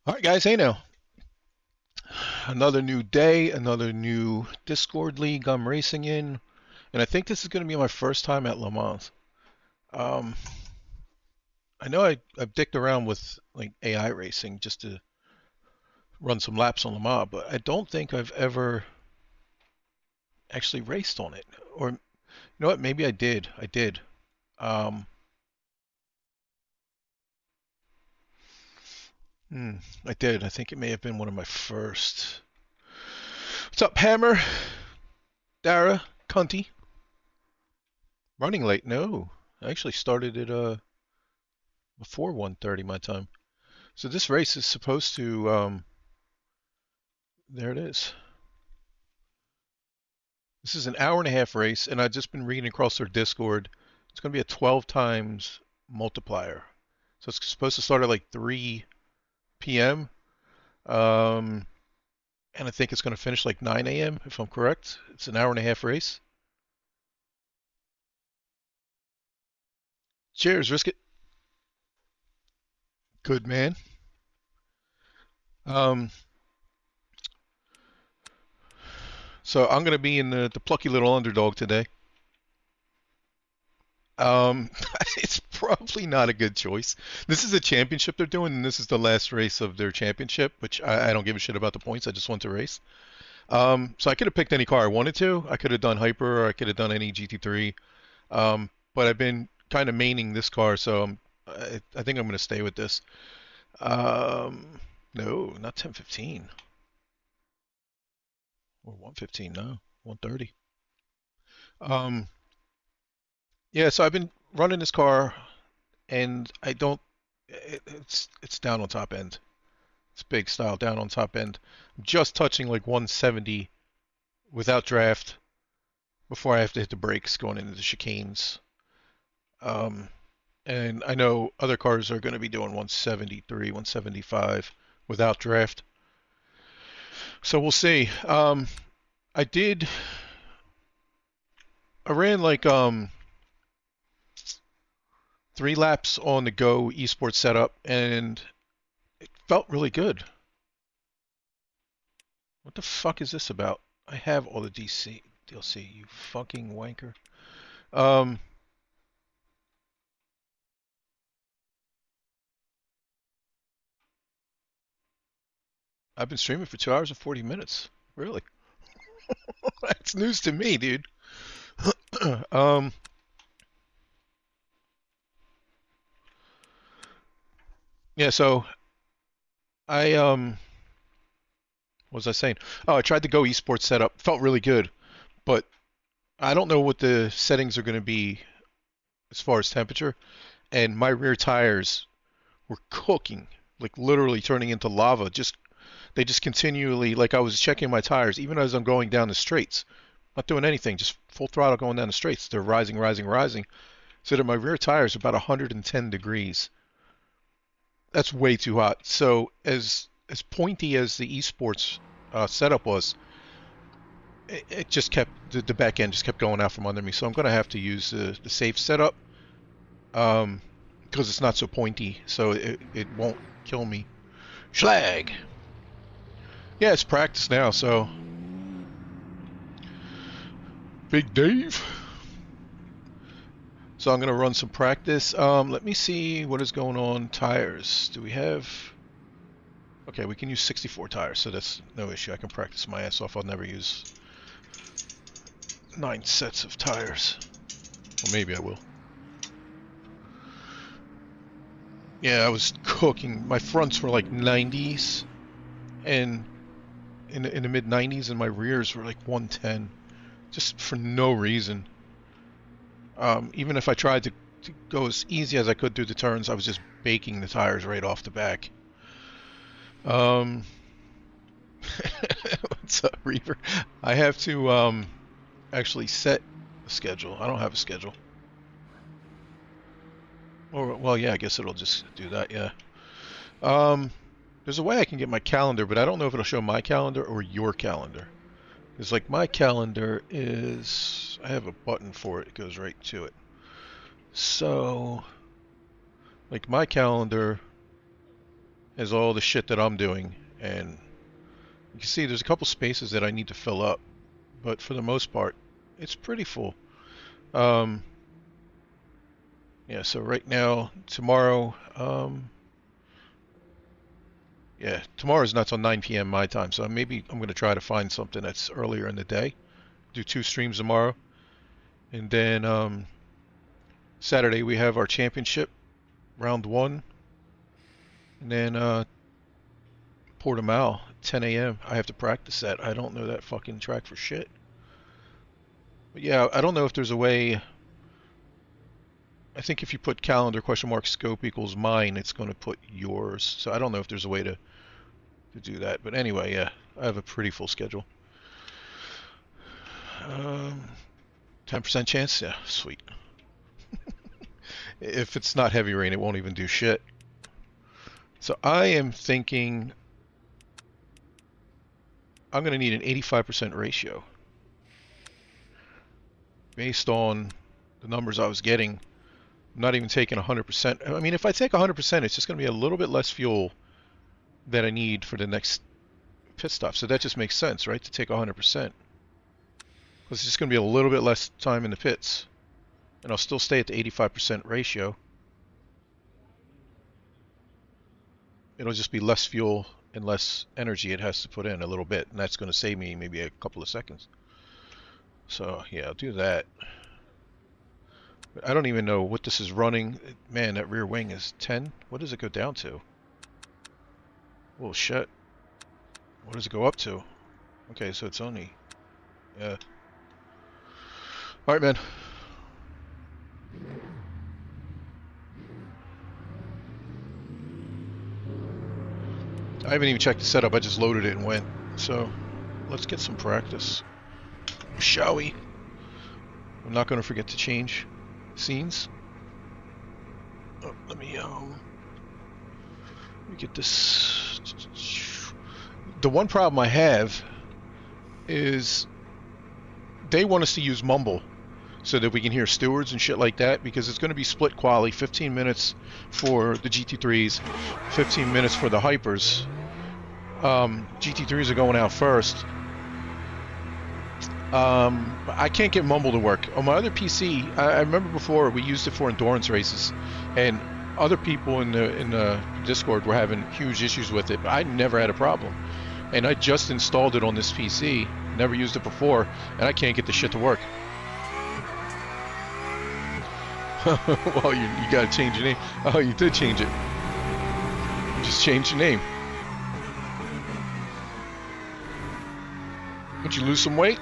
All right, guys, hey now. Another new day, another new Discord league I'm racing in, and I think this is going to be my first time at Le Mans. I know I've dicked around with like AI racing just to run some laps on Le Mans, but I don't think I've ever actually raced on it. Or, you know what, maybe I did. I did. I did. I think it may have been one of my first. What's up, Hammer? Dara? Cunty? Running late? No. I actually started it before 1:30 my time. So this race is supposed to there it is. This is an hour-and-a-half race, and I've just been reading across their Discord. It's going to be a 12 times multiplier. So it's supposed to start at like 3 p.m. And I think it's going to finish like 9 a.m. if I'm correct. It's an hour-and-a-half race. Cheers, risk it. Good man. So I'm going to be in the plucky little underdog today. It's probably not a good choice. This is a championship they're doing, and this is the last race of their championship, which I don't give a shit about the points. I just want to race. So I could have picked any car I wanted to. I could have done Hyper, or I could have done any GT3. But I've been kind of maining this car, so I think I'm going to stay with this. No, not 1015. Or 115, no. 130. Yeah, so I've been running this car, and I don't. It's down on top end. It's big style down on top end. I'm just touching like 170 without draft before I have to hit the brakes going into the chicanes. And I know other cars are going to be doing 173, 175 without draft. So we'll see. I ran like 3 laps on the Go esports setup, and it felt really good. What the fuck is this about? I have all the DLC, you fucking wanker. Um, I've been streaming for 2 hours and 40 minutes. Really? That's news to me, dude. um, yeah, so what was I saying? Oh, I tried the Go Esports setup. Felt really good, but I don't know what the settings are going to be as far as temperature. And my rear tires were cooking, like literally turning into lava. They just continually, like I was checking my tires, even as I'm going down the straights, not doing anything, just full throttle going down the straights. They're rising, rising, rising. So that my rear tires are about 110 degrees. That's way too hot. So as pointy as the esports setup was, it just kept the back end just kept going out from under me. So I'm going to have to use the safe setup because it's not so pointy, so it won't kill me. Schlag. Yeah, it's practice now, so Big Dave. So I'm going to run some practice. Let me see what is going on. Tires. Do we have... Okay, we can use 64 tires, so that's no issue. I can practice my ass off. I'll never use 9 sets of tires. Or maybe I will. Yeah, I was cooking. My fronts were like 90s, and in the mid 90s, and my rears were like 110, just for no reason. Even if I tried to go as easy as I could through the turns, I was just baking the tires right off the back. What's up, Reaver? I have to actually set a schedule. I don't have a schedule. Or, well, yeah, I guess it'll just do that, yeah. There's a way I can get my calendar, but I don't know if it'll show my calendar or your calendar. It's like my calendar is... I have a button for it. It goes right to it. So, like my calendar has all the shit that I'm doing, and you can see there's a couple spaces that I need to fill up, but for the most part, it's pretty full. Yeah, so right now, tomorrow, yeah, tomorrow's not till 9 p.m. my time, so maybe I'm going to try to find something that's earlier in the day. Do 2 streams tomorrow. And then Saturday we have our championship, round 1. And then Portimao, 10 a.m. I have to practice that. I don't know that fucking track for shit. But yeah, I don't know if there's a way... I think if you put calendar !scope equals mine, it's going to put yours. So I don't know if there's a way to do that. But anyway, yeah, I have a pretty full schedule. 10% chance? Yeah, sweet. If it's not heavy rain, it won't even do shit. So I am thinking I'm going to need an 85% ratio. Based on the numbers I was getting, I'm not even taking 100%. I mean, if I take 100%, it's just going to be a little bit less fuel that I need for the next pit stop. So that just makes sense, right? To take 100%. Because it's just going to be a little bit less time in the pits. And I'll still stay at the 85% ratio. It'll just be less fuel and less energy it has to put in a little bit. And that's going to save me maybe a couple of seconds. So, yeah, I'll do that. I don't even know what this is running. Man, that rear wing is 10. What does it go down to? Oh, shit. What does it go up to? Okay, so it's only... Yeah. Alright, man. I haven't even checked the setup. I just loaded it and went. So, let's get some practice. Shall we? I'm not going to forget to change scenes. Oh, let me get this. The one problem I have is they want us to use mumble so that we can hear stewards and shit like that, because it's going to be split quali, 15 minutes for the GT3s, 15 minutes for the hypers. GT3s are going out first, I can't get Mumble to work. On my other PC, I remember before we used it for endurance races, and other people in the Discord were having huge issues with it, but I never had a problem. And I just installed it on this PC, never used it before, and I can't get the shit to work. Well, you gotta change your name. Oh, you did change it. You just changed your name. Did you lose some weight?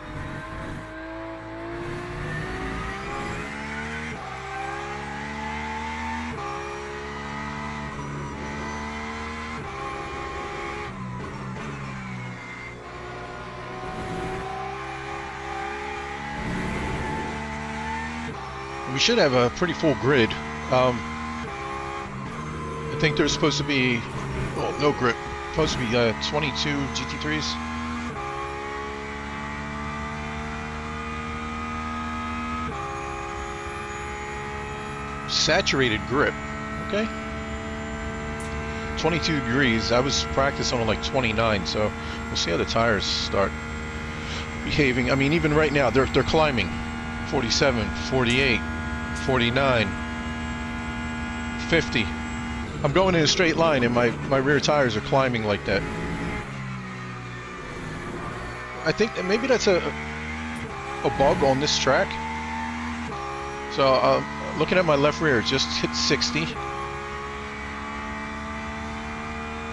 We should have a pretty full grid. I think there's supposed to be, well, no grip. Supposed to be 22 GT3s. Saturated grip. Okay. 22 degrees. I was practicing on like 29, so we'll see how the tires start behaving. I mean, even right now, they're climbing. 47, 48. 49, 50. I'm going in a straight line and my rear tires are climbing like that. I think that maybe that's a bug on this track. So looking at my left rear, it just hit 60,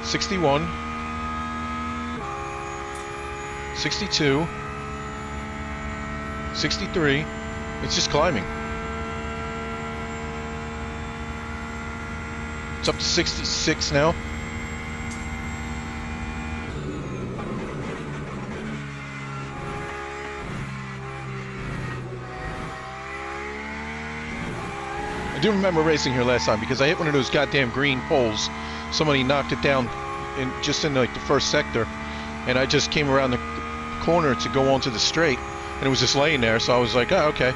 61, 62, 63. It's just climbing. It's up to 66 now. I do remember racing here last time because I hit one of those goddamn green poles. Somebody knocked it down just in like the first sector, and I just came around the corner to go onto the straight, and it was just laying there. So I was like, oh, okay.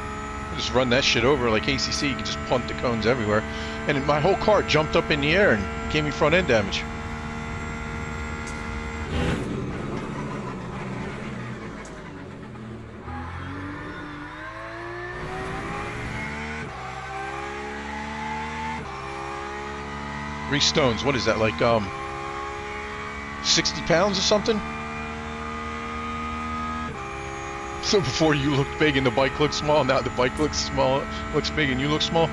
Just run that shit over like ACC. You can just punt the cones everywhere. And my whole car jumped up in the air and gave me front end damage. Three stones. What is that, like 60 pounds or something? So before you looked big and the bike looked small, now the bike looks small, looks big and you look small?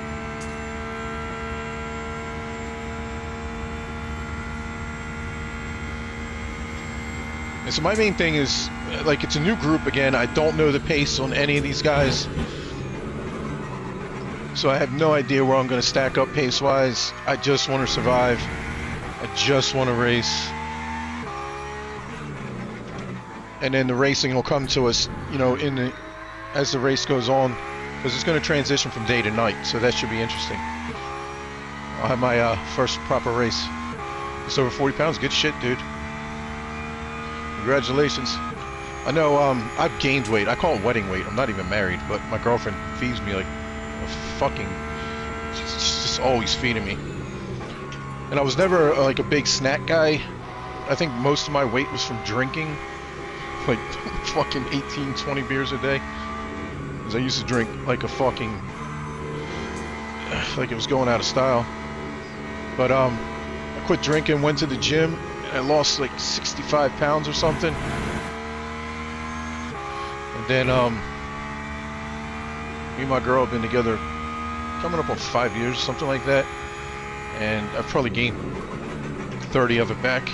And so my main thing is, like, it's a new group again. I don't know the pace on any of these guys. So I have no idea where I'm going to stack up pace-wise. I just want to survive. I just want to race. And then the racing will come to us, you know, as the race goes on, because it's going to transition from day to night, so that should be interesting. I'll have my first proper race. It's over 40 pounds. Good shit, dude. Congratulations. I know I've gained weight. I call it wedding weight. I'm not even married, but my girlfriend feeds me like a fucking... She's just always feeding me. And I was never like a big snack guy. I think most of my weight was from drinking. Like fucking 18, 20 beers a day. Because I used to drink like a fucking... like it was going out of style. But I quit drinking, went to the gym, and I lost like 65 pounds or something. And then me and my girl have been together coming up on 5 years, something like that. And I've probably gained 30 of it back.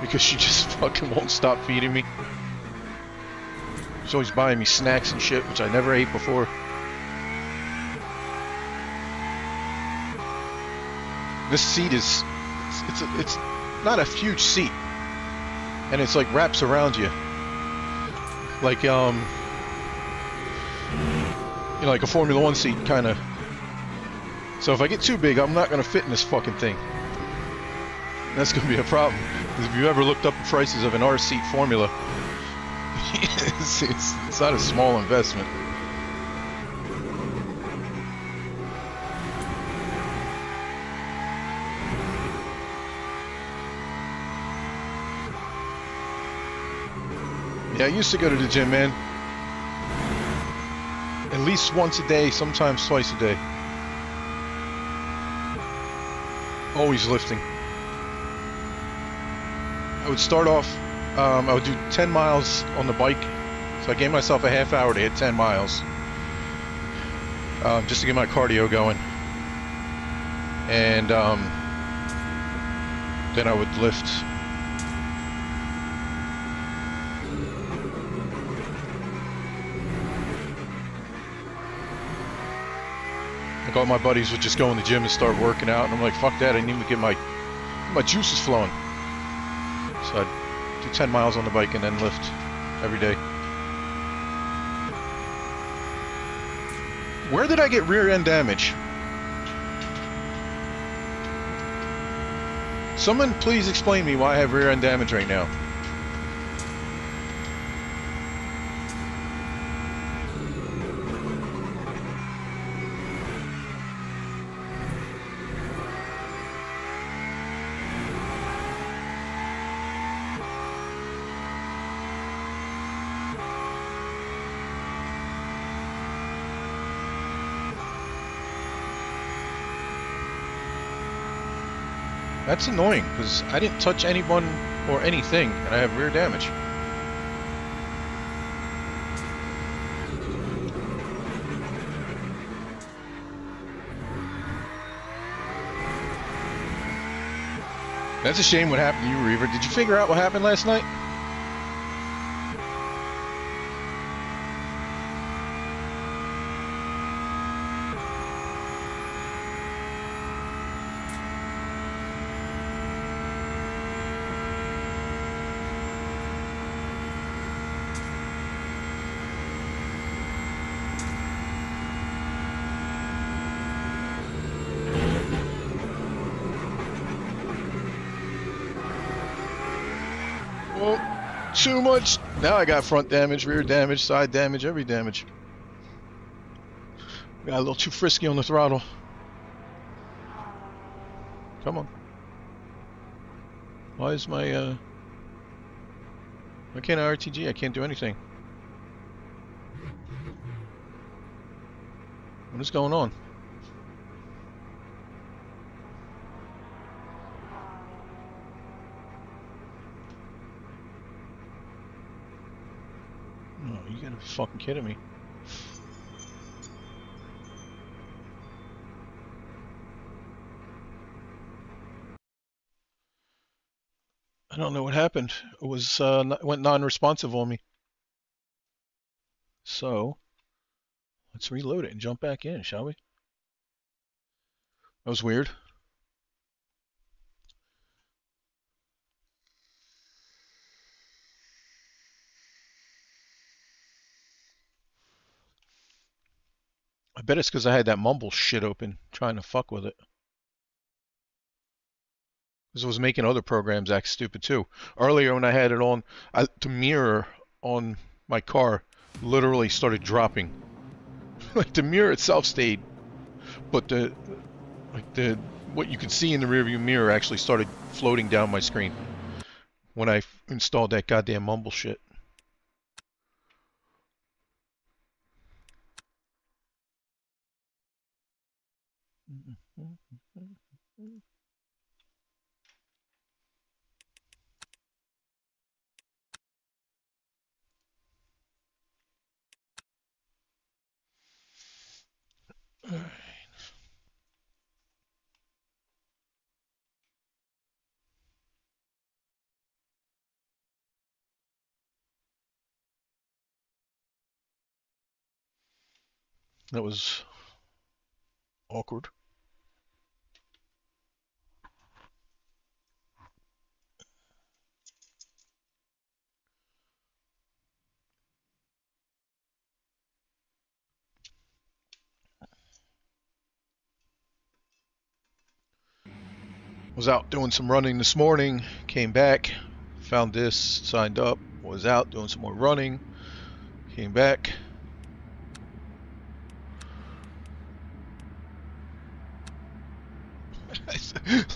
Because she just fucking won't stop feeding me. She's always buying me snacks and shit, which I never ate before. This seat is, it's not a huge seat, and it's like wraps around you, like you know, like a Formula One seat kind of. So if I get too big, I'm not gonna fit in this fucking thing. That's gonna be a problem. Because if you ever looked up the prices of an R-seat Formula, it's not a small investment. Yeah, I used to go to the gym, man. least once a day, sometimes twice a day. Always lifting. I would start off, I would do 10 miles on the bike. So I gave myself a half hour to hit 10 miles. Just to get my cardio going. And then I would lift. Like all my buddies would just go in the gym and start working out, and I'm like, fuck that, I need to get my juices flowing. So I'd do 10 miles on the bike and then lift every day. Where did I get rear end damage? Someone please explain me why I have rear end damage right now. That's annoying, because I didn't touch anyone or anything, and I have rear damage. That's a shame what happened to you, Reaver. Did you figure out what happened last night? Too much. Now I got front damage, rear damage, side damage, every damage. Got a little too frisky on the throttle. Come on. Why is my why can't I RTG? I can't do anything. What is going on? You gotta be fucking kidding me. I don't know what happened. It was went non-responsive on me. So let's reload it and jump back in, shall we? That was weird. I bet it's because I had that mumble shit open, trying to fuck with it. Because it was making other programs act stupid too. Earlier when I had it on, the mirror on my car literally started dropping. Like the mirror itself stayed, but what you could see in the rearview mirror actually started floating down my screen when I installed that goddamn mumble shit. That was awkward. Was out doing some running this morning, came back, found this, signed up, was out doing some more running, came back.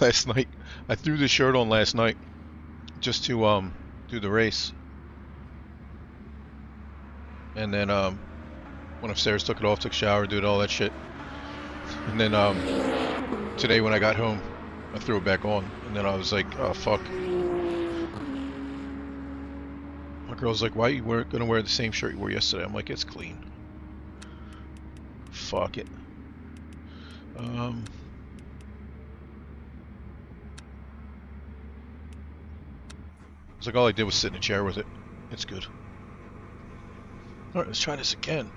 Last night, I threw this shirt on last night just to do the race, and then Went upstairs, took it off, took a shower, did all that shit. And then today when I got home, I threw it back on. And then I was like, oh fuck. My girl's like, why are you gonna wear the same shirt you wore yesterday? I'm like, it's clean. Fuck it. It's like all I did was sit in a chair with it. It's good. Alright, let's try this again.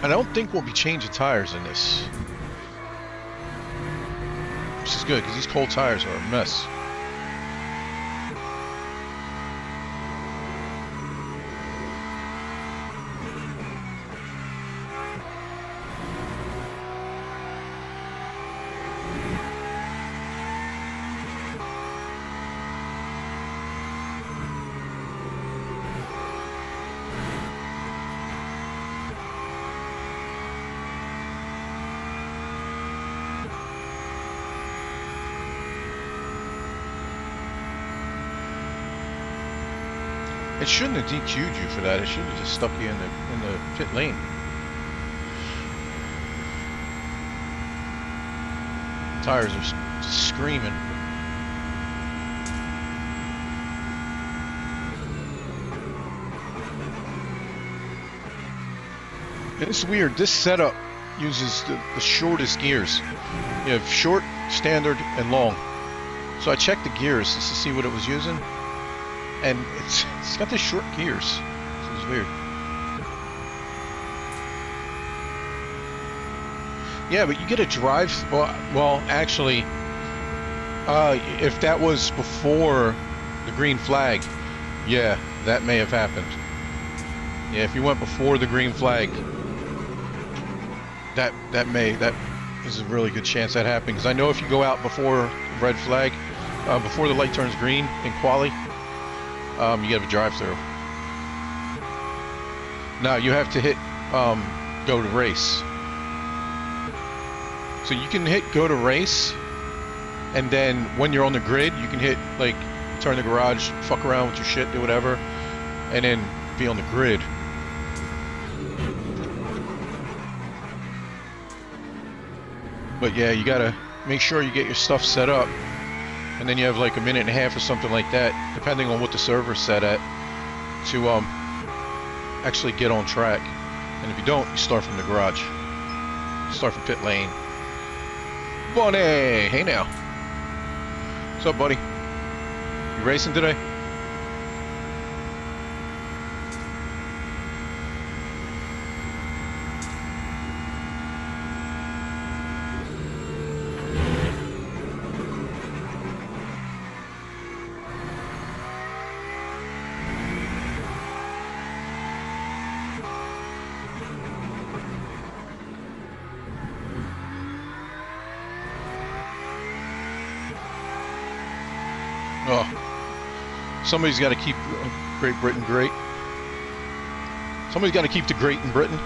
I don't think we'll be changing tires in this. Which is good, because these cold tires are a mess. It shouldn't have DQ'd you for that. It should have just stuck you in the pit lane. Tires are just screaming. It's weird. This setup uses the shortest gears. You have short, standard, and long. So I checked the gears just to see what it was using. And it's got the short gears. So it's weird. Yeah, but you get a drive. Well, actually, if that was before the green flag, yeah, that may have happened. Yeah, if you went before the green flag, that is a really good chance that happened. Because I know if you go out before red flag, before the light turns green in quali. You have a drive-through. Now you have to hit go to race. So you can hit go to race, and then when you're on the grid, you can hit like turn the garage, fuck around with your shit, do whatever, and then be on the grid. But yeah, you gotta make sure you get your stuff set up. And then you have like a minute and a half or something like that, depending on what the server's set at, to actually get on track. And if you don't, you start from the garage. Start from pit lane. Bunny! Hey now. What's up, buddy? You racing today? Oh, somebody's got to keep Great Britain great. Somebody's got to keep the great in Britain.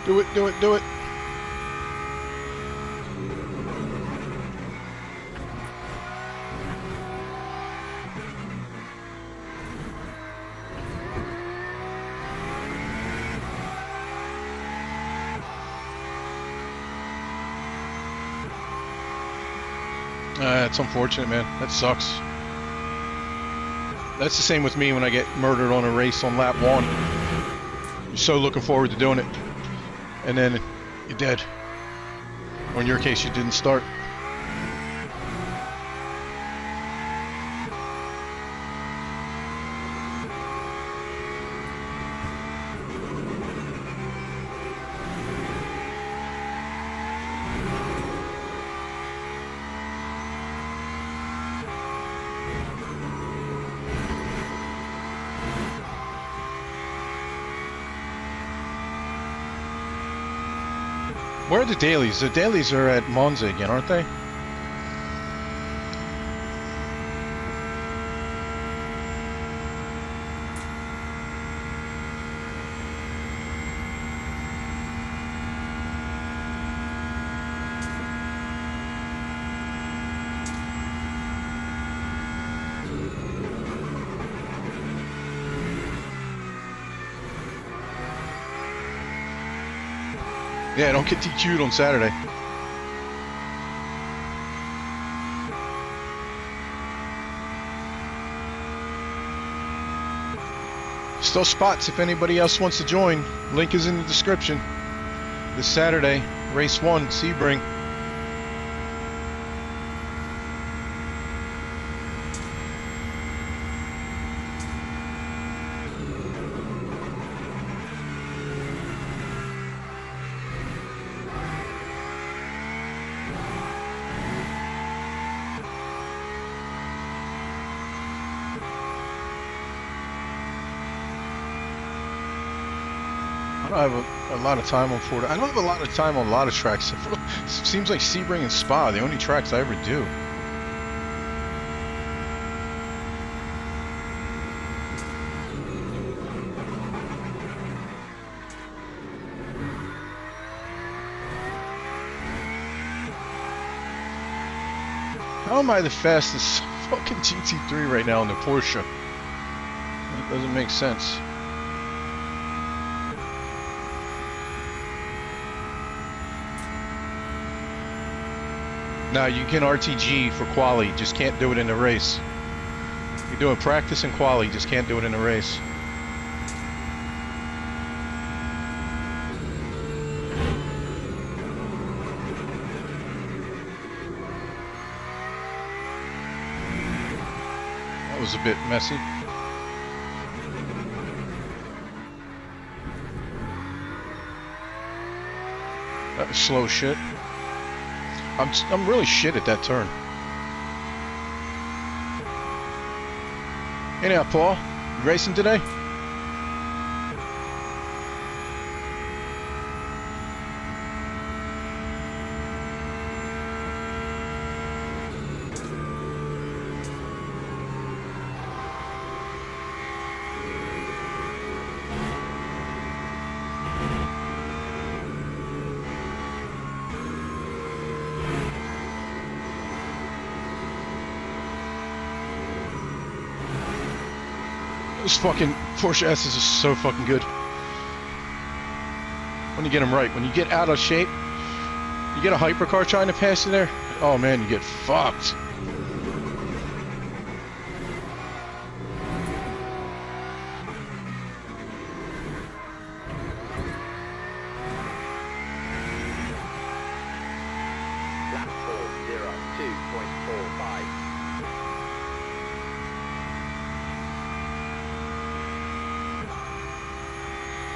Do it, do it, do it. It's unfortunate, man. That sucks. That's the same with me when I get murdered on a race on lap 1. You're so looking forward to doing it, and then you're dead. Or in your case, you didn't start. Where are the dailies? The dailies are at Monza again, aren't they? Yeah, don't get DQ'd on Saturday. Still spots if anybody else wants to join. Link is in the description. This Saturday, race 1, Sebring. I don't have a lot of time on Ford. I don't have a lot of time on a lot of tracks. It seems like Sebring and Spa, the only tracks I ever do. How am I the fastest fucking GT3 right now in the Porsche? That doesn't make sense. Now you can RTG for quali, just can't do it in the race. You're doing practice and quali, just can't do it in the race. That was a bit messy. That was slow shit. I'm really shit at that turn. Hey now, Paul. You racing today? This fucking Porsche S is just so fucking good. When you get them right. When you get out of shape, you get a hypercar trying to pass you there, oh man, you get fucked. Lap 4:02.45.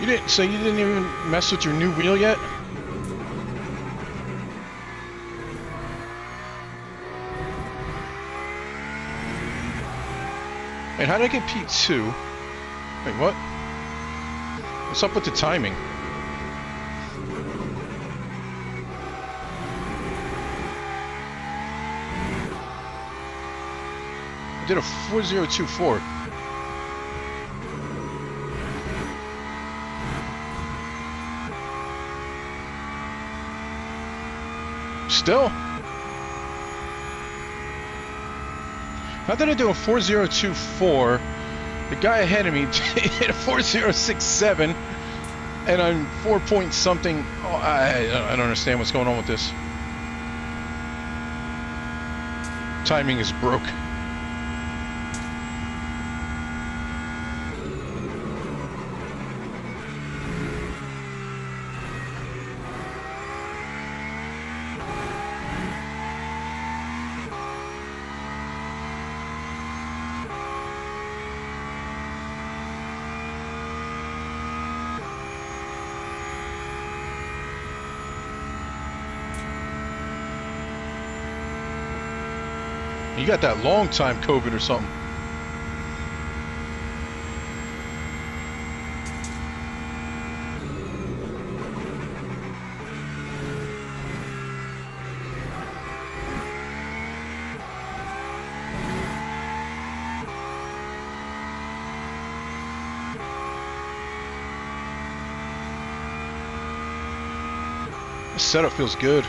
You didn't, so you didn't even mess with your new wheel yet? Wait, how did I get P2? Wait, what? What's up with the timing? I did a 4024. Still? How did I do a 4024? The guy ahead of me hit a 4067, and I'm 4 point something. Oh, I don't understand what's going on with this. timing is broke. You got that long time COVID or something. This setup feels good.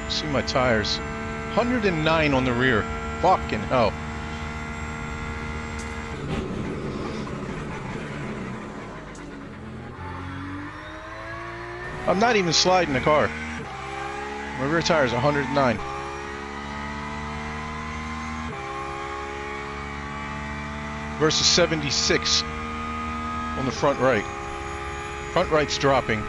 See my tires. 109 on the rear. Fucking hell. I'm not even sliding the car. My rear tire is 109. Versus 76 on the front right. Front right's dropping.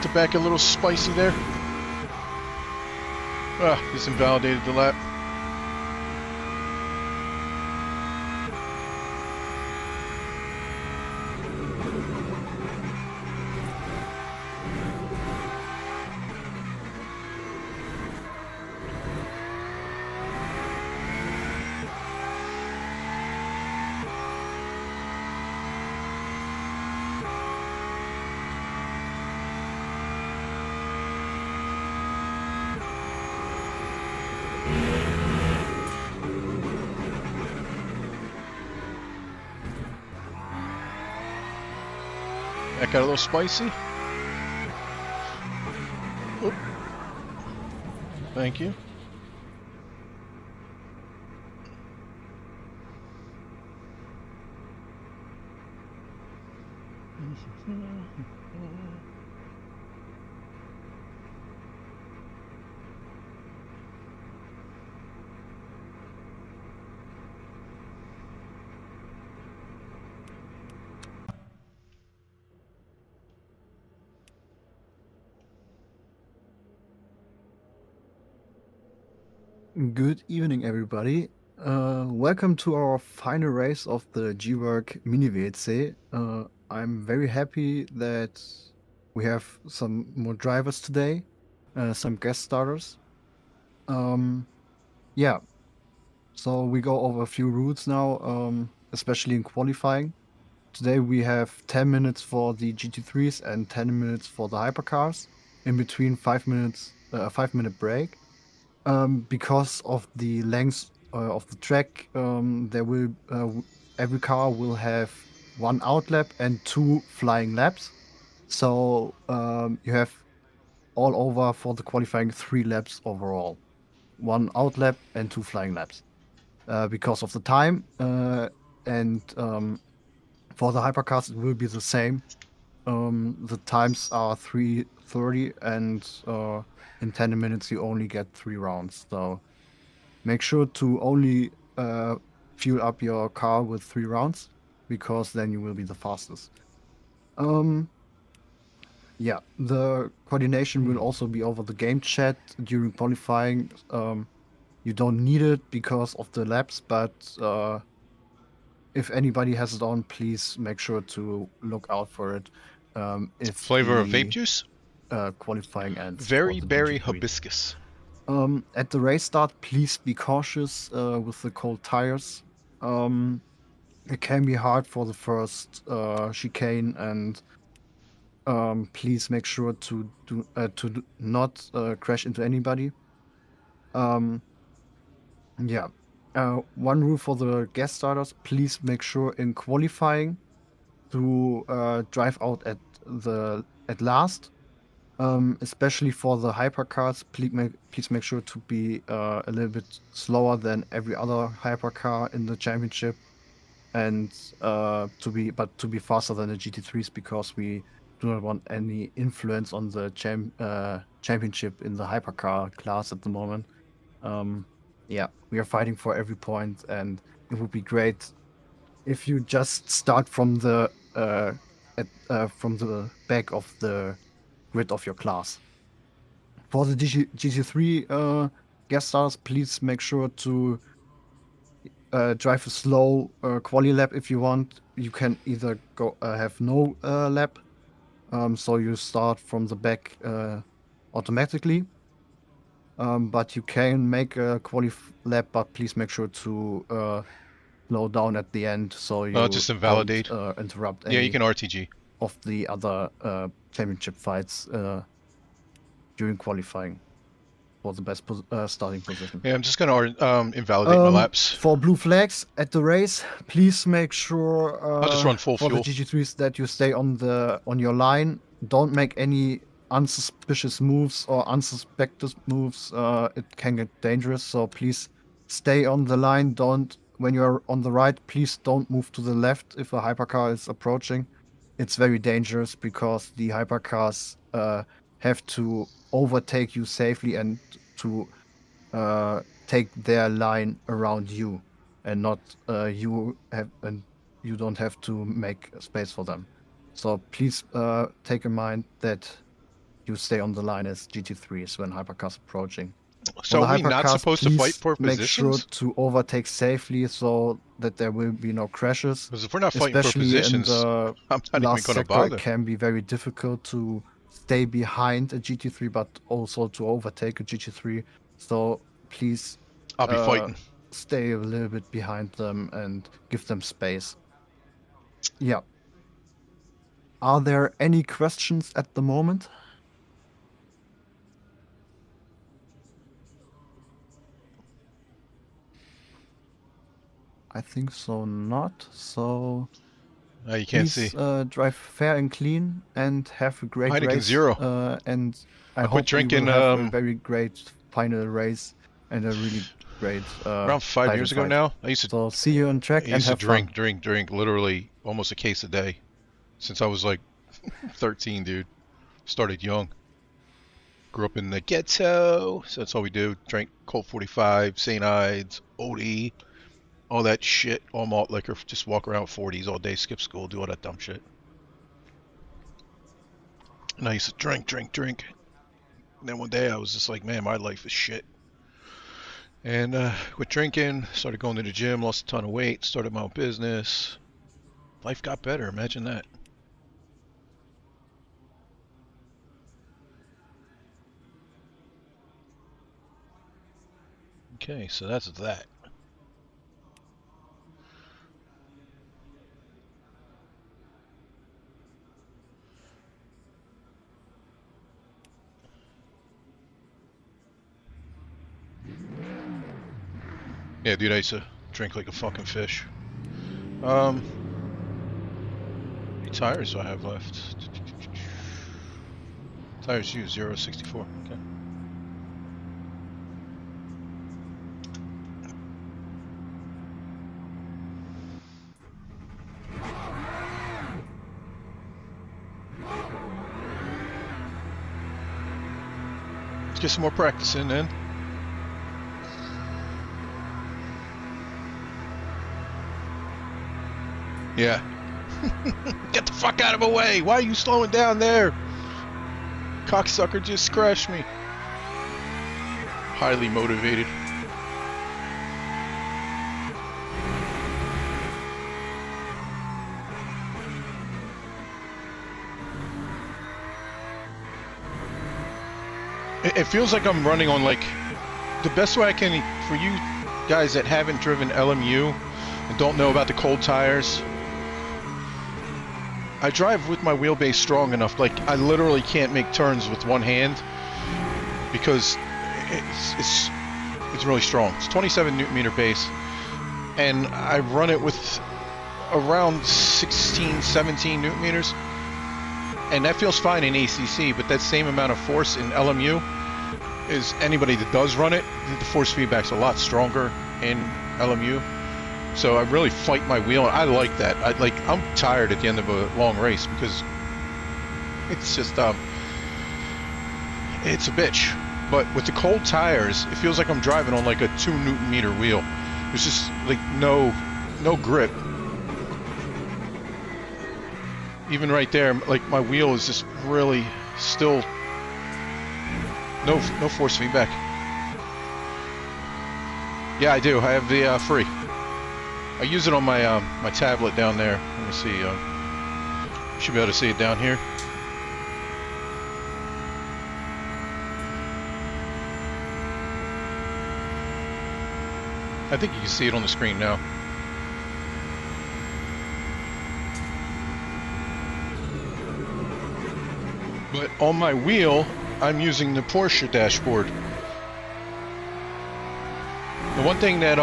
The back a little spicy there. Ah, just invalidated the lap. That got a little spicy. Oop. Thank you. Good evening, everybody. Welcome to our final race of the G-WERK Mini WEC. I'm very happy that we have some more drivers today, some guest starters. Yeah, so we go over a few routes now, especially in qualifying. Today we have 10 minutes for the GT3s and 10 minutes for the hypercars. In between 5 minutes, a 5-minute break. Because of the length of the track, there will every car will have one outlap and 2 flying laps. So you have all over for the qualifying 3 laps overall, 1 outlap and 2 flying laps. Because of the time, and for the hypercars it will be the same. The times are 3:30, and in 10 minutes you only get 3 rounds. So make sure to only fuel up your car with 3 rounds, because then you will be the fastest. Yeah, the coordination will also be over the game chat during qualifying. You don't need it because of the laps, but if anybody has it on, please make sure to look out for it. If Flavor of vape the juice? qualifying ends for Very the berry GT3. hibiscus. At the race start, please be cautious with the cold tires. It can be hard for the first chicane, and please make sure to not crash into anybody. Yeah. One rule for the gas starters: please make sure in qualifying to drive out at last. Especially for the hypercars, please make sure to be a little bit slower than every other hypercar in the championship, and to be faster than the GT3s, because we do not want any influence on the championship in the hypercar class at the moment. Yeah, we are fighting for every point, and it would be great if you just start from the from the back of the grid of your class. For the GT3 gas stars, please make sure to drive a slow quali lap if you want. You can either go have no lap, so you start from the back automatically. But you can make a quali lap, but please make sure to slow down at the end, so you Just don't invalidate. interrupt Yeah, you any can RTG. of the other championship fights during qualifying for the best starting position. Yeah, I'm just gonna invalidate my laps. For blue flags at the race, please make sure I'll just run full for the fuel. GT3s that you stay on your line. Don't make any unsuspicious moves or unsuspected moves. It can get dangerous, so please stay on the line. When you're on the right, please don't move to the left if a hypercar is approaching. It's very dangerous, because the hypercars have to overtake you safely and to take their line around you, and not you don't have to make space for them. So please take in mind that you stay on the line as GT3s when hypercars approaching. For So the are we not hypercars, supposed to fight please for make sure positions? to overtake safely so that there will be no crashes. Because if we're not fighting for Especially in positions, the I'm not even last gonna sector, it bother. can be very difficult to stay behind a GT3, but also to overtake a GT3. So please I'll be fighting. stay a little bit behind them and give them space. Yeah. Are there any questions at the moment? I think so not. So You can't see. please drive fair and clean and have a great Heineken race. Zero. And I I quit hope we will drinking have a very great final race and a really great around 5 title years ago fight. now. So see you on track and have fun. drink literally almost a case a day since I was like 13, dude. Started young. Grew up in the ghetto, so that's all we do. Drank Colt 45, St. Ides, OD, all that shit, all malt liquor. Just walk around 40s all day, skip school, do all that dumb shit. And I used to drink. And then one day I was just like, man, my life is shit. And quit drinking, started going to the gym, lost a ton of weight, started my own business. Life got better, imagine that. Okay, so that's that. Yeah, dude, I used to drink like a fucking fish. How many tires do I have left? Tires used 0.64. Okay. Let's get some more practice in then. Yeah. Get the fuck out of my way! Why are you slowing down there? Cocksucker just crashed me. Highly motivated. It feels like I'm running on, like, the best way I can, for you guys that haven't driven LMU and don't know about the cold tires, I drive with my wheelbase strong enough, like I literally can't make turns with one hand because it's really strong. It's 27 Newton meter base, and I run it with around 16, 17 Newton meters, and that feels fine in ACC, but that same amount of force in LMU is anybody that does run it, the force feedback's a lot stronger in LMU. So I really fight my wheel, and I like that. I'm tired at the end of a long race because it's just it's a bitch. But with the cold tires, it feels like I'm driving on like a 2 Newton meter wheel. There's just like no grip. Even right there, like my wheel is just really still no force feedback. Yeah, I do. I have the free. I use it on my my tablet down there. Let me see. Should be able to see it down here. I think you can see it on the screen now. But on my wheel, I'm using the Porsche dashboard. The one thing that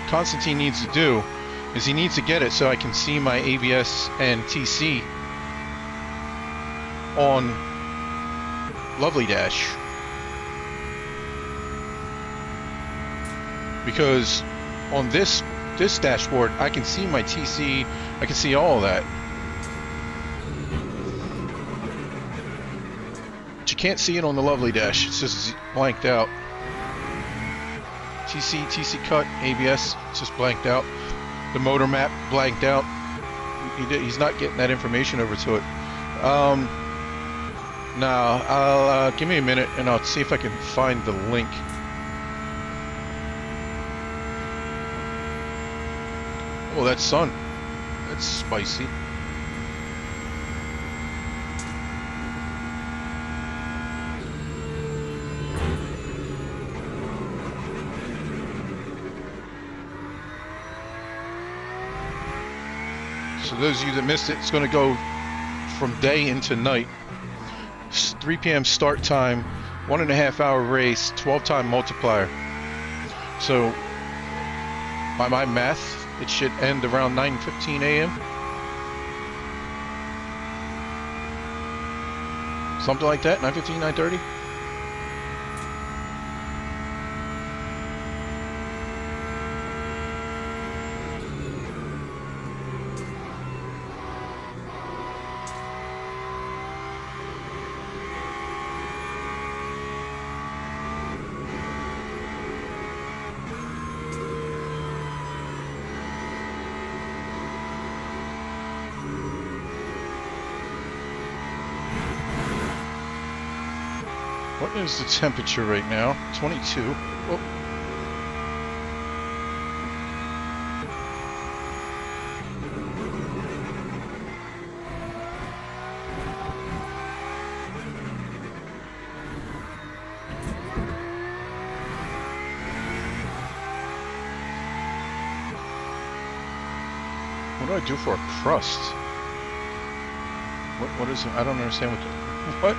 Constantine needs to do is he needs to get it so I can see my ABS and TC on Lovely Dash. Because on this dashboard, I can see my TC, I can see all of that. But you can't see it on the Lovely Dash, it's just blanked out. TC cut, ABS, it's just blanked out. The motor map blanked out. He's not getting that information over to it. Now, I'll give me a minute and I'll see if I can find the link. Oh, that's sun. That's spicy. So those of you that missed it, it's going to go from day into night. 3 p.m. start time, 1.5 hour race, 12-time multiplier. So by my math, it should end around 9:15 a.m. Something like that, 9:15, 9:30. What is the temperature right now? 22. Oh. What do I do for a crust? What is it? I don't understand what.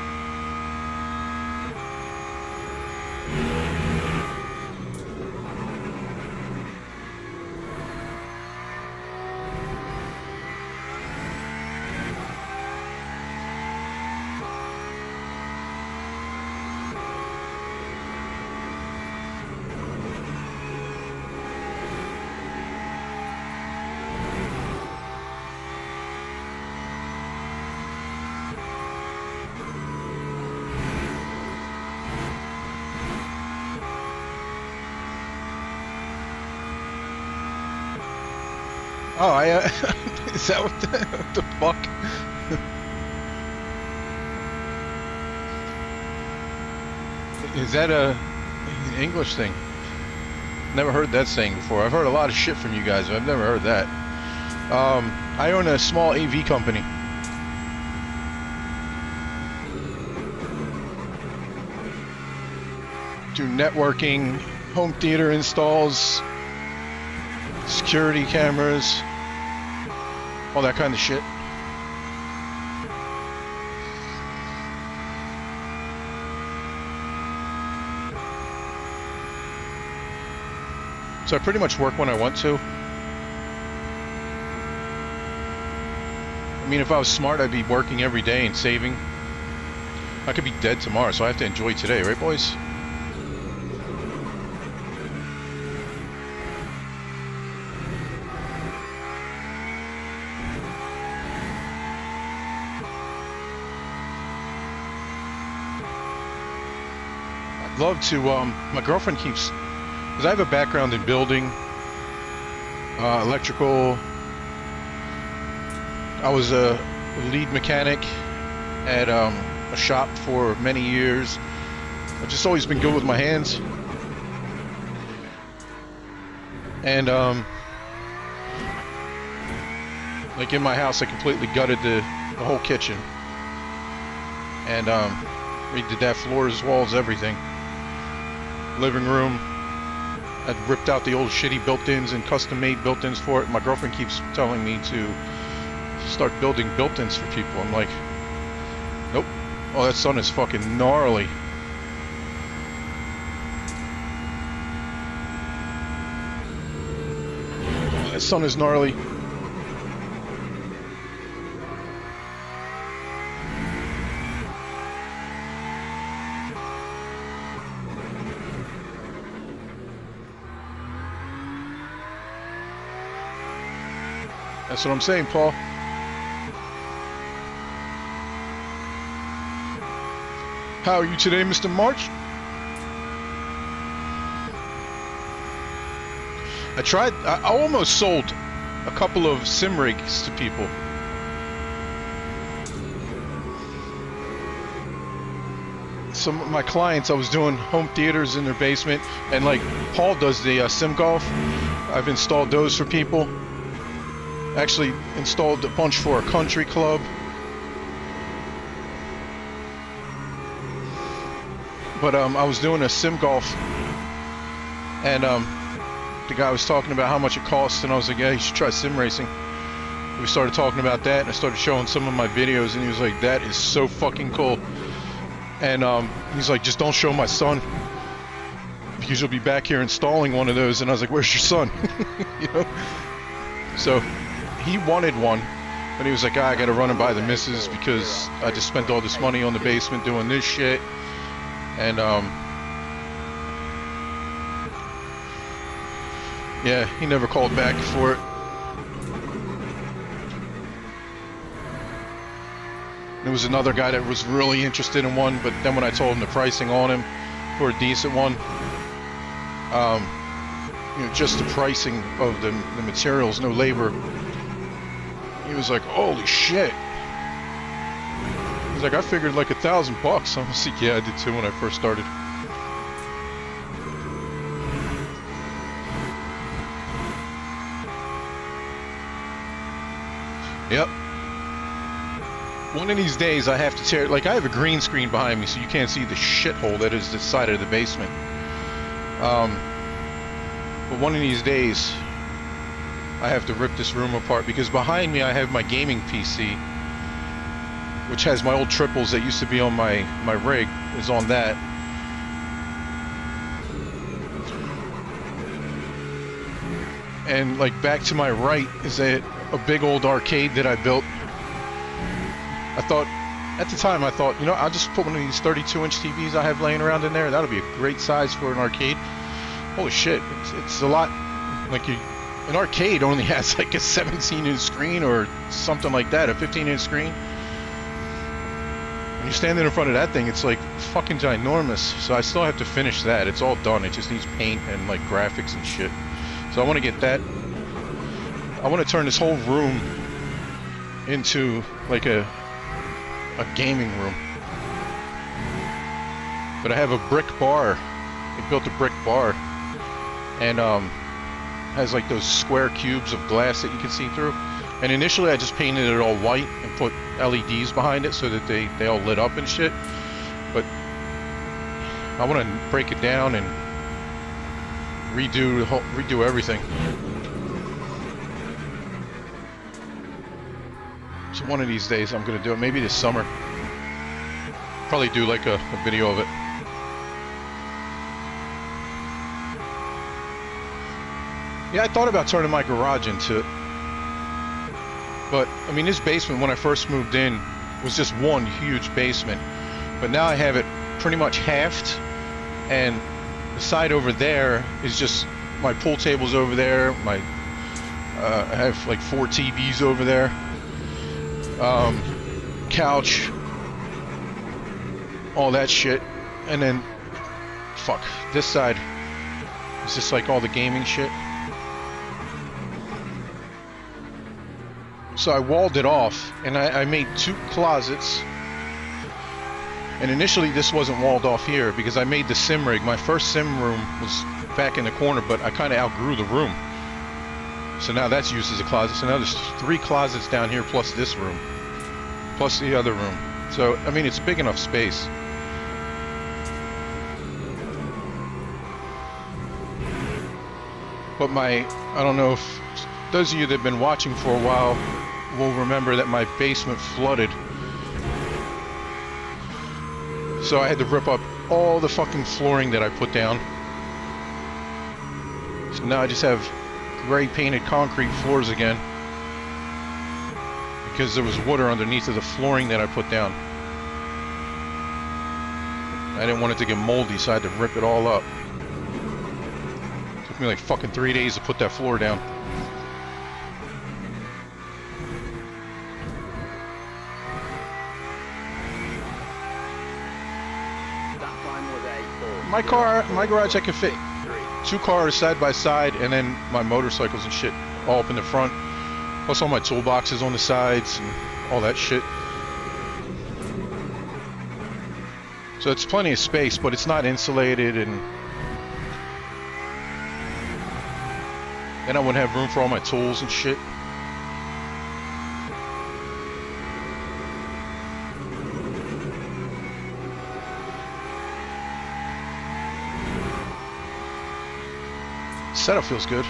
Oh, is that what the fuck? Is that a English thing? Never heard that saying before. I've heard a lot of shit from you guys, but I've never heard that. I own a small AV company. Do networking, home theater installs, security cameras, all that kind of shit. So I pretty much work when I want to. I mean, if I was smart, I'd be working every day and saving. I could be dead tomorrow, so I have to enjoy today, right, boys? I'd love to, my girlfriend keeps, because I have a background in building, electrical. I was a lead mechanic at a shop for many years. I've just always been good with my hands. And like in my house, I completely gutted the whole kitchen. And redid that, floors, walls, everything. Living room. I ripped out the old shitty built-ins and custom-made built-ins for it. My girlfriend keeps telling me to start building built-ins for people. I'm like, nope. Oh, that sun is fucking gnarly. That sun is gnarly. That's what I'm saying, Paul. How are you today, Mr. March? I almost sold a couple of sim rigs to people. Some of my clients, I was doing home theaters in their basement, and like Paul does the sim golf. I've installed those for people. Actually installed a bunch for a country club. But I was doing a sim golf, and the guy was talking about how much it costs, and I was like, yeah, you should try sim racing. We started talking about that, and I started showing some of my videos, and he was like, that is so fucking cool. And he's like, just don't show my son, because you'll be back here installing one of those. And I was like, where's your son? You know? So he wanted one, but he was like, I gotta run it by the missus because I just spent all this money on the basement doing this shit. And yeah, he never called back for it. There was another guy that was really interested in one, but then when I told him the pricing on him for a decent one, you know, just the pricing of the materials, no labor, he was like, holy shit. He's like, I figured like $1,000. I was like, yeah, I did too when I first started. Yep. One of these days I have to tear, like I have a green screen behind me so you can't see the shithole that is the side of the basement. But one of these days I have to rip this room apart because behind me I have my gaming PC, which has my old triples that used to be on my rig, is on that. And like back to my right is a big old arcade that I built. I thought, at the time I thought, you know, I'll just put one of these 32-inch TVs I have laying around in there. That'll be a great size for an arcade. Holy shit, it's a lot, like an arcade only has like a 17-inch screen or something like that, a 15-inch screen. When you're standing in front of that thing, it's like fucking ginormous. So I still have to finish that. It's all done. It just needs paint and like graphics and shit. So I want to get that. I want to turn this whole room into like a gaming room. But I have a brick bar. I built a brick bar, and has like those square cubes of glass that you can see through. And initially I just painted it all white and put LEDs behind it so that they all lit up and shit. But I want to break it down and redo everything. So one of these days I'm gonna do it. Maybe this summer. Probably do like a video of it. Yeah, I thought about turning my garage into it. But, I mean, this basement, when I first moved in, was just one huge basement. But now I have it pretty much halved. And the side over there is just, my pool table's over there. I have like 4 TVs over there. Couch. All that shit. And then, fuck, this side is just like all the gaming shit. So I walled it off, and I made 2 closets. And initially this wasn't walled off here because I made the sim rig. My first sim room was back in the corner, but I kind of outgrew the room. So now that's used as a closet. So now there's 3 closets down here plus this room, plus the other room. So, I mean, it's a big enough space. But I don't know if those of you that have been watching for a while will remember that my basement flooded. So I had to rip up all the fucking flooring that I put down. So now I just have gray painted concrete floors again. Because there was water underneath of the flooring that I put down. I didn't want it to get moldy, so I had to rip it all up. It took me like fucking 3 days to put that floor down. My garage, I can fit 2 cars side by side, and then my motorcycles and shit all up in the front. Plus all my toolboxes on the sides and all that shit. So it's plenty of space, but it's not insulated, and then I wouldn't have room for all my tools and shit. Setup feels good.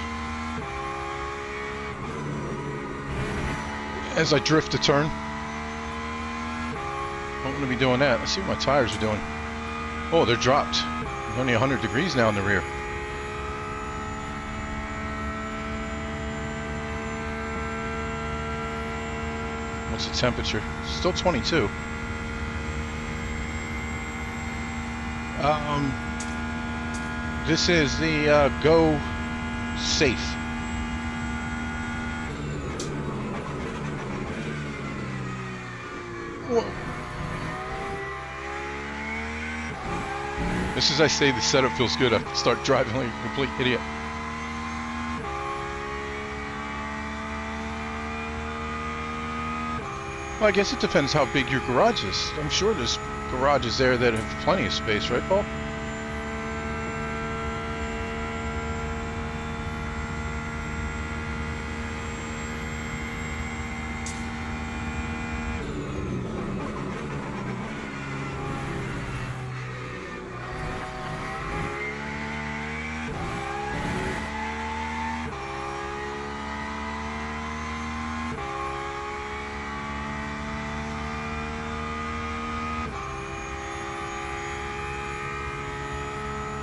As I drift to turn. I'm going to be doing that. Let's see what my tires are doing. Oh, they're dropped. Only 100 degrees now in the rear. What's the temperature? Still 22. This is the Go Safe. Whoa. Just as I say the setup feels good, I start driving like a complete idiot. Well, I guess it depends how big your garage is. I'm sure there's garages there that have plenty of space, right, Paul?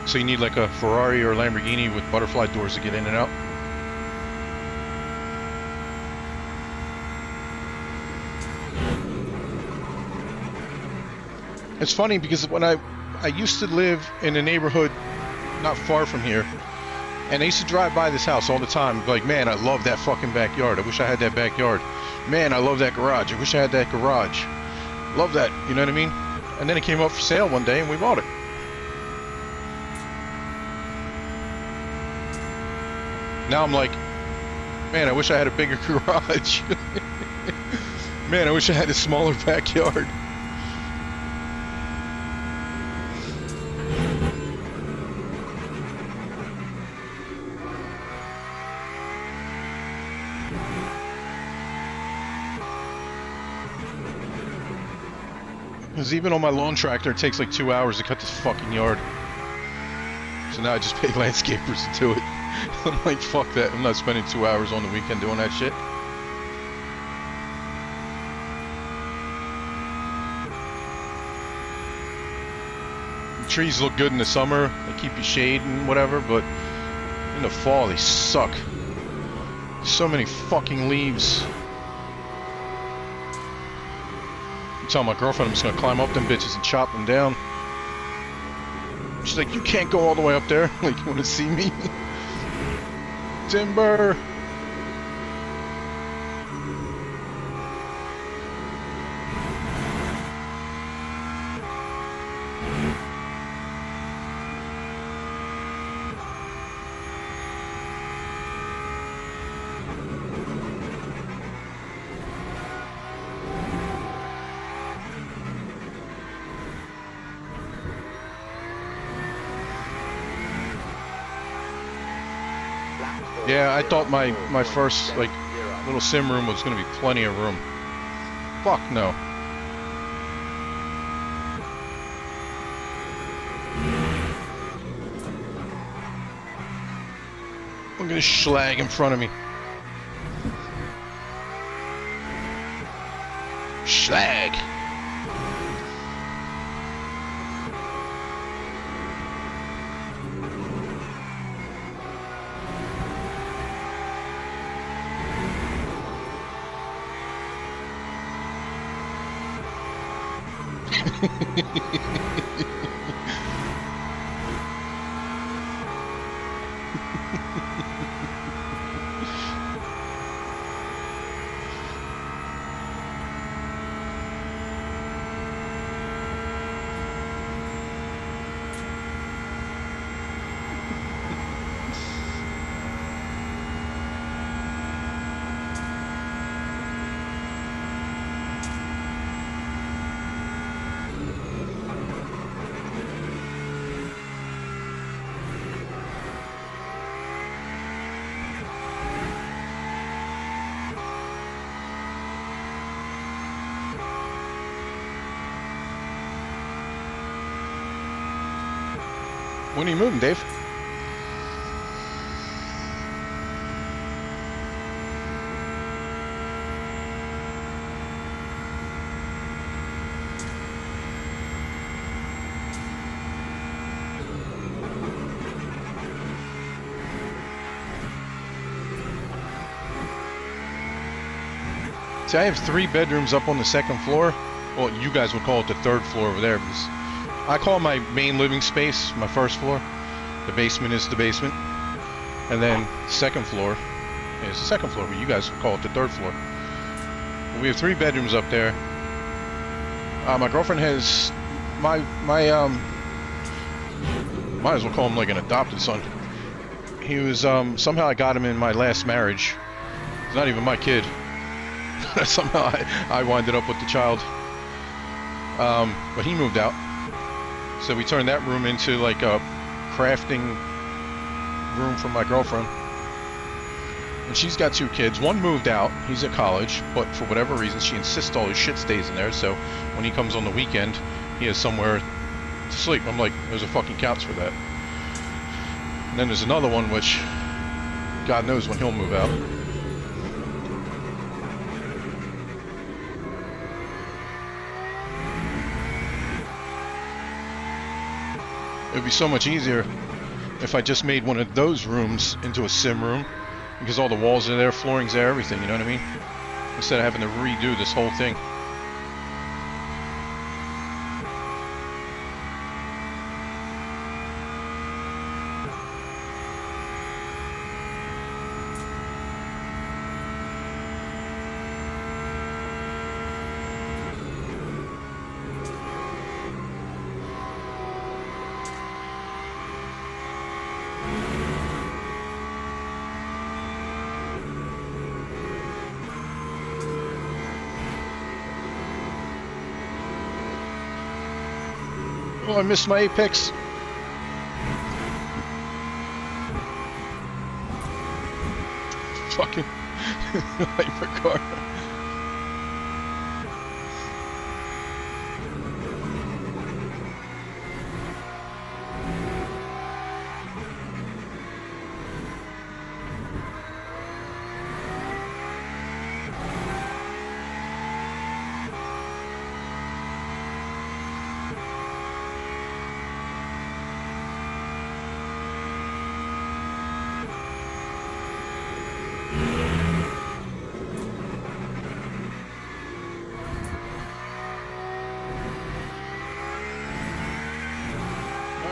So you need like a Ferrari or a Lamborghini with butterfly doors to get in and out. It's funny because when I used to live in a neighborhood not far from here, and I used to drive by this house all the time, like, man, I love that fucking backyard. I wish I had that backyard. Man, I love that garage. I wish I had that garage. Love that, you know what I mean? And then it came up for sale one day and we bought it. Now I'm like, Man, I wish I had a bigger garage. Man, I wish I had a smaller backyard. Because even on my lawn tractor, it takes like 2 hours to cut this fucking yard. So now I just pay landscapers to do it. I'm like, fuck that. I'm not spending 2 hours on the weekend doing that shit. The trees look good in the summer. They keep you shade and whatever, but in the fall, they suck. So many fucking leaves. I tell my girlfriend I'm just gonna climb up them bitches and chop them down. She's like, you can't go all the way up there. Like, you wanna see me? Timber! Yeah, I thought my first, like, little sim room was gonna be plenty of room. Fuck no. Look at this schlag in front of me. Schlag! When are you moving, Dave? See, I have 3 bedrooms up on the 2nd floor. Well, you guys would call it the 3rd floor over there, because I call my main living space my 1st floor. The basement is the basement. And then 2nd floor is the 2nd floor, but you guys would call it the 3rd floor. But we have 3 bedrooms up there. My girlfriend has might as well call him like an adopted son. He was somehow I got him in my last marriage. It's not even my kid. Somehow I winded up with the child. But he moved out. So we turned that room into like a crafting room for my girlfriend. And she's got 2 kids. One moved out. He's at college. But for whatever reason, she insists all his shit stays in there. So when he comes on the weekend, he has somewhere to sleep. I'm like, there's a fucking couch for that. And then there's another one which God knows when he'll move out. It would be so much easier if I just made one of those rooms into a sim room, because all the walls are there, floorings there, everything, you know what I mean? Instead of having to redo this whole thing. Oh, I missed my apex. Fucking hypercar.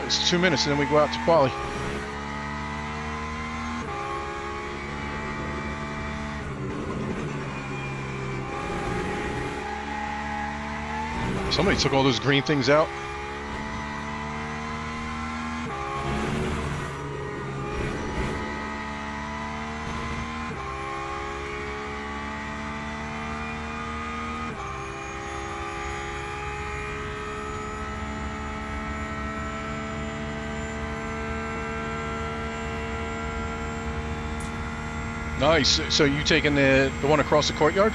It's 2 minutes and then we go out to quali. Somebody took all those green things out. Nice. So you taking the one across the courtyard?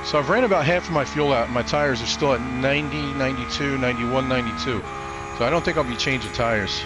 So I've ran about half of my fuel out and my tires are still at 90, 92, 91, 92. So I don't think I'll be changing tires.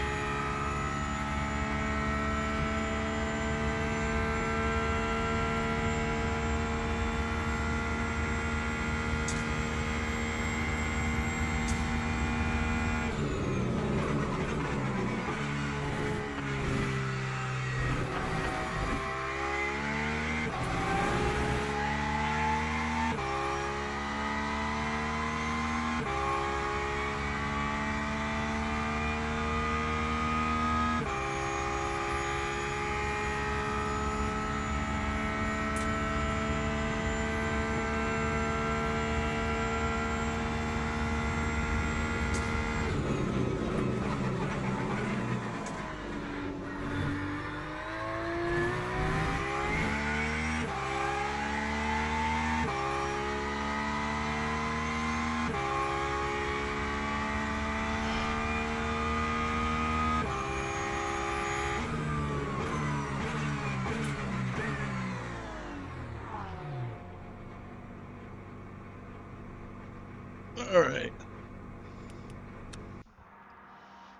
All right.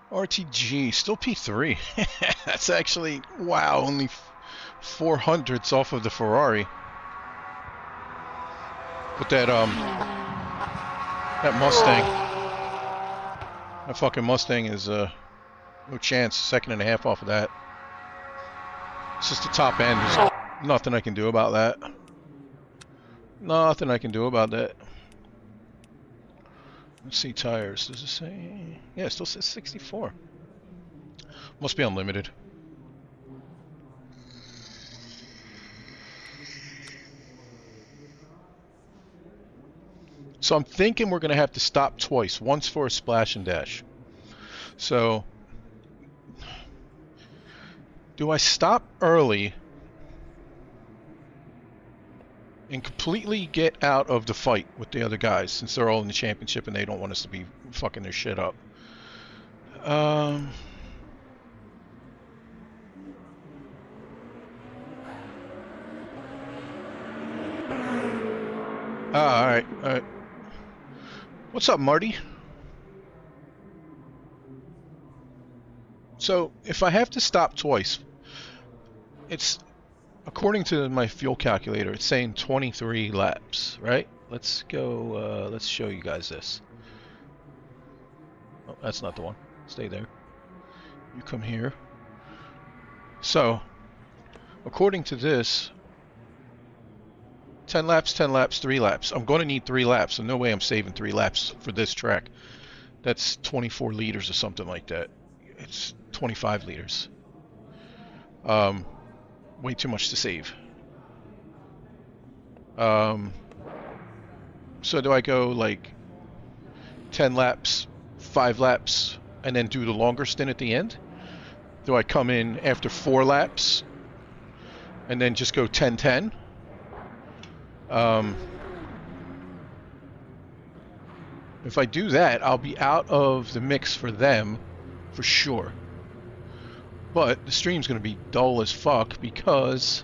RTG, still P3. That's actually, wow, only 400ths off of the Ferrari. But that Mustang, that fucking Mustang is no chance. Second and a half off of that. It's just the top end. There's nothing I can do about that. Nothing I can do about that. Let's see tires. Does it say? Yeah, it still says 64. Must be unlimited. So I'm thinking we're going to have to stop twice. Once for a splash and dash. So, do I stop early and completely get out of the fight with the other guys, since they're all in the championship and they don't want us to be fucking their shit up? Alright, alright. What's up, Marty? So, if I have to stop twice, it's, according to my fuel calculator, it's saying 23 laps, right? Let's go, let's show you guys this. Oh, that's not the one. Stay there. You come here. So, according to this, 10 laps, 10 laps, 3 laps. I'm going to need 3 laps, so no way I'm saving 3 laps for this track. That's 24 liters or something like that. It's 25 liters. Way too much to save. Um, so do I go like 10 laps, 5 laps, and then do the longer stint at the end? Do I come in after 4 laps and then just go 10-10? If I do that, I'll be out of the mix for them for sure. But the stream's going to be dull as fuck because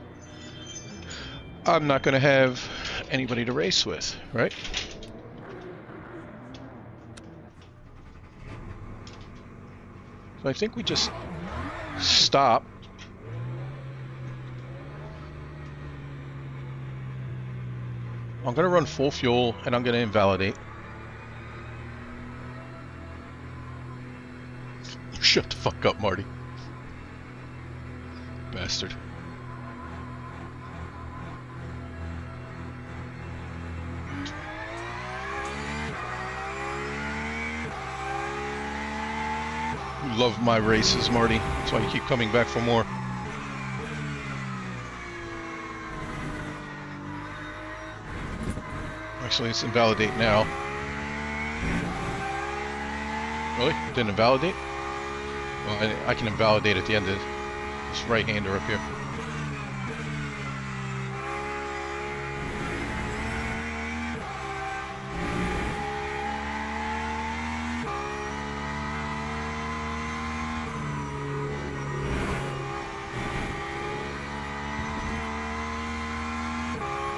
I'm not going to have anybody to race with, right? So I think we just stop. I'm going to run full fuel and I'm going to invalidate. Shut the fuck up, Marty. Bastard. You love my races, Marty. That's why you keep coming back for more. Actually, let's invalidate now. Really? It didn't invalidate? Well, I can invalidate at the end of this right-hander up here.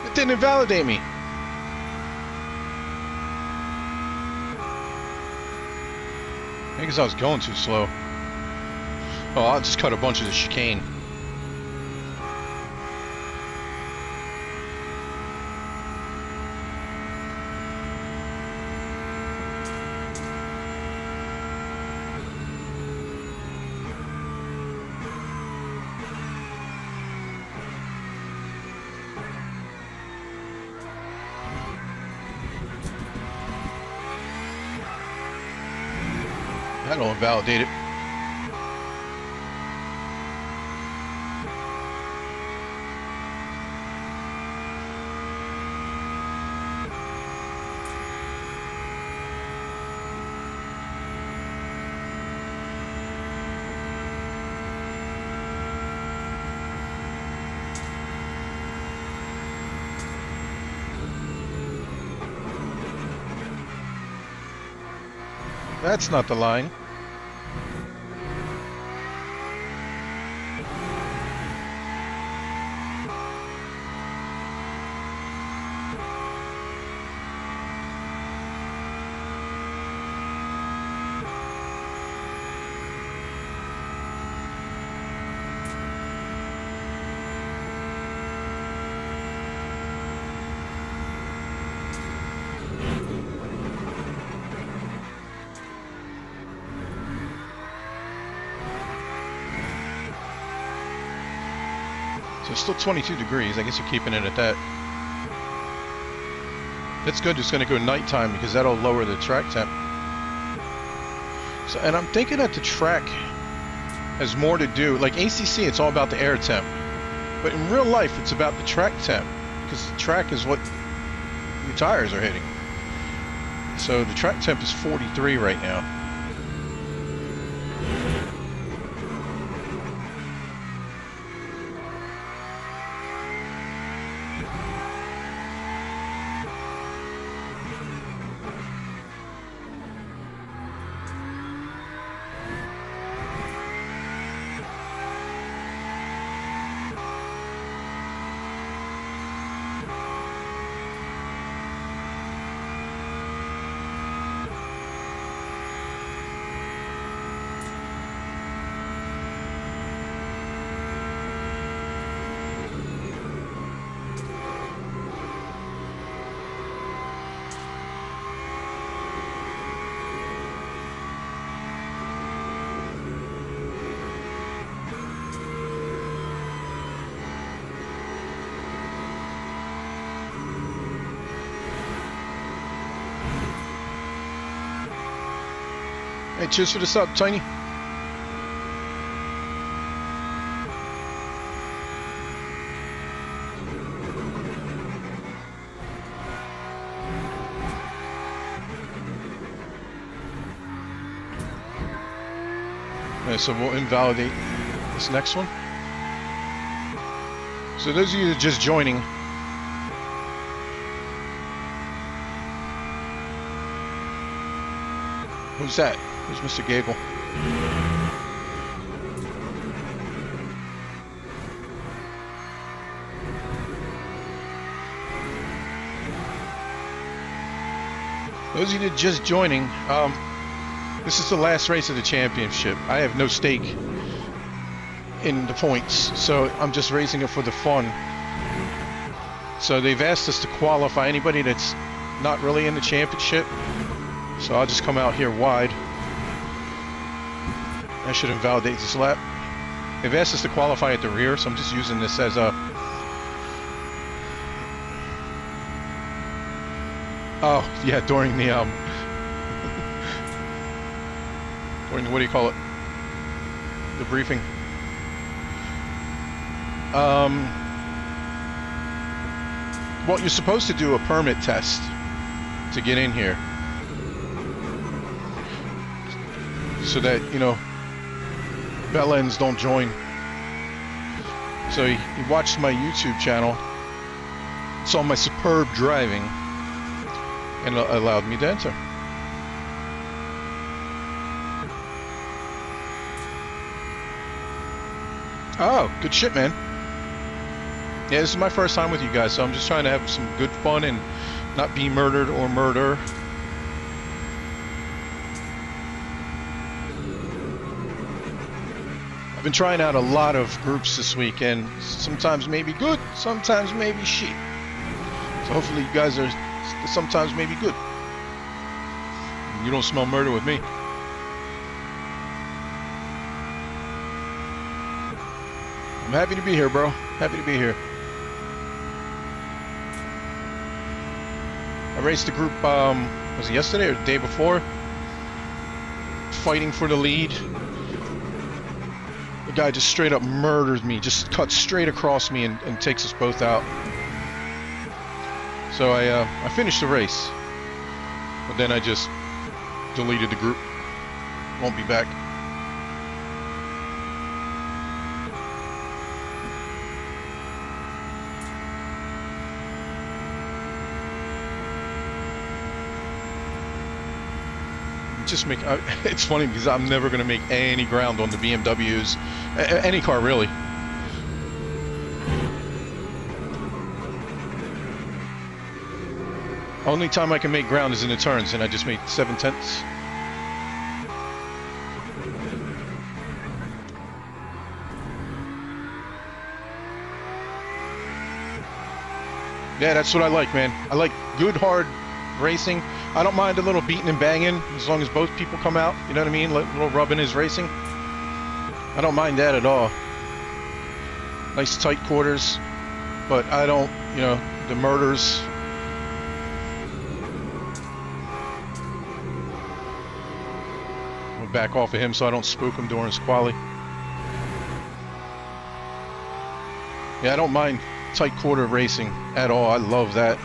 It didn't invalidate me. Maybe because I was going too slow. Oh, I'll just cut a bunch of the chicane. That'll invalidate it. That's not the line. So it's still 22 degrees. I guess you're keeping it at that. That's good. It's going to go nighttime because that'll lower the track temp. So, and I'm thinking that the track has more to do. Like ACC, it's all about the air temp. But in real life, it's about the track temp because the track is what your tires are hitting. So the track temp is 43 right now. Hey, cheers for the sub, Tiny. Alright, so we'll invalidate this next one. So those of you that are just joining, who's that? Who's Mr. Gable? Those of you that are just joining, this is the last race of the championship. I have no stake in the points, so I'm just racing it for the fun. So they've asked us to qualify anybody that's not really in the championship, so I'll just come out here wide. I should invalidate this lap. They've asked us to qualify at the rear, so I'm just using this as a... Oh, yeah, during the, during the, what do you call it? The briefing. Well, you're supposed to do a permit test to get in here. So that, you know, bell ends don't join. So he watched my YouTube channel, saw my superb driving, and allowed me to enter. Oh, good shit, man. Yeah, this is my first time with you guys, so I'm just trying to have some good fun and not be murdered or murder. I've been trying out a lot of groups this week, and sometimes maybe good, sometimes maybe shit. So hopefully you guys are sometimes maybe good. You don't smell murder with me. I'm happy to be here, bro. Happy to be here. I raced the group, was it yesterday or the day before? Fighting for the lead. The guy just straight up murders me, just cuts straight across me and takes us both out. So I finished the race, but then I just deleted the group. Won't be back. Just make it's funny because I'm never going to make any ground on the BMWs, any car really. Only time I can make ground is in the turns, and I just made 7/10. Yeah, that's what I like, man. I like good, hard racing. I don't mind a little beating and banging as long as both people come out. You know what I mean? A little rubbing is racing. I don't mind that at all. Nice tight quarters, but I don't, you know, the murders. I'll back off of him so I don't spook him during his quali. Yeah, I don't mind tight quarter racing at all. I love that.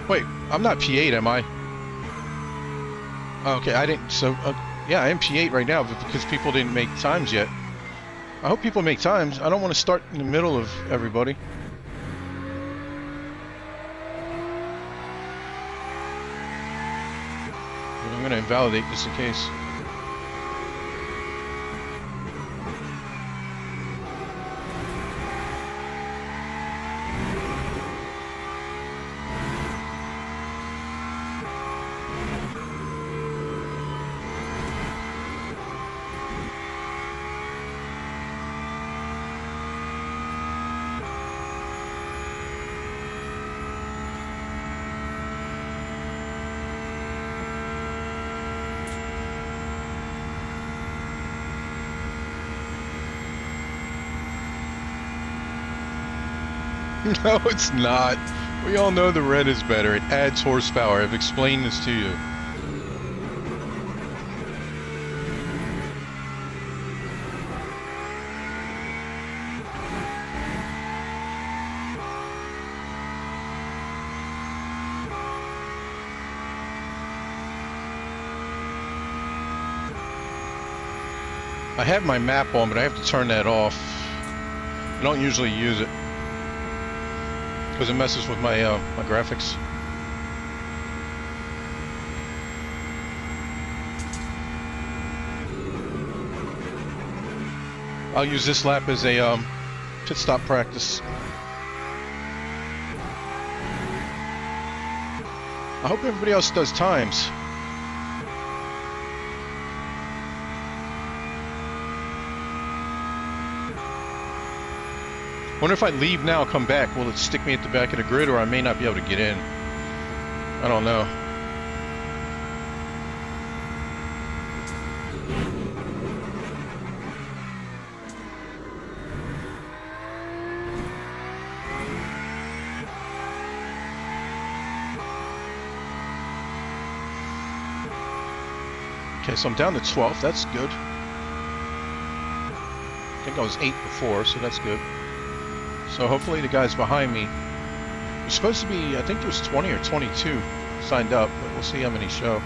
Wait, I'm not P8, am I? Okay, I didn't, so, yeah, I am P8 right now, but because people didn't make times yet. I hope people make times. I don't want to start in the middle of everybody. But I'm going to invalidate just in case. No, it's not. We all know the red is better. It adds horsepower. I've explained this to you. I have my map on, but I have to turn that off. I don't usually use it because it messes with my my graphics. I'll use this lap as a pit stop practice. I hope everybody else does times. Wonder if I leave now, come back, will it stick me at the back of the grid, or I may not be able to get in? I don't know. Okay, so I'm down to 12th, that's good. I think I was 8 before, so that's good. So hopefully the guys behind me, there's supposed to be, I think there's 20 or 22 signed up, but we'll see how many show.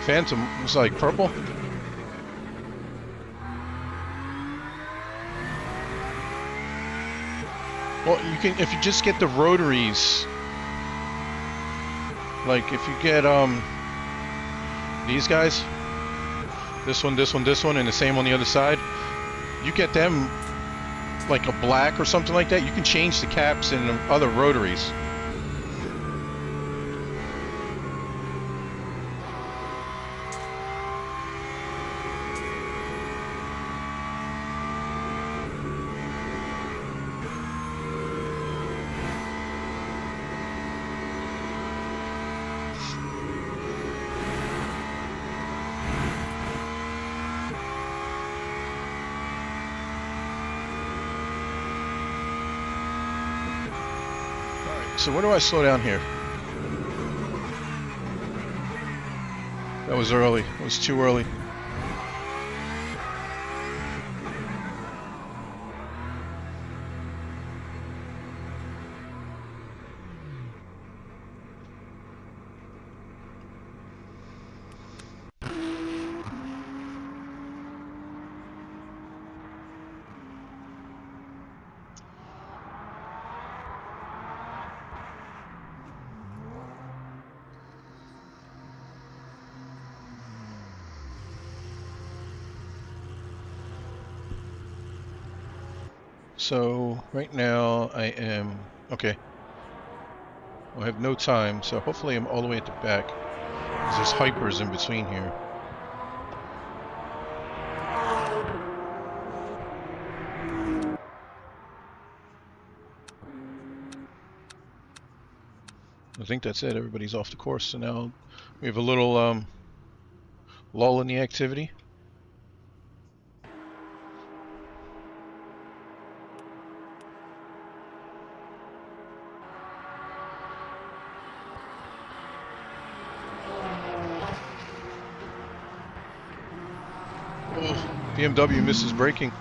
Phantom was like purple. Well, you can, if you just get the rotaries, like if you get these guys, this one, this one, this one, and the same on the other side, you get them like a black or something like that, you can change the caps and the other rotaries. So where do I slow down here? That was early. It was too early. So right now I am okay. I have no time, so hopefully I'm all the way at the back. There's hypers in between here. I think that's it. Everybody's off the course, so now we have a little lull in the activity. Oh, BMW misses braking.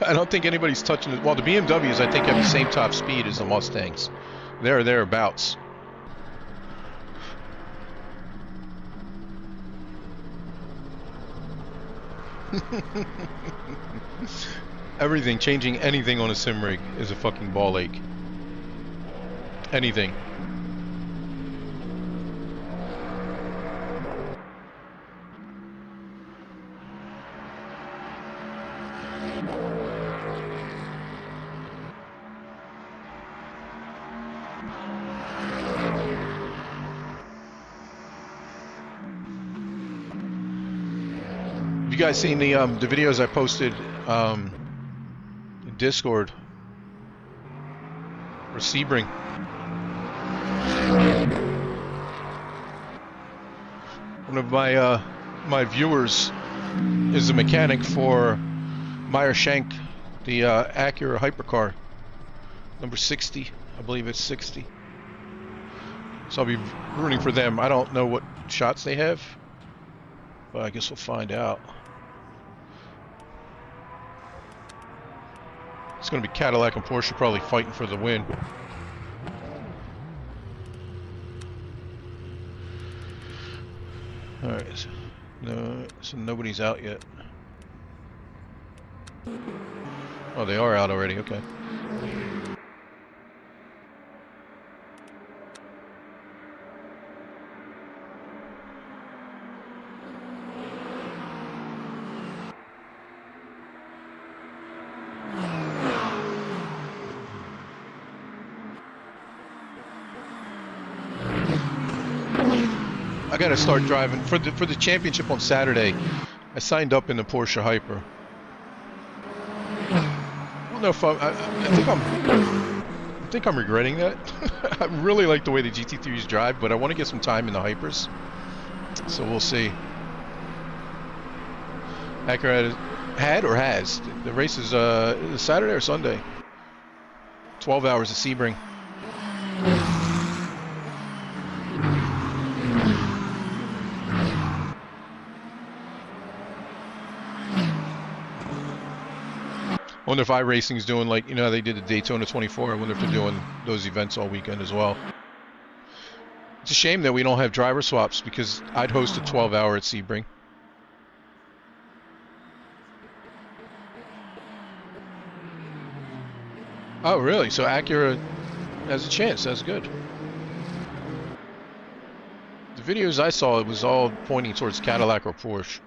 I don't think anybody's touching it. Well, the BMWs, I think, have the same top speed as the Mustangs. They're thereabouts. Everything, changing anything on a sim rig is a fucking ball ache. Anything. you guys seen the videos I posted in Discord for Sebring? One of my viewers is a mechanic for Meyer Shank, the Acura hypercar, number 60. I believe it's 60. So I'll be rooting for them. I don't know what shots they have, but I guess we'll find out. It's going to be Cadillac and Porsche probably fighting for the win. Alright, so nobody's out yet. Oh, they are out already, okay. I gotta start driving for the championship on Saturday. I signed up in the Porsche Hyper. I don't know if I think I'm regretting that. I really like the way the GT3s drive, but I want to get some time in the Hypers. So we'll see. Acura had or has the race is Saturday or Sunday. 12 hours of Sebring. I wonder if iRacing's doing, like, you know how they did the Daytona 24. I wonder if they're doing those events all weekend as well. It's a shame that we don't have driver swaps, because I'd host a 12-hour at Sebring. Oh, really? So Acura has a chance. That's good. The videos I saw, it was all pointing towards Cadillac or Porsche.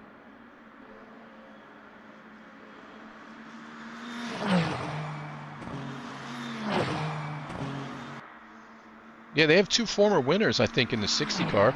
Yeah, they have two former winners, I think, in the 60 car.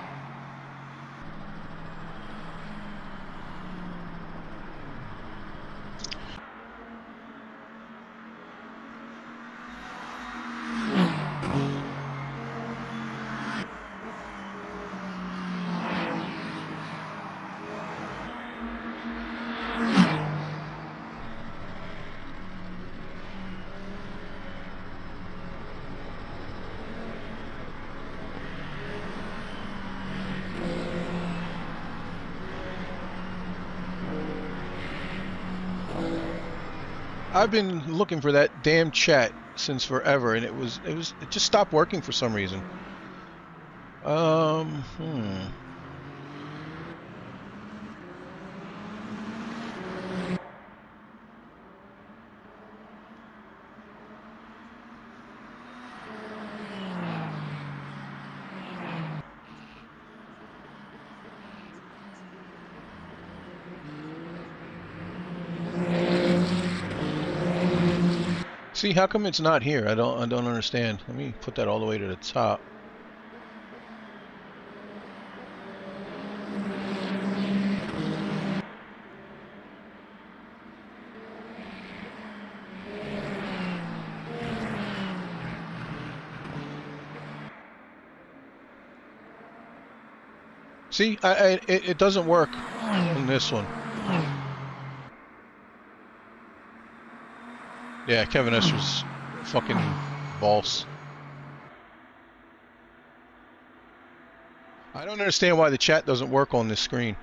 I've been looking for that damn chat since forever, and it just stopped working for some reason. See, how come it's not here? I don't understand. Let me put that all the way to the top. See, it doesn't work on this one. Yeah, Kevin Esser's fucking balls. I don't understand why the chat doesn't work on this screen.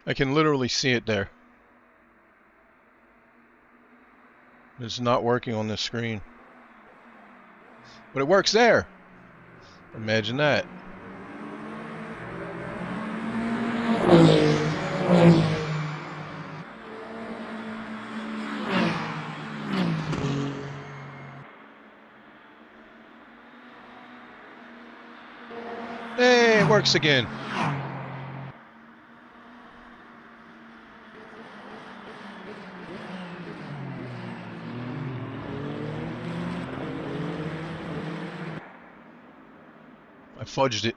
I can literally see it there. It's not working on this screen. But it works there. Imagine that. G-WERK's again. I fudged it.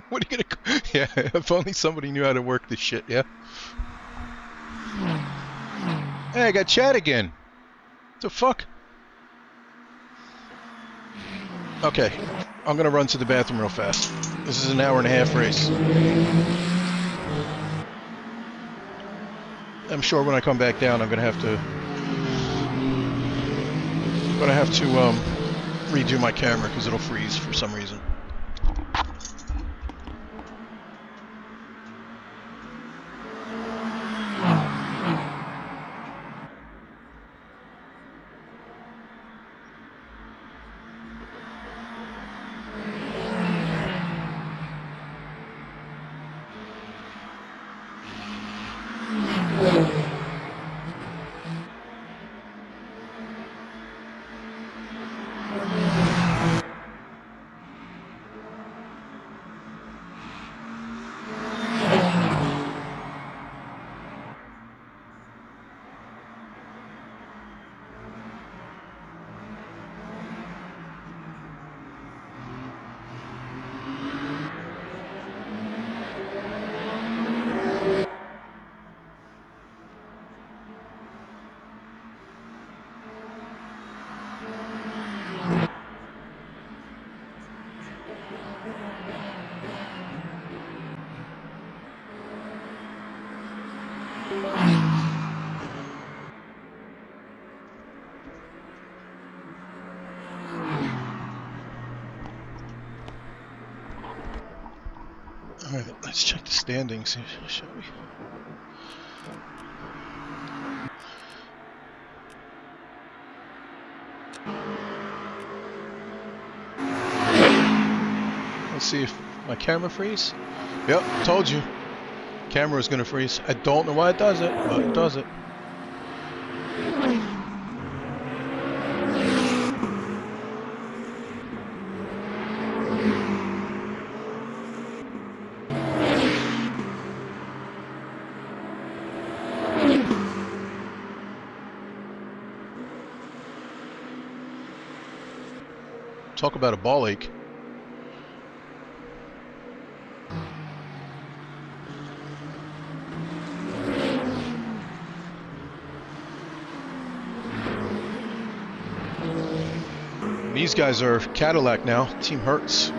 What are you gonna? Yeah, if only somebody knew how to work this shit. Yeah. Hey, I got Chad again. What the fuck? Okay, I'm gonna run to the bathroom real fast. This is an hour and a half race. I'm sure when I come back down, I'm gonna have to redo my camera because it'll freeze for some reason. Alright, let's check the standings, shall we? Let's see if my camera freeze. Yep, told you. Camera is gonna freeze. I don't know why it does it, but it does it. Talk about a ball ache. These guys are Cadillac now, Team Hertz.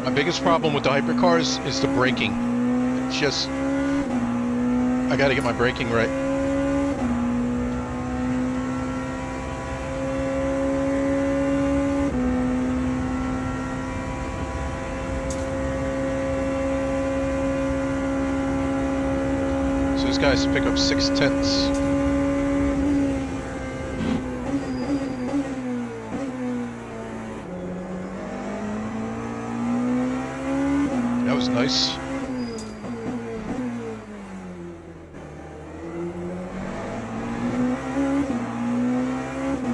My biggest problem with the hypercars is the braking. It's just, I gotta get my braking right. So these guys pick up 6/10. That was nice.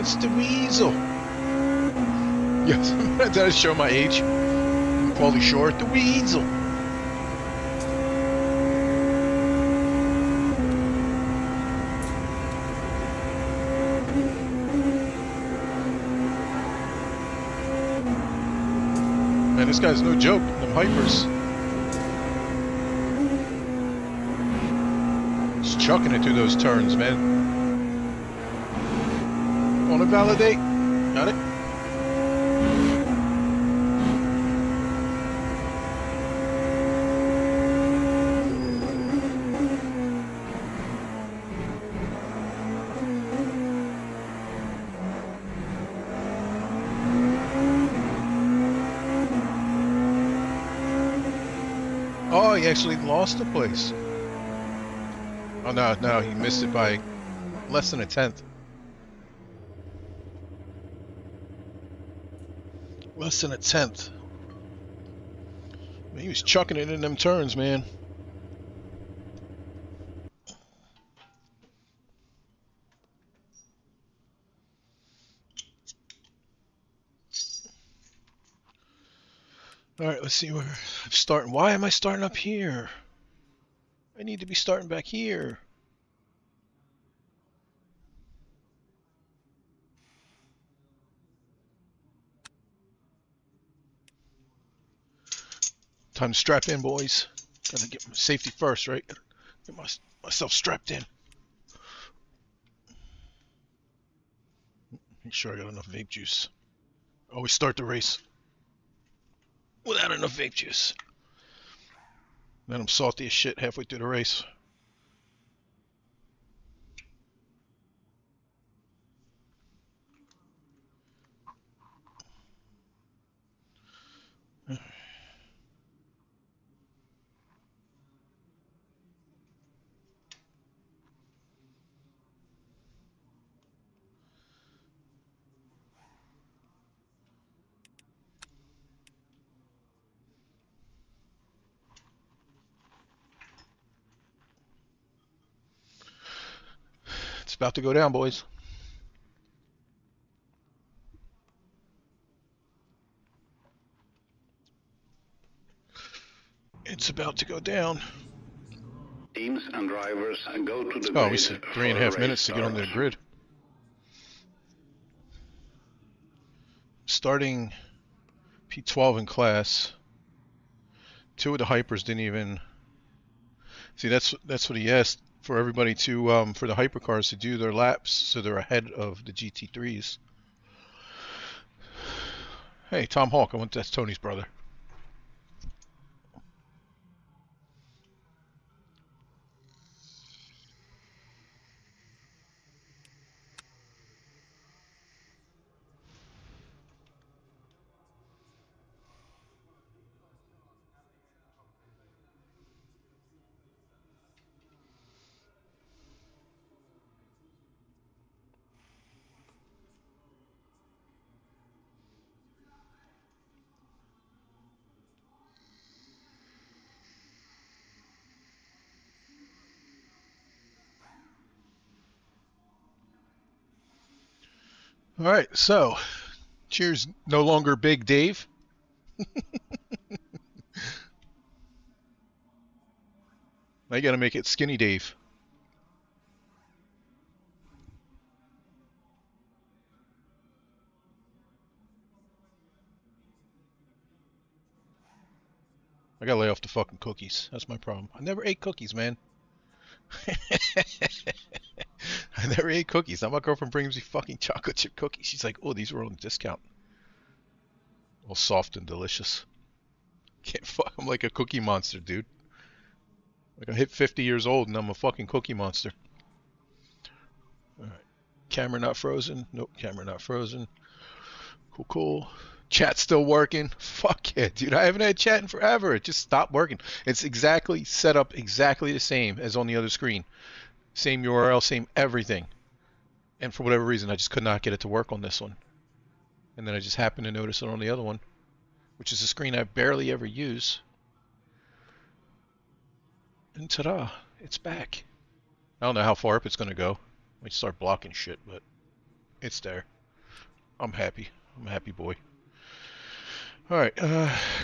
It's the Weasel. Yes, did I show my age? Paulie Short, the Weasel. Man, this guy's no joke. Them hypers. Just chucking it through those turns, man. Want to validate? Got it? Oh, he actually lost the place. Oh no, no, he missed it by less than a tenth. Less than a tenth. He was chucking it in them turns, man. All right, let's see where I'm starting. Why am I starting up here? I need to be starting back here. Time to strap in, boys. Gotta get my safety first, right? Get myself strapped in. Make sure I got enough vape juice. Always start the race without enough vape juice. Then I'm salty as shit halfway through the race. It's about to go down, boys. It's about to go down. Teams and drivers go to the Oh, we grid said for a 3.5 race minutes to get on the grid. Starting P12 in class. Two of the hypers didn't even see. That's what he asked for everybody to for the hypercars to do their laps so they're ahead of the GT3s. Hey, Tom Hawk. That's Tony's brother. All right, so cheers. No longer Big Dave. I gotta make it Skinny Dave. I gotta lay off the fucking cookies. That's my problem. I never ate cookies, man. I never ate cookies. Now my girlfriend brings me fucking chocolate chip cookies. She's like, "Oh, these were on discount. All soft and delicious." Can't fuck. I'm like a cookie monster, dude. Like I hit 50 years old and I'm a fucking cookie monster. All right. Camera not frozen. Nope. Camera not frozen. Cool, cool. Chat's still working. Fuck yeah, dude. I haven't had chat in forever. It just stopped working. It's exactly set up exactly the same as on the other screen. Same URL, same everything. And for whatever reason, I just could not get it to work on this one. And then I just happened to notice it on the other one, which is a screen I barely ever use. And ta-da, it's back. I don't know how far up it's going to go. I might start blocking shit, but it's there. I'm happy. I'm a happy boy. Alright,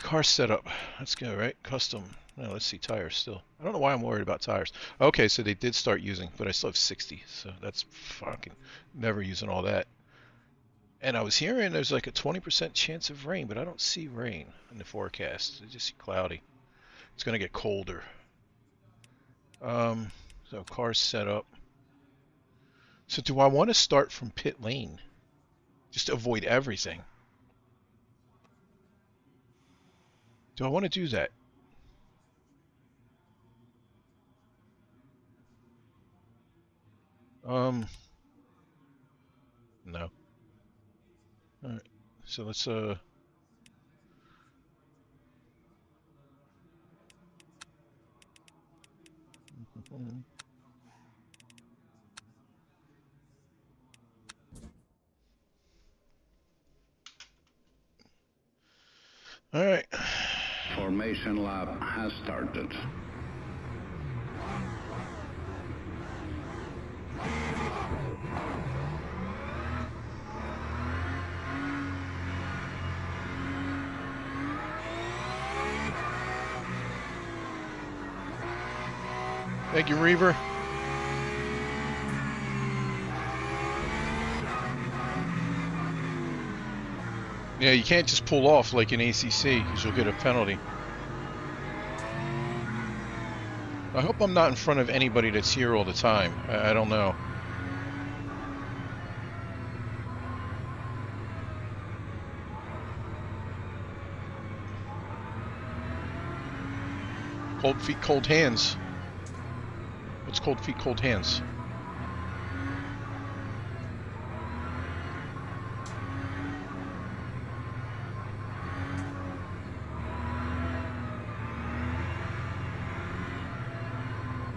car setup. Let's go, right? Custom. Now let's see, tires still. I don't know why I'm worried about tires. Okay, so they did start using, but I still have 60, so that's fucking never using all that. And I was hearing there's like a 20% chance of rain, but I don't see rain in the forecast. I just see cloudy. It's going to get colder. So car setup. So do I want to start from pit lane? Just to avoid everything. Do I want to do that? No. Alright. So let's All right. Formation lap has started. Thank you, Reaver. Yeah, you can't just pull off like in ACC because you'll get a penalty. I hope I'm not in front of anybody that's here all the time. I don't know. Cold feet, cold hands. What's cold feet, cold hands?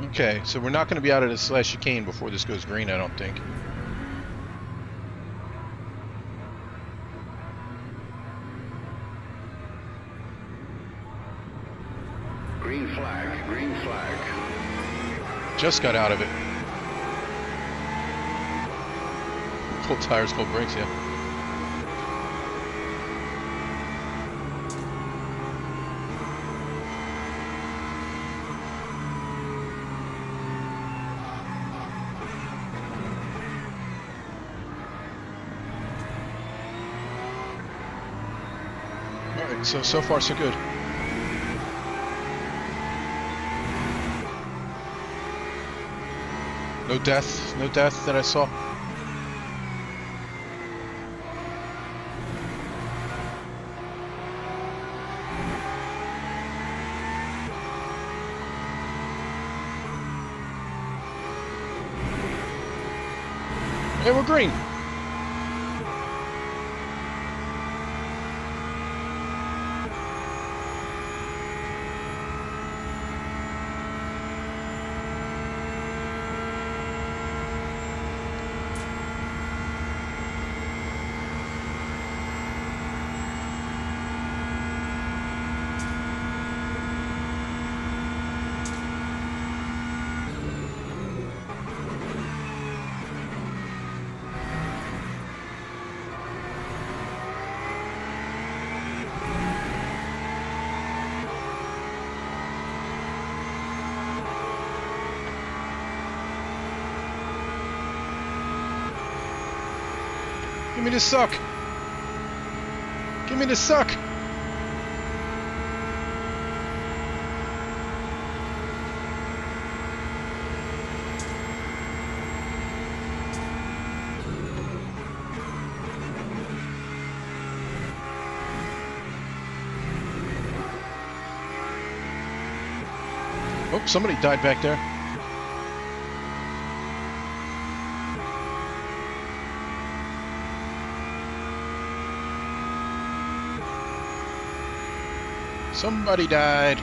Okay, so we're not going to be out of this last chicane before this goes green, I don't think. Green flag, green flag. Just got out of it. Cold tires, cold brakes, yeah. Alright, so far so good. No death that I saw. Hey, we're green. Give me the suck. Give me the suck. Oh, somebody died back there. Somebody died.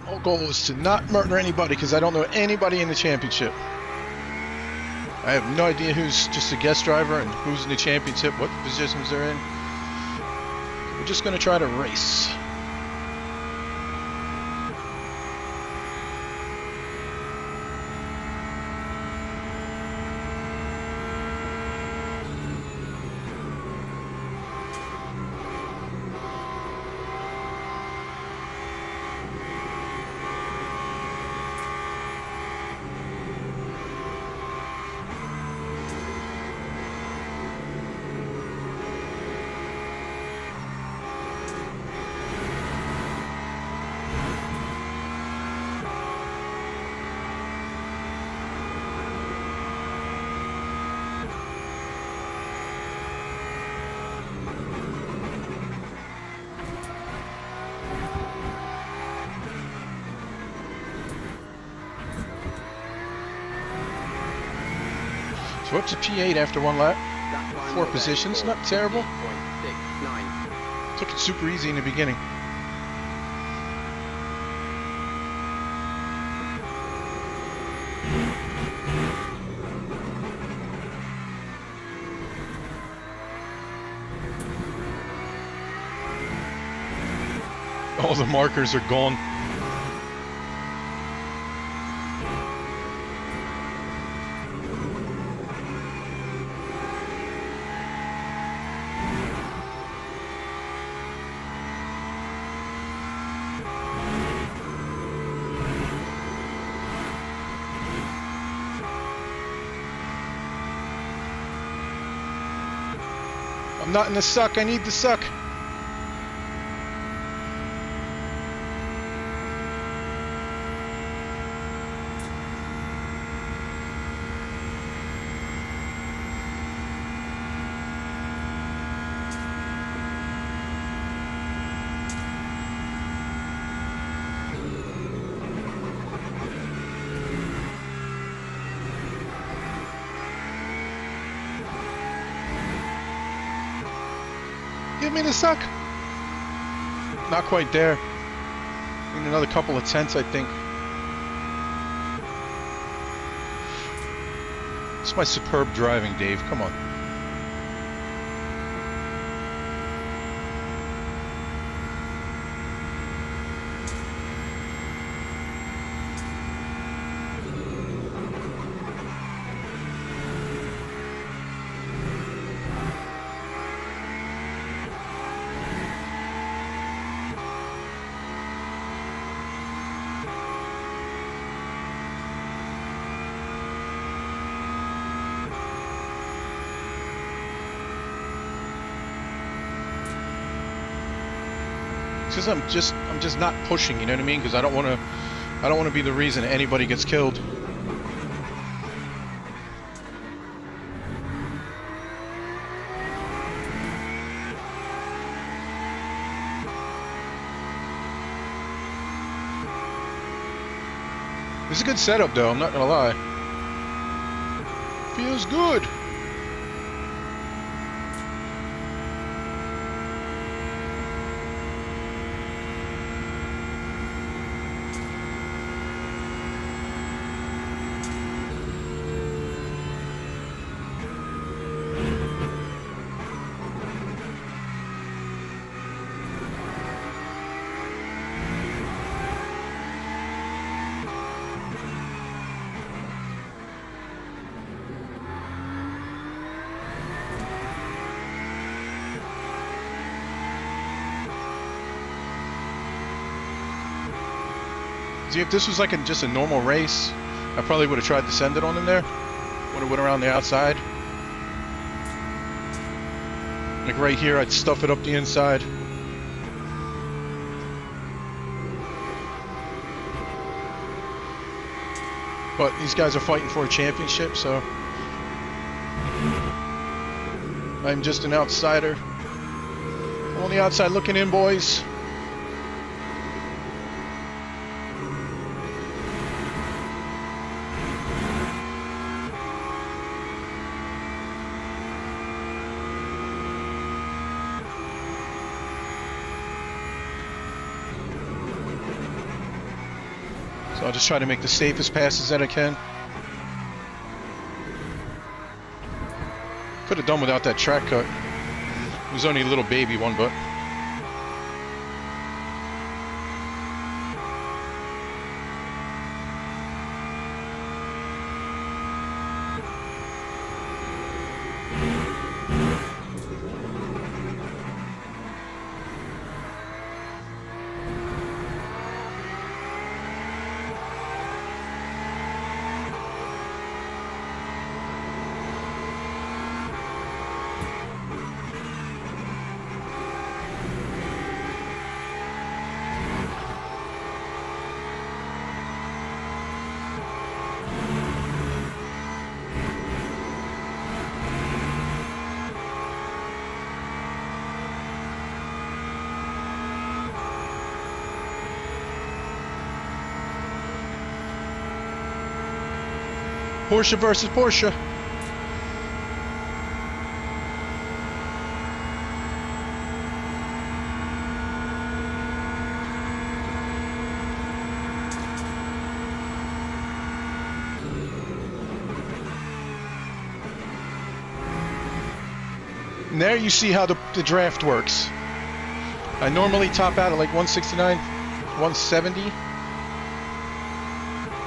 Whole goal is to not murder anybody because I don't know anybody in the championship. I have no idea who's just a guest driver and who's in the championship, what positions they're in. We're just going to try to race. So we're up to P8 after one lap. 4 positions, not terrible. Took it super easy in the beginning. All the markers are gone. I'm not in the suck, I need the suck. Give me the suck. Not quite there. Need another couple of tenths, I think. It's my superb driving, Dave. Come on. Because I'm just not pushing, you know what I mean? Because I don't want to be the reason anybody gets killed. It's a good setup though, I'm not gonna lie. Feels good. See, if this was like just a normal race, I probably would have tried to send it on him there. Would have went around the outside. Like right here, I'd stuff it up the inside. But these guys are fighting for a championship, so I'm just an outsider. I'm on the outside looking in, boys. So I'll just try to make the safest passes that I can. Could have done without that track cut. It was only a little baby one, but Porsche versus Porsche. And there you see how the draft works. I normally top out at like 169, 170.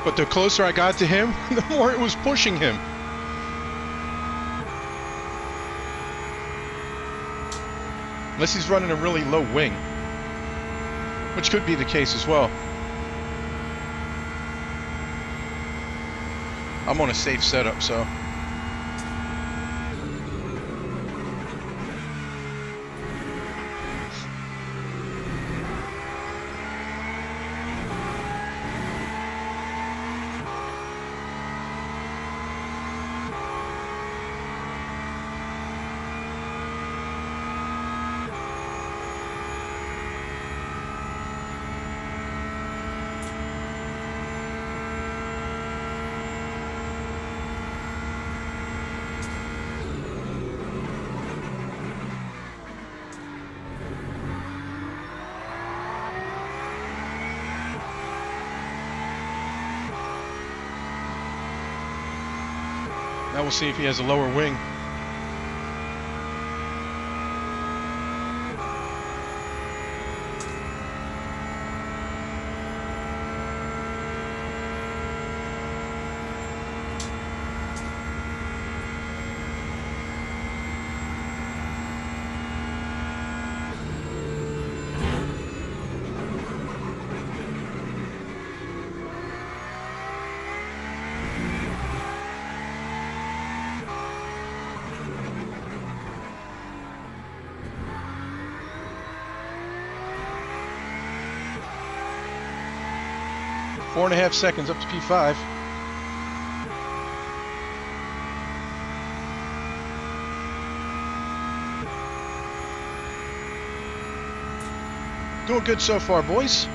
But the closer I got to him, the more it was pushing him. Unless he's running a really low wing. Which could be the case as well. I'm on a safe setup, so. Now we'll see if he has a lower wing. Four and a half seconds up to P5. Doing good so far, boys.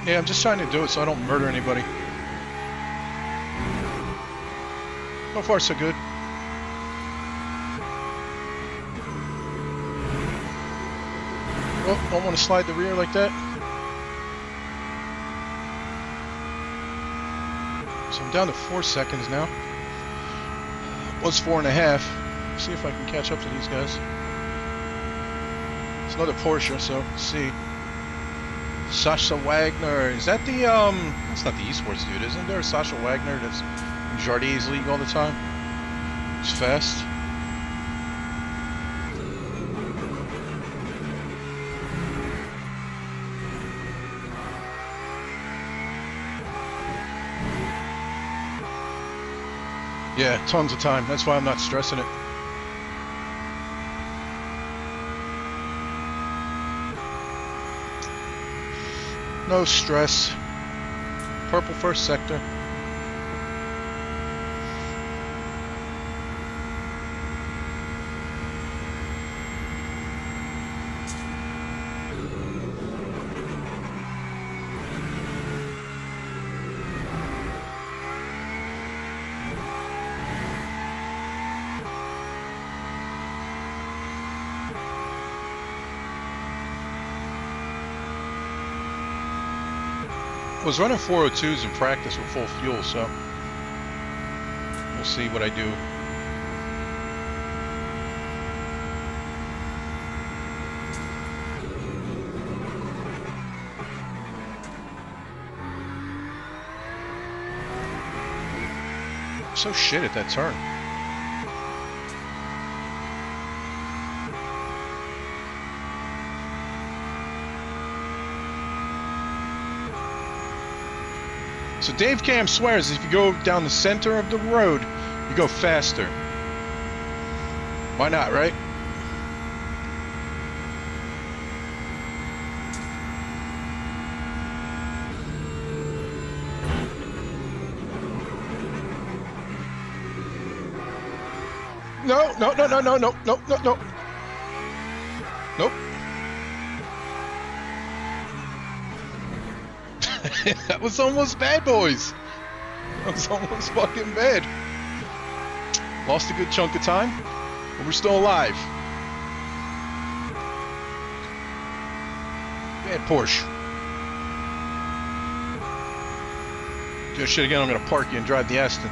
Yeah, I'm just trying to do it so I don't murder anybody. So far, so good. Oh, don't want to slide the rear like that. So I'm down to 4 seconds now. Was 4.5. See if I can catch up to these guys. It's another Porsche, so let's see. Sasha Wagner, is that the that's not the esports dude, isn't there? Sasha Wagner that's in Jardier's league all the time. He's fast. Yeah, tons of time. That's why I'm not stressing it. No stress. Purple first sector. I was running 402s in practice with full fuel, so we'll see what I do. So shit at that turn. So Dave Cam swears if you go down the center of the road, you go faster. Why not, right? No, no, no, no, no, no, no, no, no. Nope. That was almost bad, boys. That was almost fucking bad. Lost a good chunk of time, but we're still alive. Bad Porsche. Do that shit again, I'm gonna park you and drive the Aston.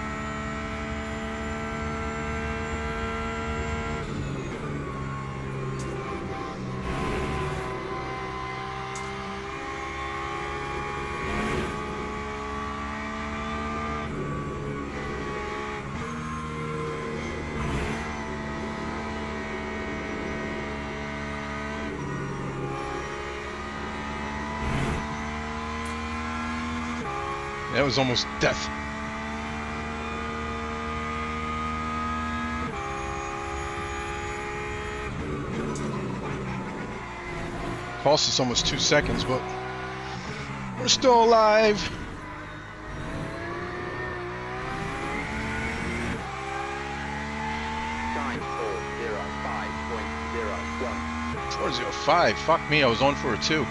That was almost death. Cost us almost 2 seconds, but we're still alive. Time 4:05.01. 4:05. Fuck me, I was on for a 2.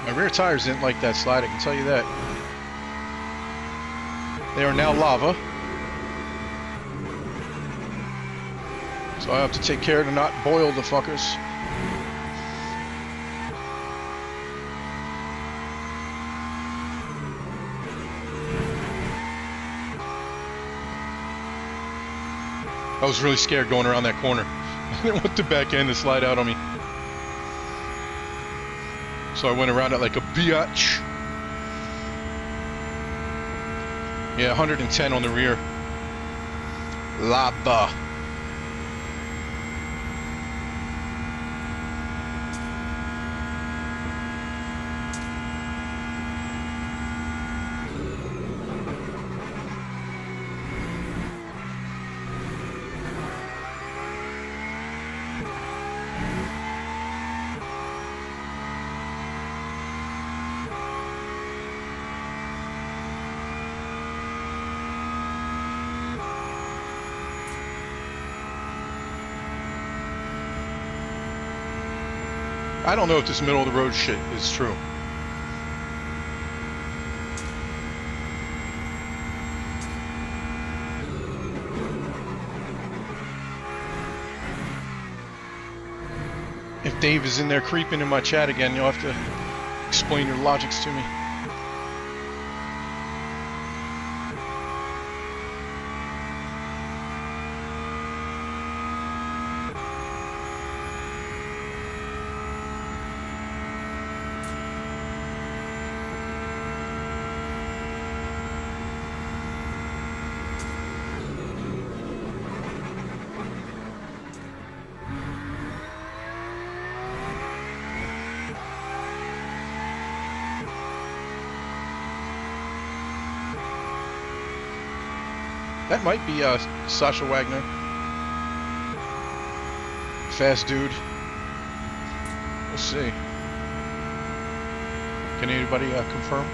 My rear tires didn't like that slide, I can tell you that. They are now lava. So I have to take care to not boil the fuckers. I was really scared going around that corner. I didn't want the back end to slide out on me. So I went around it like a biatch. Yeah, 110 on the rear. Lava. I don't know if this middle of the road shit is true. If Dave is in there creeping in my chat again, you'll have to explain your logics to me. That might be Sasha Wagner. Fast dude. We'll see. Can anybody confirm?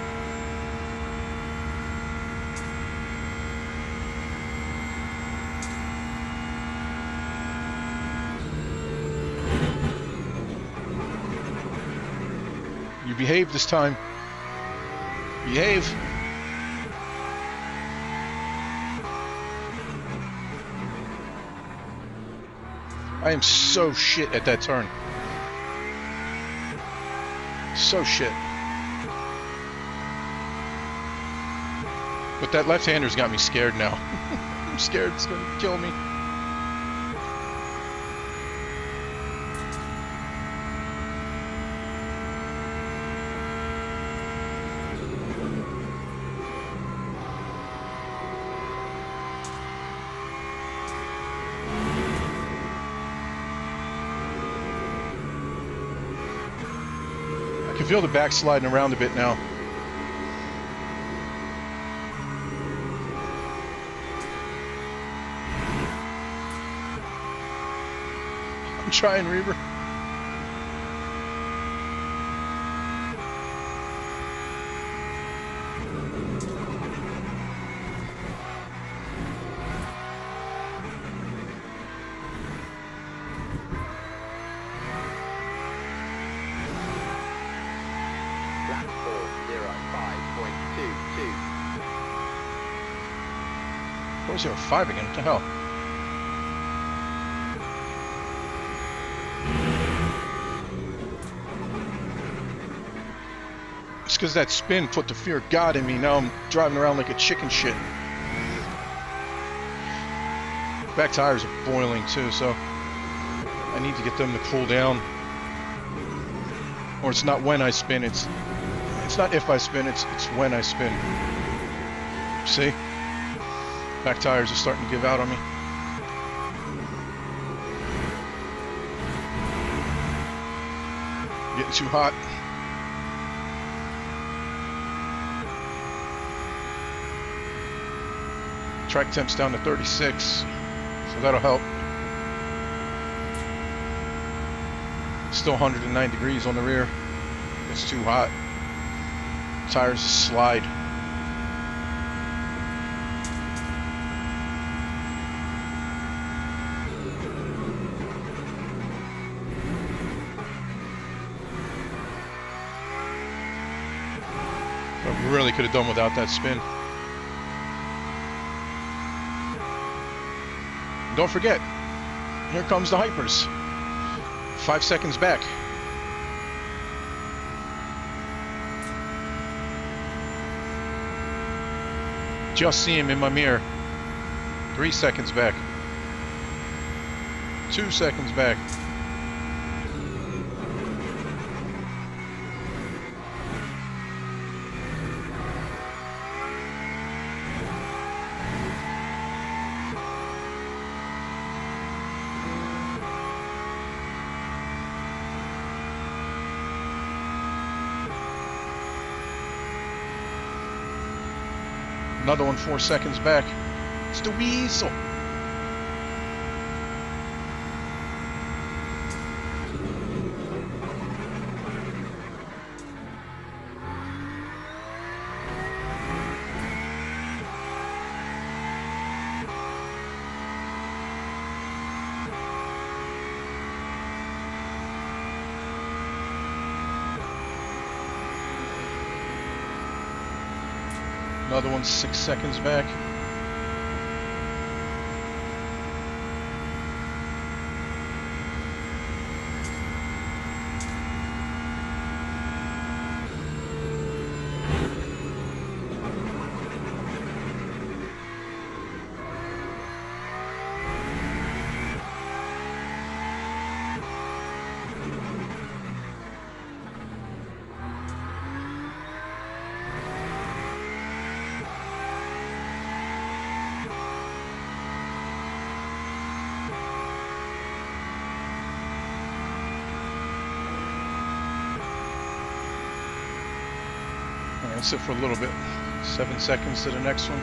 You behave this time. Behave. I am so shit at that turn. So shit. But that left-hander's got me scared now. I'm scared it's gonna kill me. I can feel the back sliding around a bit now. I'm trying, Reaver. Lap 4:05.22. 4:05 again, what the hell? It's because that spin put the fear of God in me. Now I'm driving around like a chicken shit. Back tires are boiling too, so I need to get them to cool down. Or it's not when I spin, it's not if I spin, it's when I spin. See? Back tires are starting to give out on me. Getting too hot. Track temp's down to 36, so that'll help. Still 109 degrees on the rear. It's too hot. Tires slide. I really could have done without that spin. Don't forget, here comes the hypers. 5 seconds back. Just see him in my mirror. 3 seconds back. 2 seconds back. Another one 4 seconds back. It's the weasel. Another one 6 seconds back. That's it for a little bit. 7 seconds to the next one.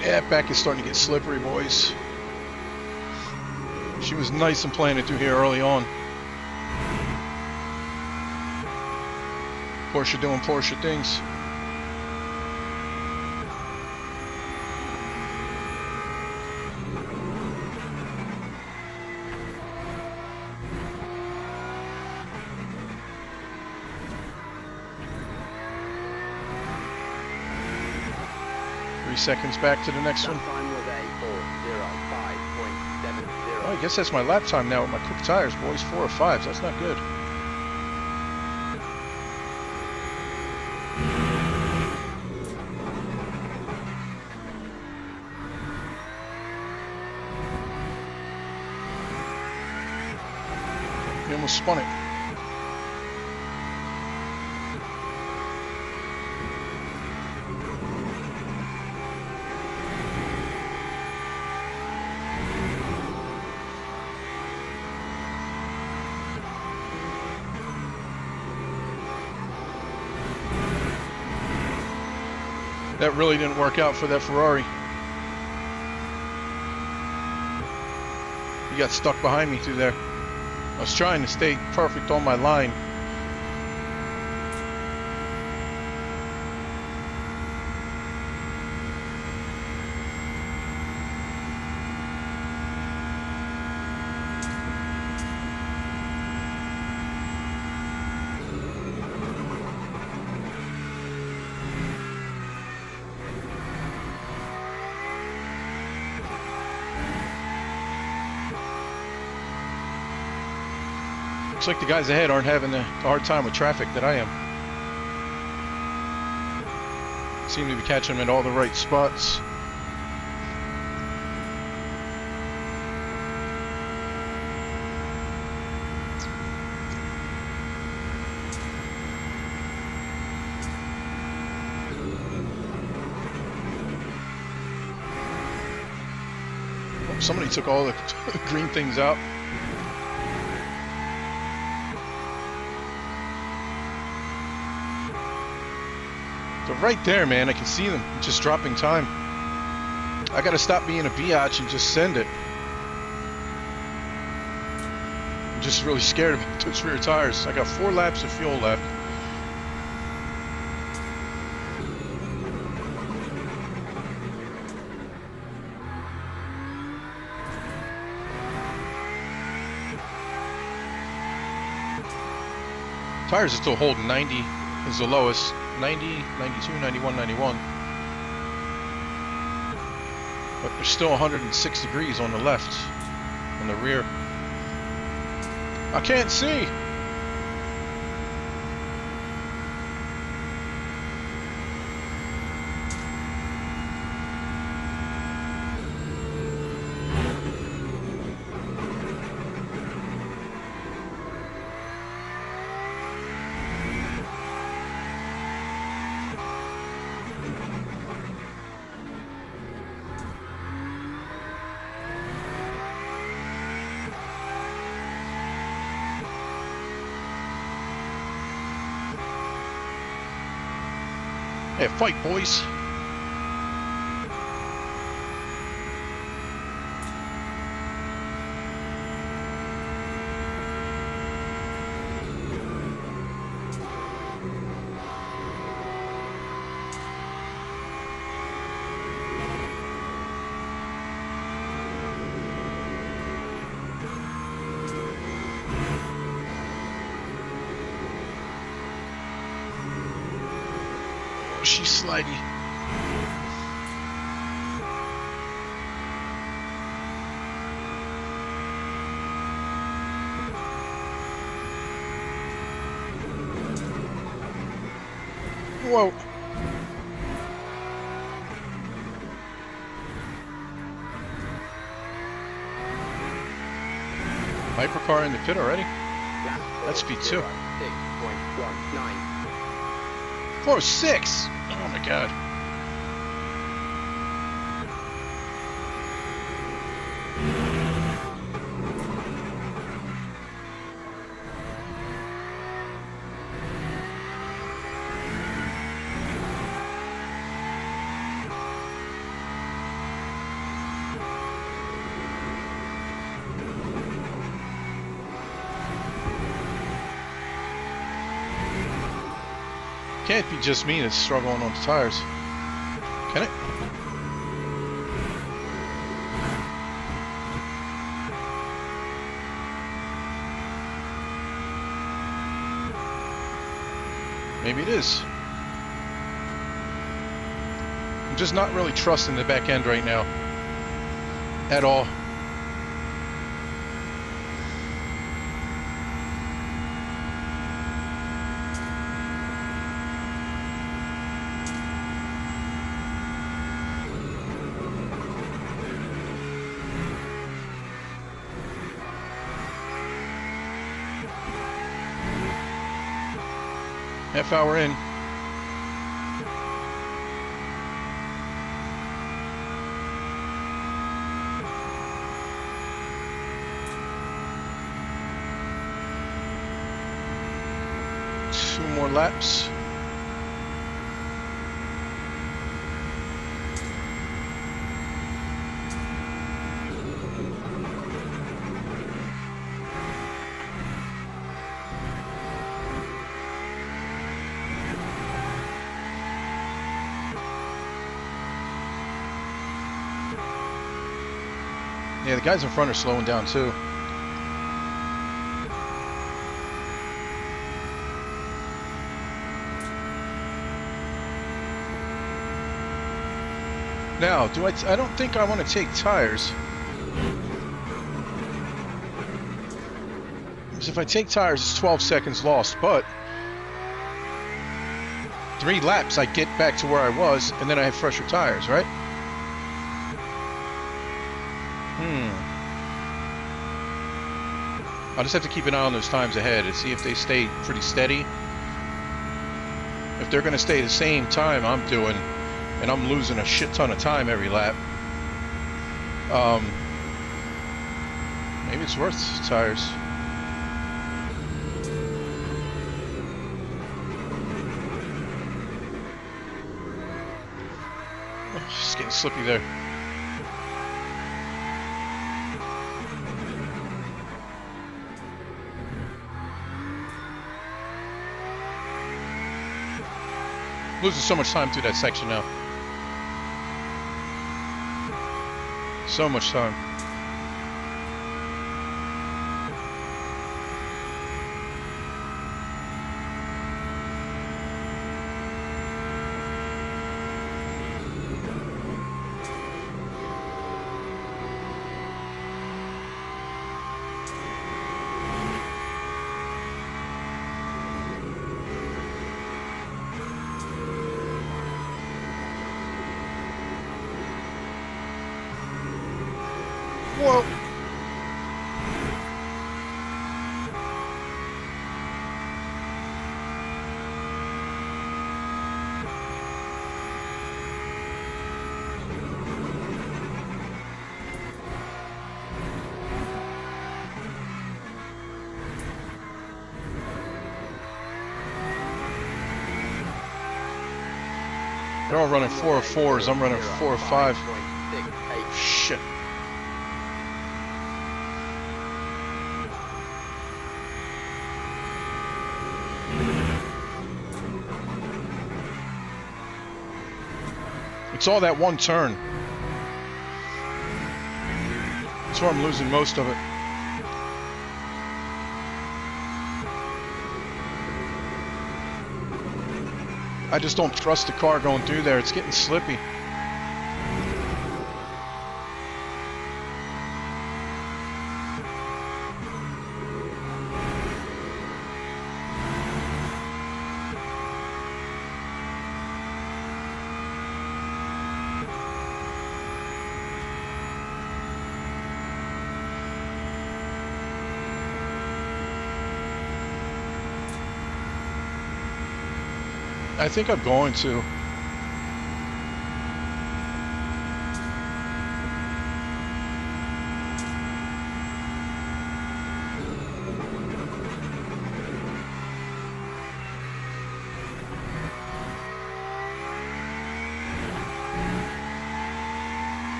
Yeah, back is starting to get slippery, boys. She was nice and playing it through here early on. Porsche doing Porsche things. 3 seconds back to the next one. Time was a 4:05.70. Oh, I guess that's my lap time now with my quick tires, boys. 4:05s. That's not good. He almost spun it. That really didn't work out for that Ferrari. He got stuck behind me through there. I was trying to stay perfect on my line. Looks like the guys ahead aren't having the hard time with traffic that I am. Seem to be catching them at all the right spots. Oh, somebody took all the green things out. They're right there, man. I can see them just dropping time. I gotta stop being a biatch and just send it. I'm just really scared about those rear tires. I got 4 laps of fuel left. Tires are still holding. 90 is the lowest. 90, 92, 91, 91. But there's still 106 degrees on the left, on the rear. I can't see. Hey, fight, boys. She's slidey. Whoa. Hypercar in the pit already? That's P2. 6.19. 4.6. Oh my god. Can't be just me that's struggling on the tires. Can it? Maybe it is. I'm just not really trusting the back end right now. At all. Half hour in. Two more laps. Yeah, the guys in front are slowing down too. Now, I don't think I want to take tires. Because if I take tires, it's 12 seconds lost, but 3 laps, I get back to where I was, and then I have fresher tires, right? I'll just have to keep an eye on those times ahead and see if they stay pretty steady. If they're going to stay the same time I'm doing, and I'm losing a shit ton of time every lap, maybe it's worth tires. Oh, just getting slippy there. Losing so much time through that section now. So much time. Whoa. They're all running 404s. I'm running 405. Shit. It's all that one turn. That's where I'm losing most of it. I just don't trust the car going through there. It's getting slippy. I think I'm going to.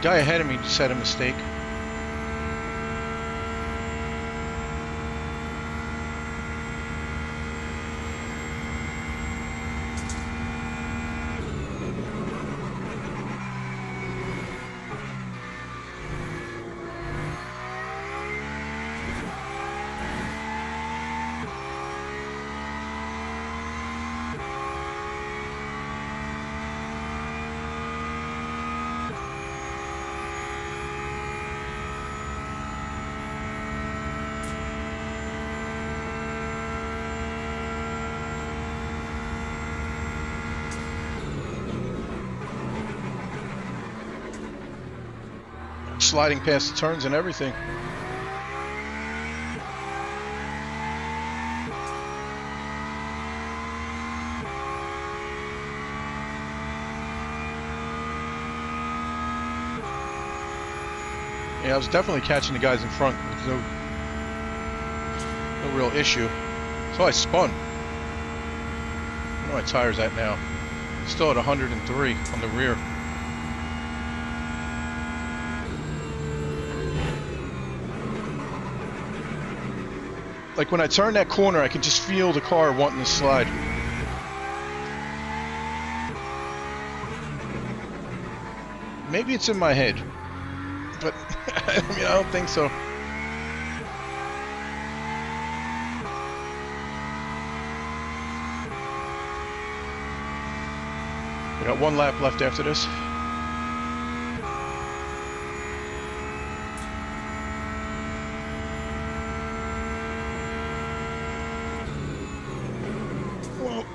Guy ahead of me just had a mistake. sliding past the turns and everything. Yeah, I was definitely catching the guys in front with no real issue. So I spun. Where are my tires at now? Still at 103 on the rear. Like when I turn that corner, I can just feel the car wanting to slide. Maybe it's in my head, but I mean, I don't think so. We got one lap left after this. Well,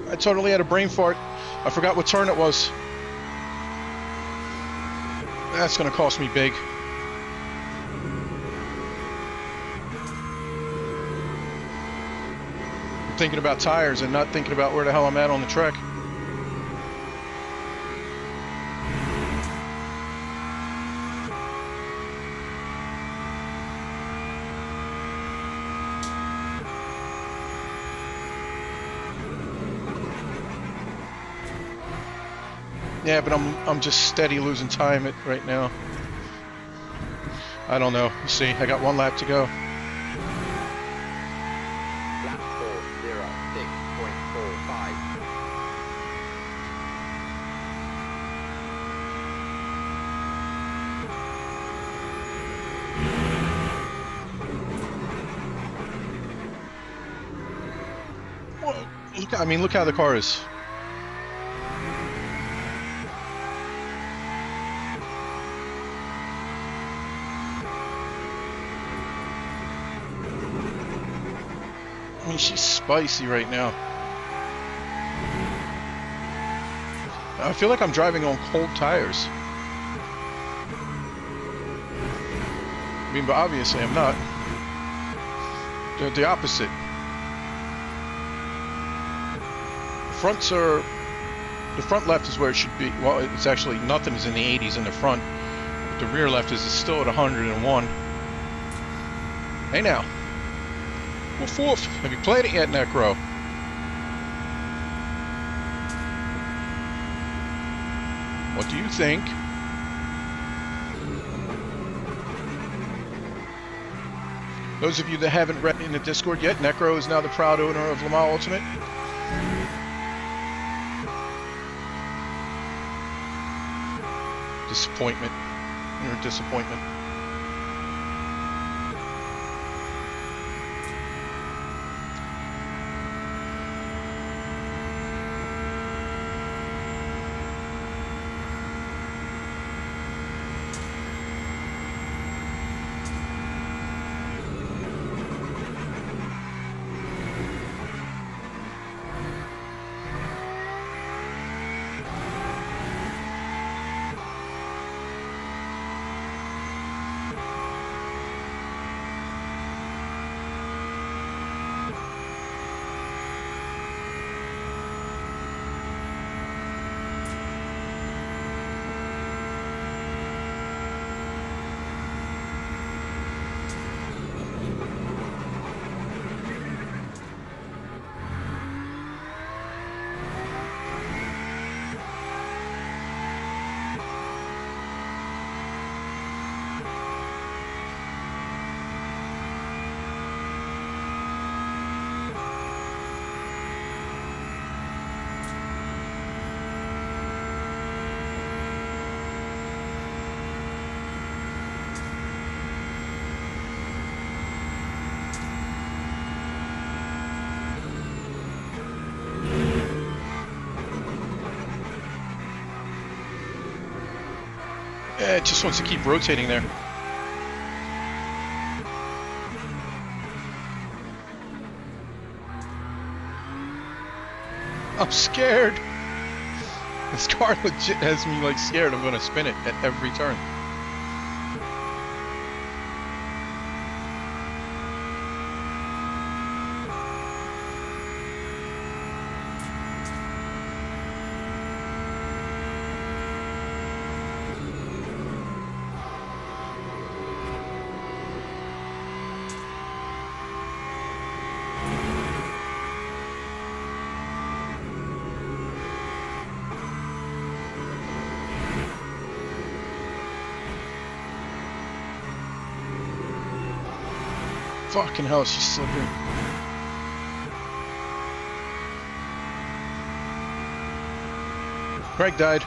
I totally had a brain fart. I forgot what turn it was. That's gonna cost me big. I'm thinking about tires and not thinking about where the hell I'm at on the track. Yeah, but I'm just steady losing time right now. I don't know. Let's see. I got one lap to go. Lap 4:06.45. Well, I mean, look how the car is. I mean, she's spicy right now. I feel like I'm driving on cold tires. I mean, but obviously I'm not. They're the opposite. The front left is where it should be. Well, it's actually nothing is in the 80s in the front. But the rear left is still at 101. Hey now. Woof woof. Have you played it yet, Necro? What do you think? Those of you that haven't read in the Discord yet, Necro is now the proud owner of Le Mans Ultimate. Disappointment. You're a disappointment. It just wants to keep rotating there. I'm scared. This car legit has me like scared. I'm gonna spin it at every turn. Fucking hell, she's slippery. Craig died.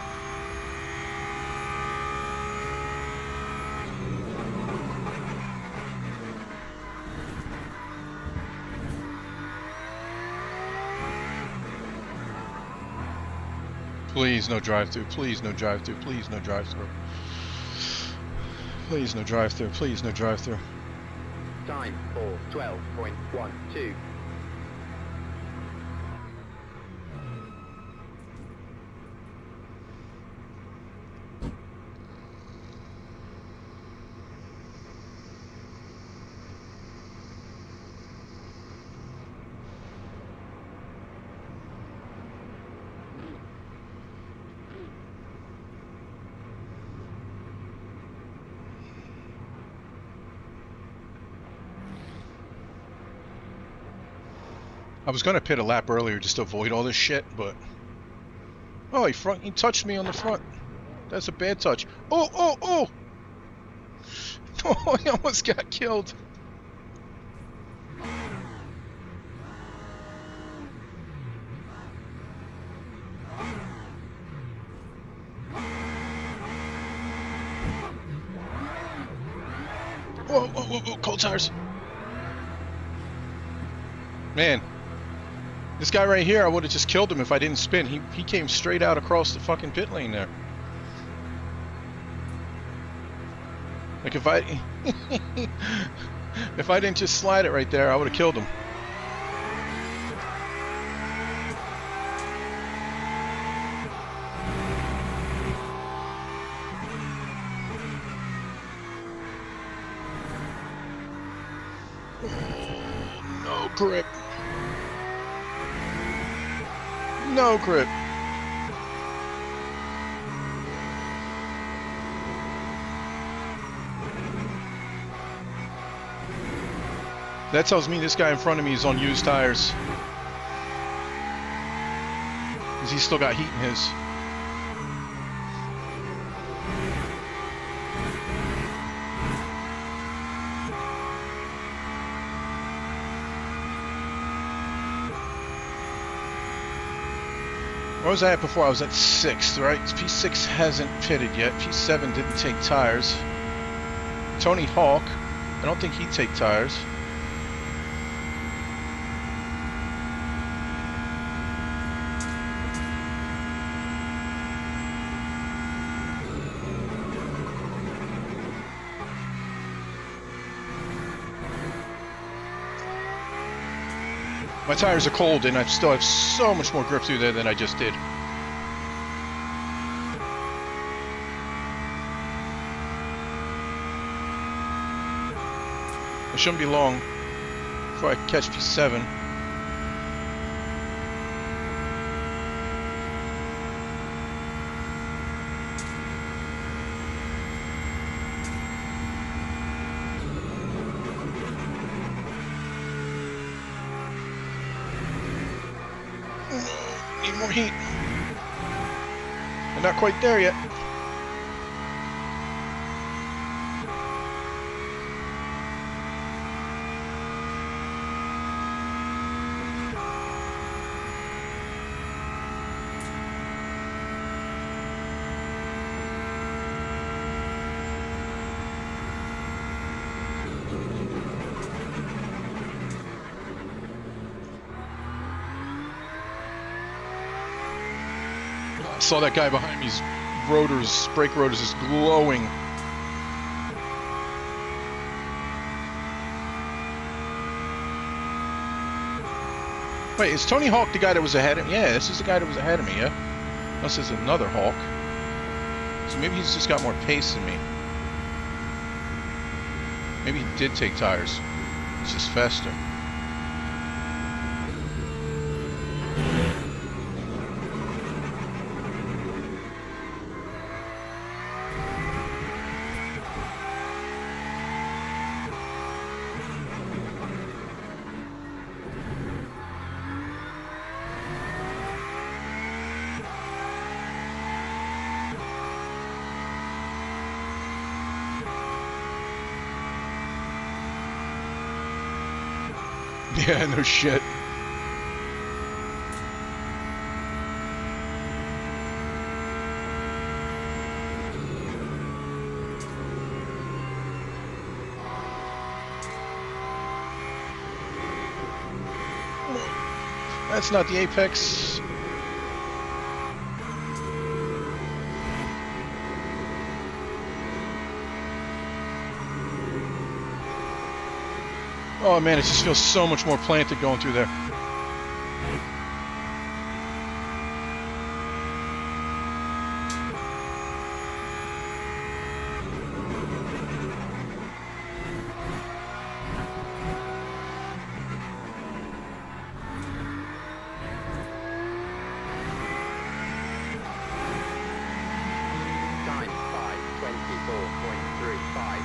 Please no drive-through. Please no drive-through. Please no drive-through. Please no drive-through. Please no drive-through. Time for 12.12. I was gonna pit a lap earlier just to avoid all this shit, but oh, he touched me on the front. That's a bad touch. Oh, oh, oh! Oh, he almost got killed. Whoa, whoa, whoa, whoa, cold tires. Man, this guy right here, I would have just killed him if I didn't spin. He came straight out across the fucking pit lane there. Like if I if I didn't just slide it right there, I would have killed him. No grip. No grip. That tells me this guy in front of me is on used tires. Because he's still got heat in his. Where was I at before? I was at 6th, right? P6 hasn't pitted yet. P7 didn't take tires. Tony Hawk, I don't think he'd take tires. My tires are cold and I still have so much more grip through there than I just did. It shouldn't be long before I catch P7. Need more heat. I'm not quite there yet. I saw that guy behind me's rotors, brake rotors is glowing. Wait, is Tony Hawk the guy that was ahead of me? Yeah, this is the guy that was ahead of me, yeah? Unless there's another Hawk. So maybe he's just got more pace than me. Maybe he did take tires. It's just faster. Yeah, no shit. That's not the apex. Oh man, it just feels so much more planted going through there. Time 5:24.35.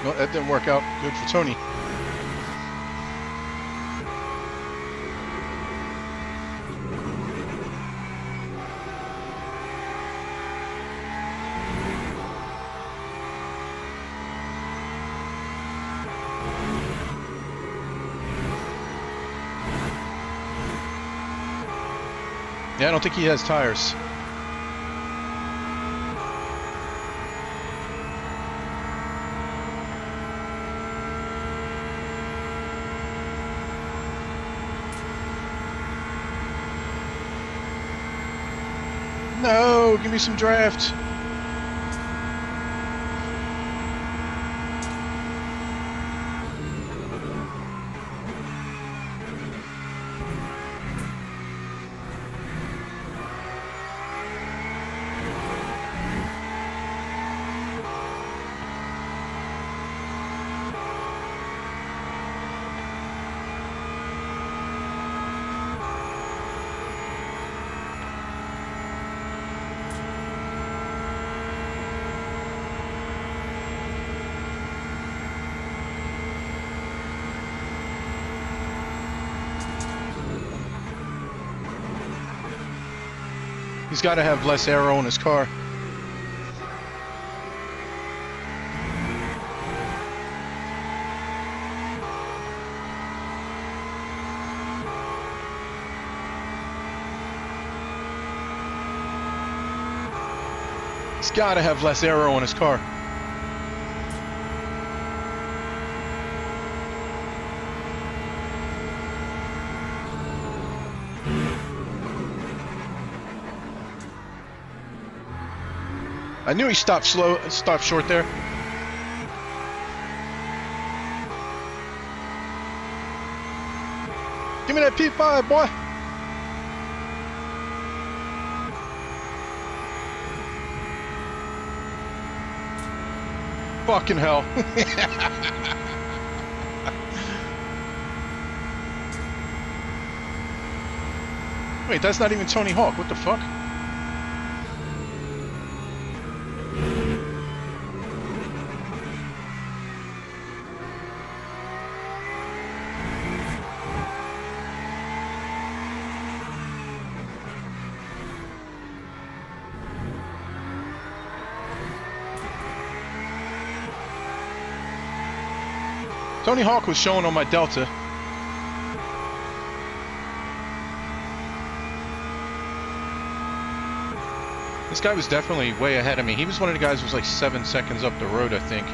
No, that didn't work out good for Tony. Yeah, I don't think he has tires. No, give me some draft. He's got to have less aero in his car. He's got to have less aero in his car. I knew he stopped short there. Give me that P5, boy. Fucking hell. Wait, that's not even Tony Hawk. What the fuck? Tony Hawk was showing on my Delta. This guy was definitely way ahead of me. He was one of the guys who was like 7 seconds up the road, I think.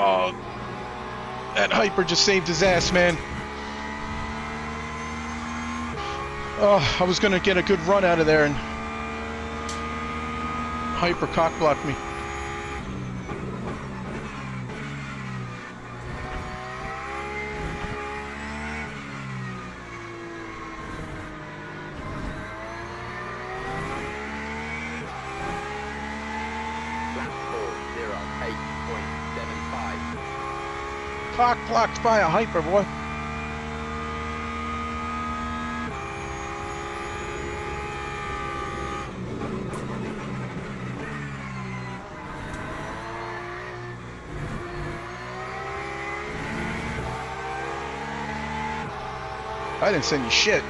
Oh, that hyper just saved his ass, man. Oh, I was gonna get a good run out of there, and hyper cock blocked me. Cock blocked by a hyper, boy. I didn't send you shit.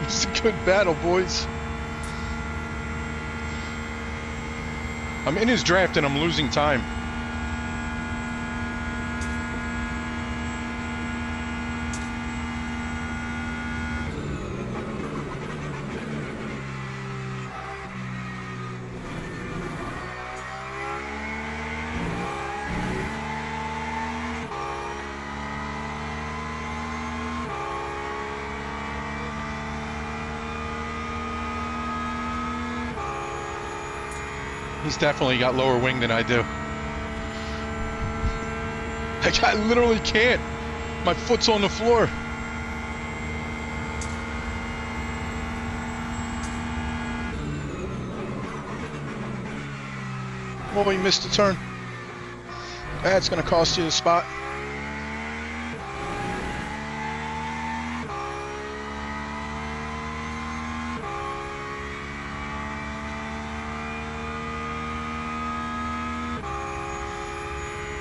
It's a good battle, boys. I'm in his draft and I'm losing time. He's definitely got lower wing than I do. I literally can't. My foot's on the floor. Oh, he missed a turn. That's gonna cost you the spot.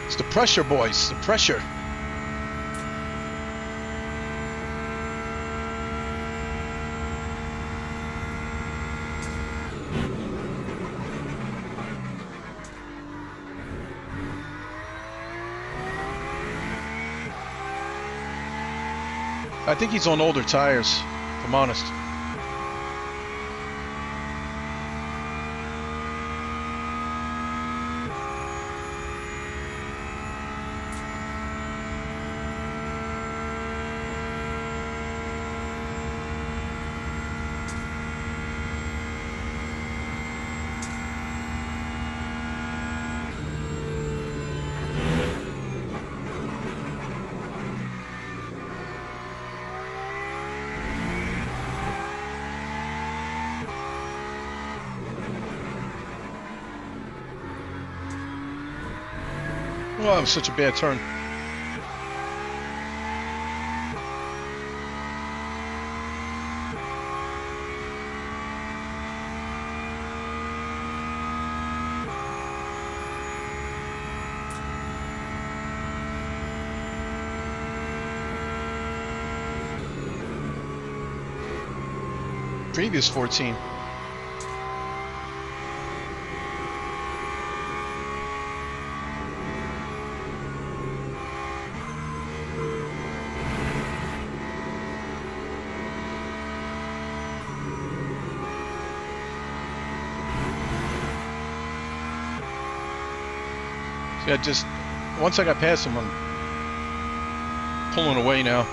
It's the pressure, boys, the pressure. I think he's on older tires, if I'm honest. Oh, that was such a bad turn. Previous 14. Yeah, just once I got past him, I'm pulling away now.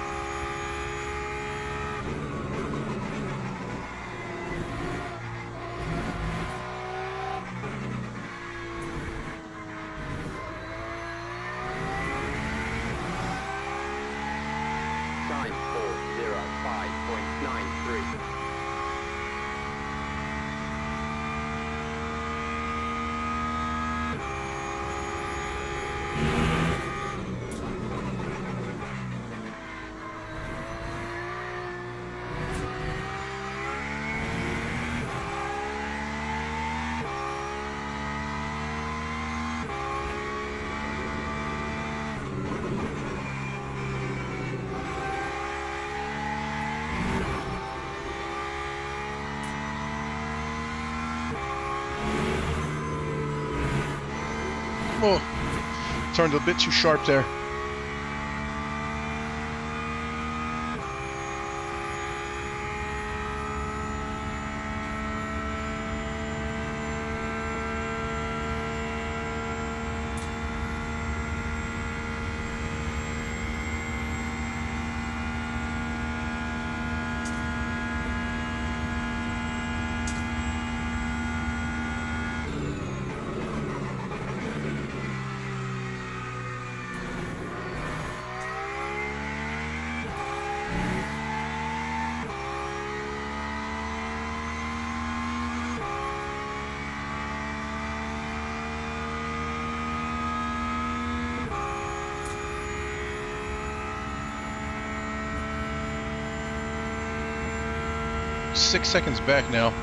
Time 4:05.93. Oh, turned a bit too sharp there. 6 seconds back now.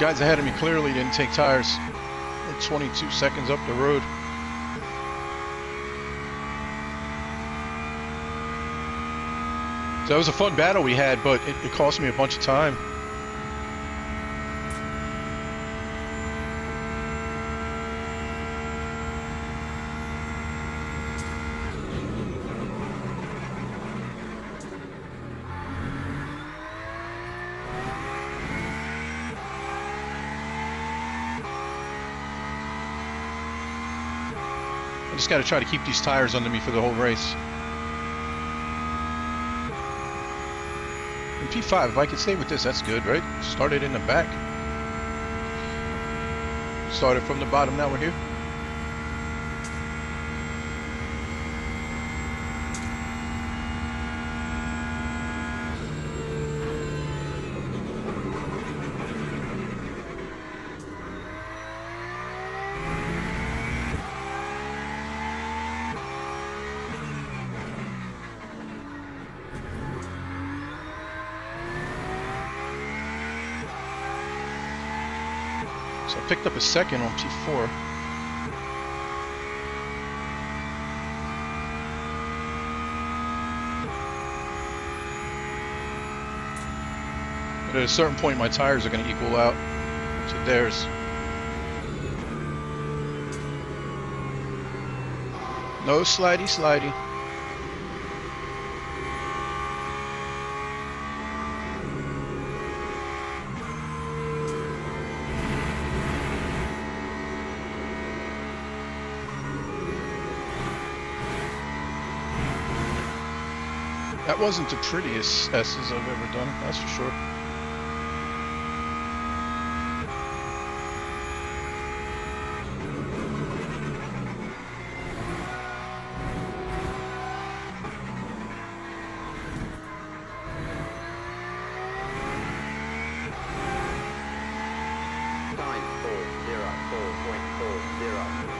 Guys ahead of me clearly didn't take tires. They're 22 seconds up the road. So that was a fun battle we had, but it cost me a bunch of time. I just got to try to keep these tires under me for the whole race. In P5, if I could stay with this, that's good, right? Started in the back. Started from the bottom, now we're here. So I picked up a second on P4. But at a certain point, my tires are going to equal out to theirs. No slidey slidey. That wasn't the prettiest S's I've ever done, that's for sure. Time 4:04.40.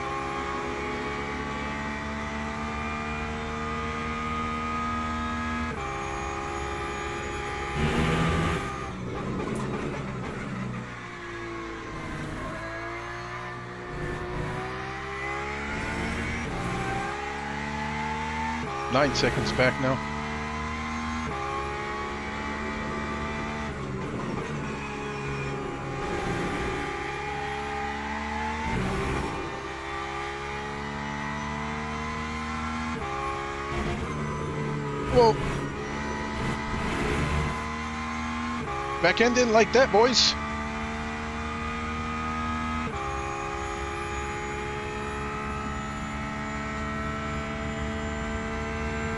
9 seconds back now. Whoa. Back end didn't like that, boys.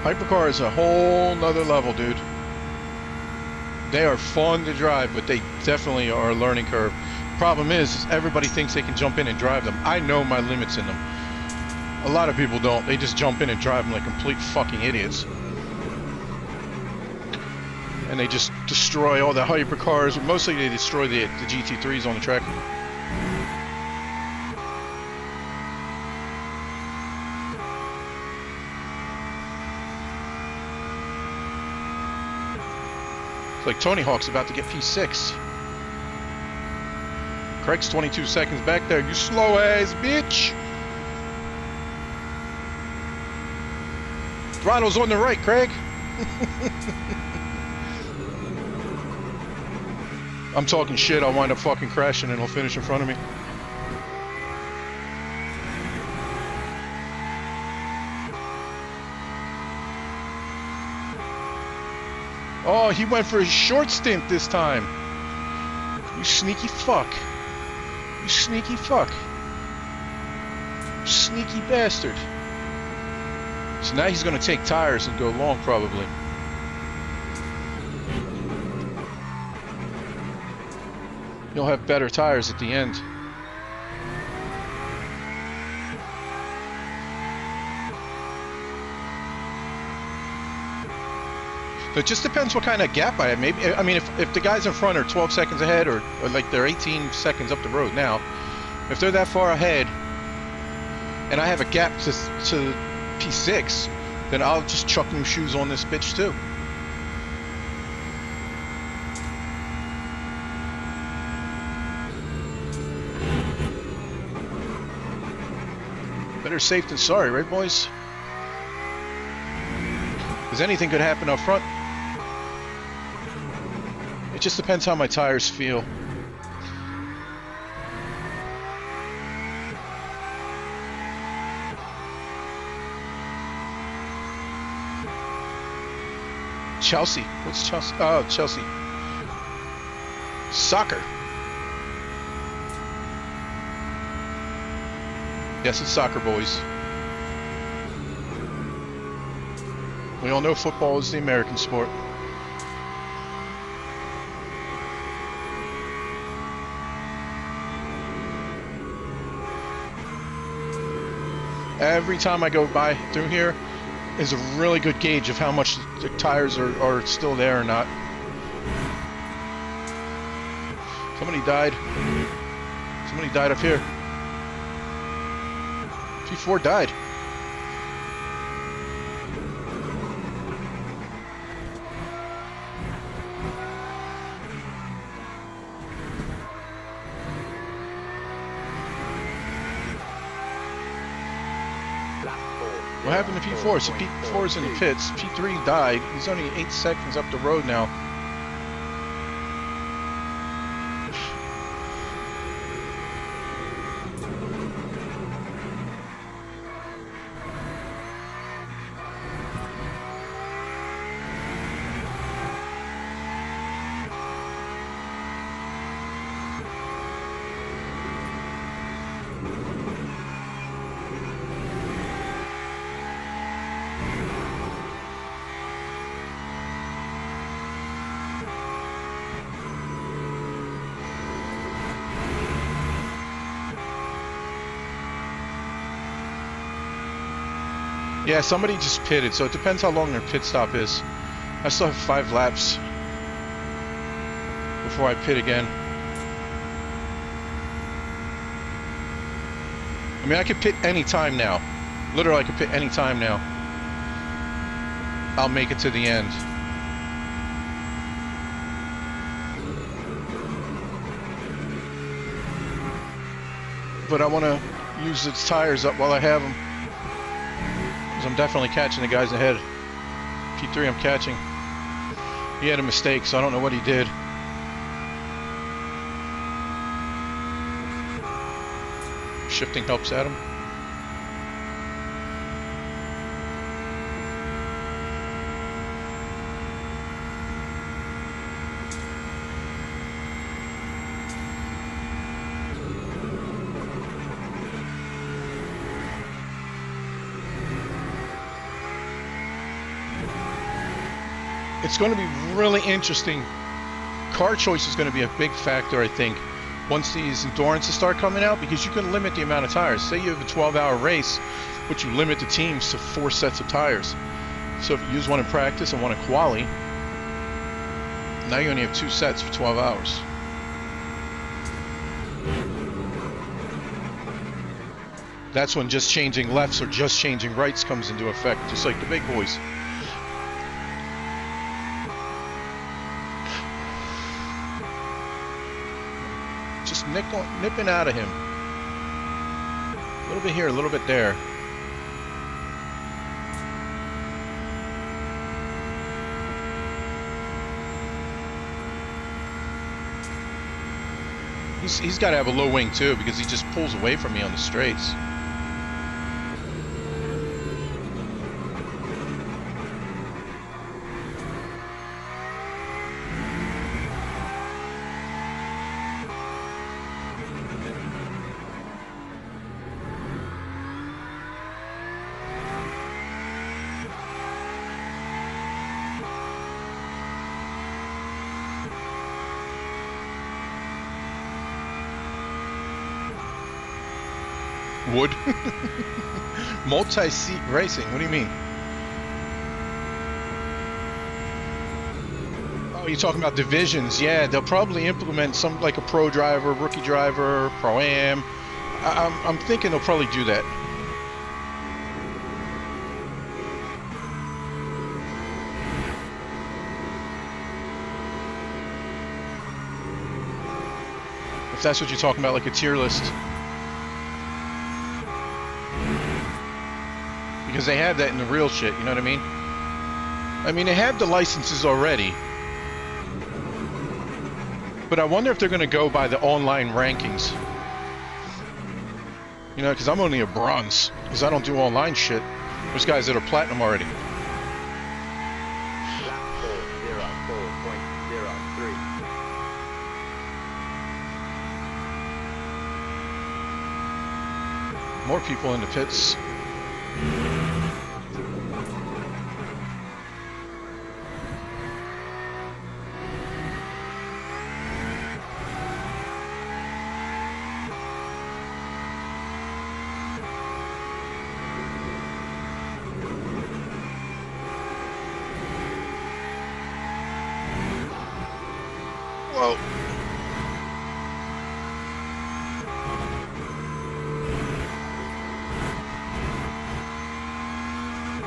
Hypercar is a whole nother level, dude. They are fun to drive, but they definitely are a learning curve. Problem is everybody thinks they can jump in and drive them. I know my limits in them. A lot of people don't. They just jump in and drive them like complete fucking idiots. And they just destroy all the hypercars. Mostly they destroy the GT3s on the track. It's like Tony Hawk's about to get P6. Craig's 22 seconds back there. You slow ass bitch. Throttle's on the right, Craig. I'm talking shit. I'll wind up fucking crashing and he'll finish in front of me. Oh, he went for a short stint this time. You sneaky fuck. You sneaky fuck. You sneaky bastard. So now he's going to take tires and go long probably. He'll have better tires at the end. So it just depends what kind of gap I have. Maybe, I mean, if the guys in front are 12 seconds ahead, or like they're 18 seconds up the road now, if they're that far ahead, and I have a gap to P6, then I'll just chuck new shoes on this bitch too. Better safe than sorry, right, boys? Because anything could happen up front. It just depends how my tires feel. Chelsea. What's Chelsea? Oh, Chelsea. Soccer. Yes, it's soccer, boys. We all know football is the American sport. Every time I go by through here is a really good gauge of how much the tires are still there or not. Somebody died. Somebody died up here. P4 died. What happened to P4? So P4 is in the pits. P3 died. He's only 8 seconds up the road now. Yeah, somebody just pitted, so it depends how long their pit stop is. I still have 5 laps before I pit again. I mean, I could pit any time now. Literally, I could pit any time now. I'll make it to the end. But I want to use its tires up while I have them. I'm definitely catching the guys ahead. P3 I'm catching. He had a mistake, so I don't know what he did. Shifting helps Adam. It's going to be really interesting. Car choice is going to be a big factor, I think, once these endurances start coming out, because you can limit the amount of tires. Say you have a 12-hour race, but you limit the teams to 4 sets of tires. So if you use one in practice and one in quali, now you only have 2 sets for 12 hours. That's when just changing lefts or just changing rights comes into effect, just like the big boys. Just nipping out of him. A little bit here, a little bit there. He's got to have a low wing too, because he just pulls away from me on the straights. Wood? Multi-seat racing, what do you mean? Oh, you're talking about divisions? Yeah, they'll probably implement some like a pro driver, rookie driver, pro-am. I'm thinking they'll probably do that. If that's what you're talking about, like a tier list. Because they have that in the real shit, you know what I mean? I mean, they have the licenses already. But I wonder if they're going to go by the online rankings. You know, because I'm only a bronze. Because I don't do online shit. There's guys that are platinum already. Lap 404.03. More people in the pits. Whoa.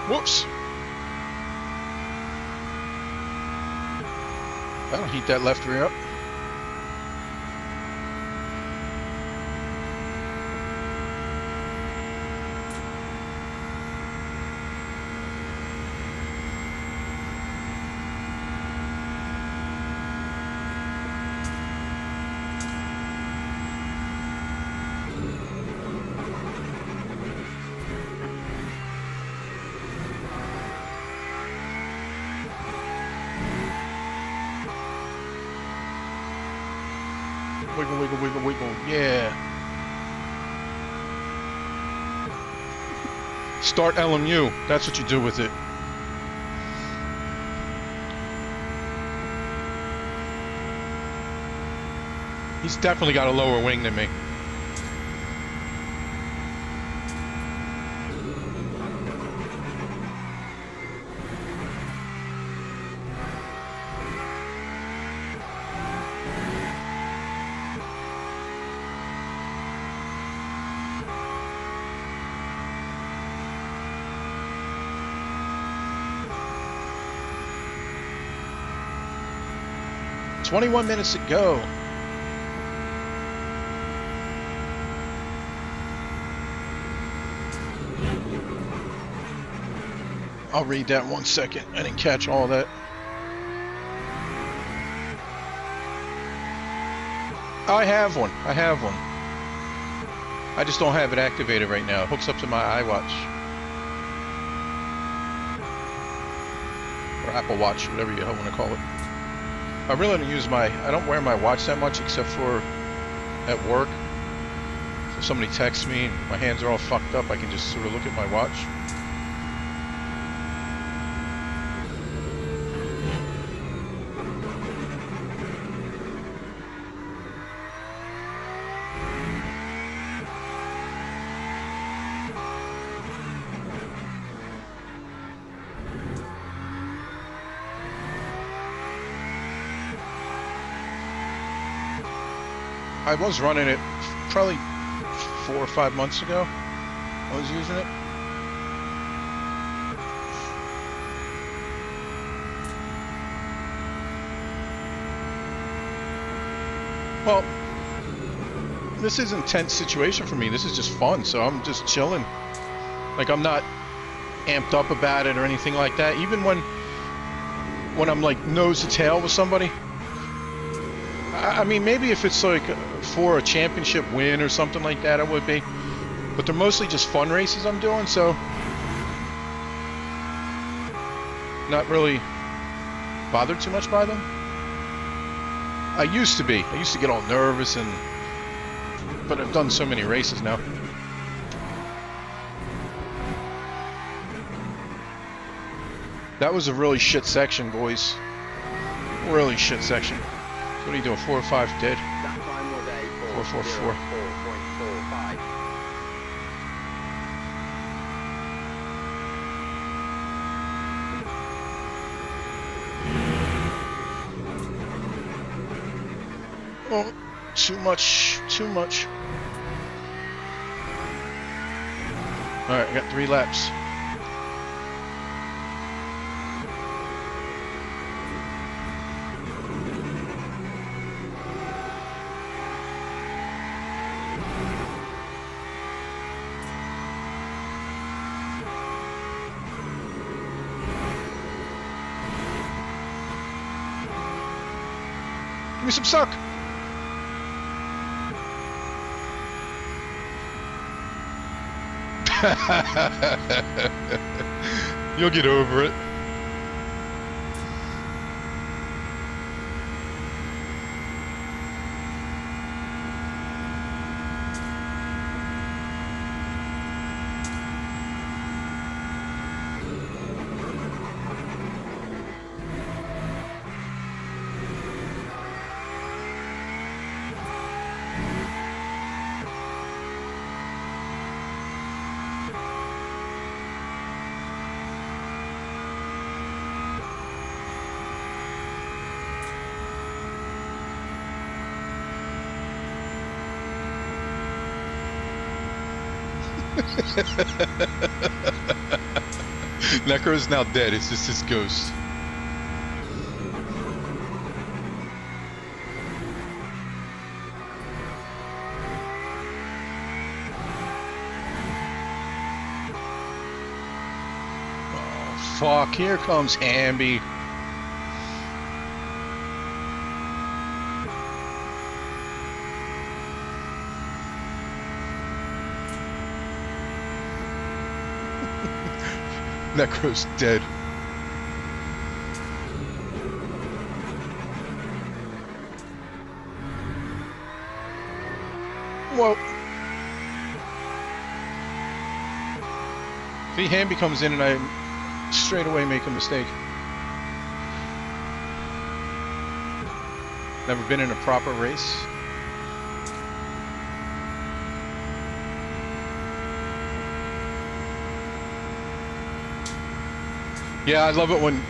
Whoops. That'll heat that left rear up. Wiggle, wiggle, wiggle, wiggle. Yeah. Start LMU. That's what you do with it. He's definitely got a lower wing than me. "21 minutes to go." I'll read that in 1 second. I didn't catch all that. I have one. I have one. I just don't have it activated right now. It hooks up to my iWatch. Or Apple Watch, whatever you want to call it. I really don't use I don't wear my watch that much except for at work. If somebody texts me and my hands are all fucked up, I can just sort of look at my watch. I was running it probably 4 or 5 months ago. I was using it. Well, this is an intense situation for me. This is just fun, so I'm just chilling. Like, I'm not amped up about it or anything like that. Even when I'm like nose to tail with somebody. I mean, maybe if it's like for a championship win or something like that, it would be. But they're mostly just fun races I'm doing, so not really bothered too much by them. I used to be. I used to get all nervous, but I've done so many races now. That was a really shit section, boys. Really shit section. What are you doing? 4 or 5 dead? That time was a 444. 4.45. Oh, too much, too much. All right, I got 3 laps. Give me some suck. You'll get over it. Necro's now dead, it's just his ghost. Oh, fuck, here comes Hamby. Necro's dead. Whoa. The Hamby comes in and I straight away make a mistake. Never been in a proper race. Yeah, I love it when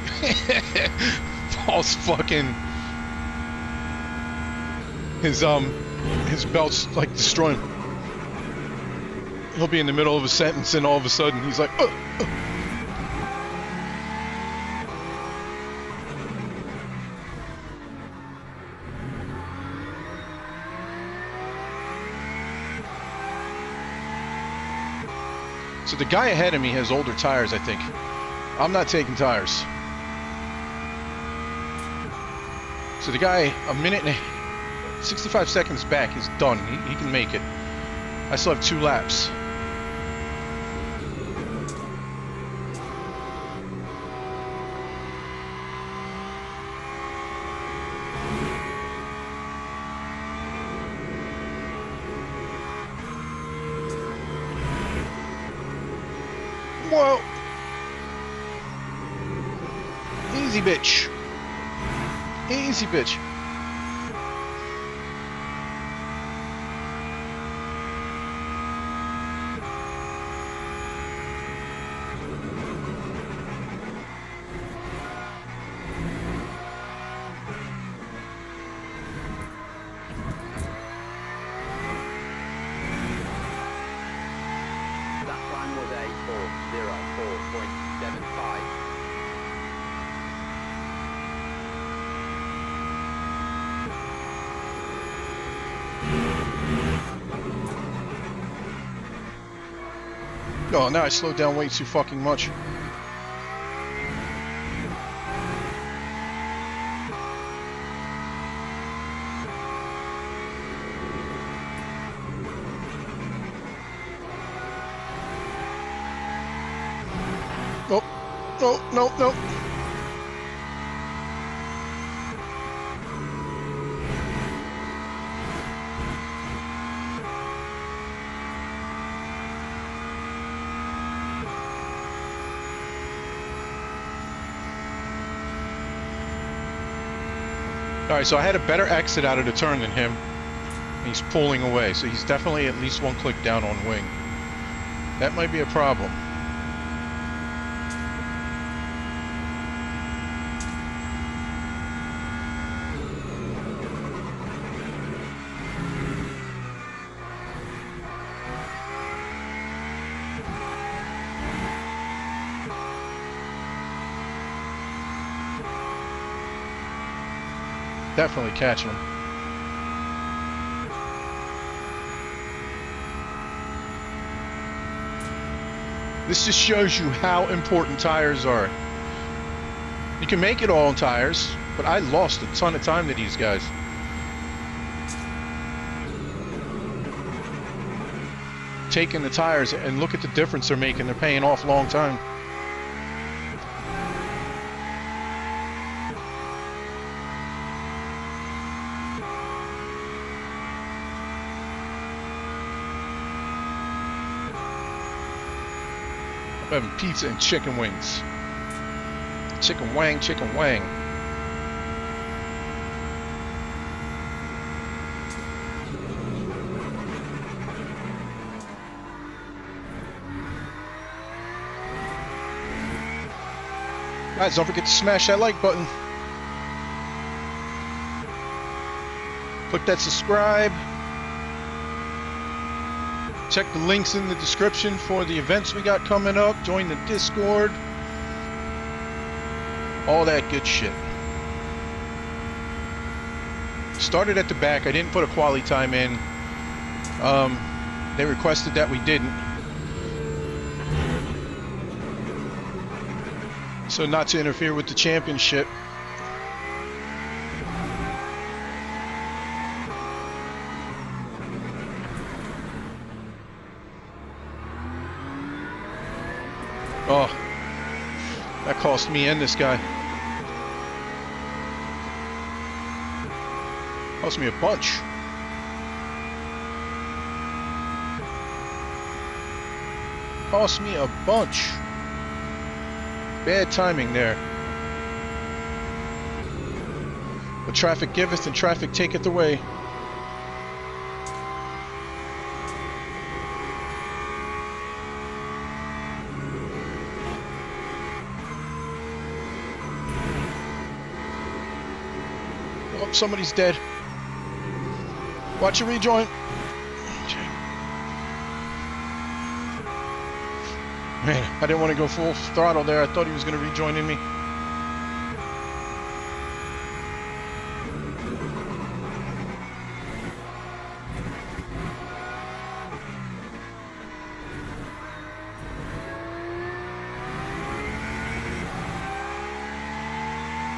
Paul's fucking his belt's like destroying him. He'll be in the middle of a sentence and all of a sudden he's like, So the guy ahead of me has older tires, I think. I'm not taking tires. So the guy, a minute and 65 seconds back, is done. He can make it. I still have 2 laps. Whoa! Easy, bitch. Easy, bitch. That time was a 4:04.75. Oh, now I slowed down way too fucking much. Oh, no. Alright, so I had a better exit out of the turn than him. He's pulling away, so he's definitely at least 1 click down on wing. That might be a problem. Definitely catching them. This just shows you how important tires are. You can make it all on tires, but I lost a ton of time to these guys. Taking the tires and look at the difference they're making. They're paying off long time. I'm having pizza and chicken wings. Chicken wang, chicken wang. Guys, don't forget to smash that like button. Click that subscribe. Check the links in the description for the events we got coming up. Join the Discord. All that good shit. Started at the back. I didn't put a quali time in. They requested that we didn't. So not to interfere with the championship. Oh, that cost me and this guy. Cost me a bunch. Cost me a bunch. Bad timing there. But traffic giveth and traffic taketh away. Oh, somebody's dead. Watch your rejoin. Man, I didn't want to go full throttle there. I thought he was going to rejoin in me.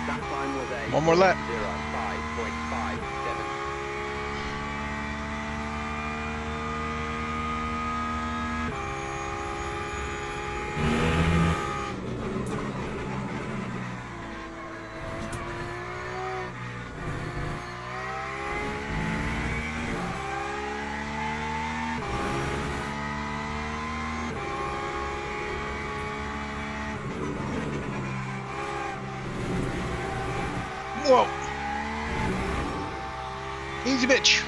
That time was a One more lap. 05.57. Whoa. Easy bitch.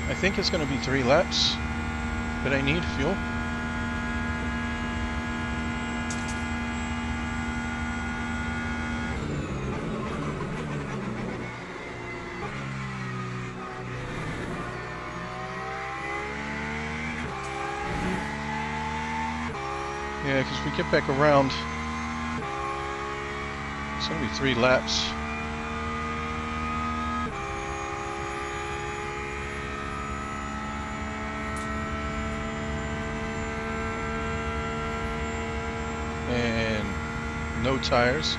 I think it's going to be 3 laps that I need fuel. Yeah, because we get back around, it's going to be 3 laps. And no tires.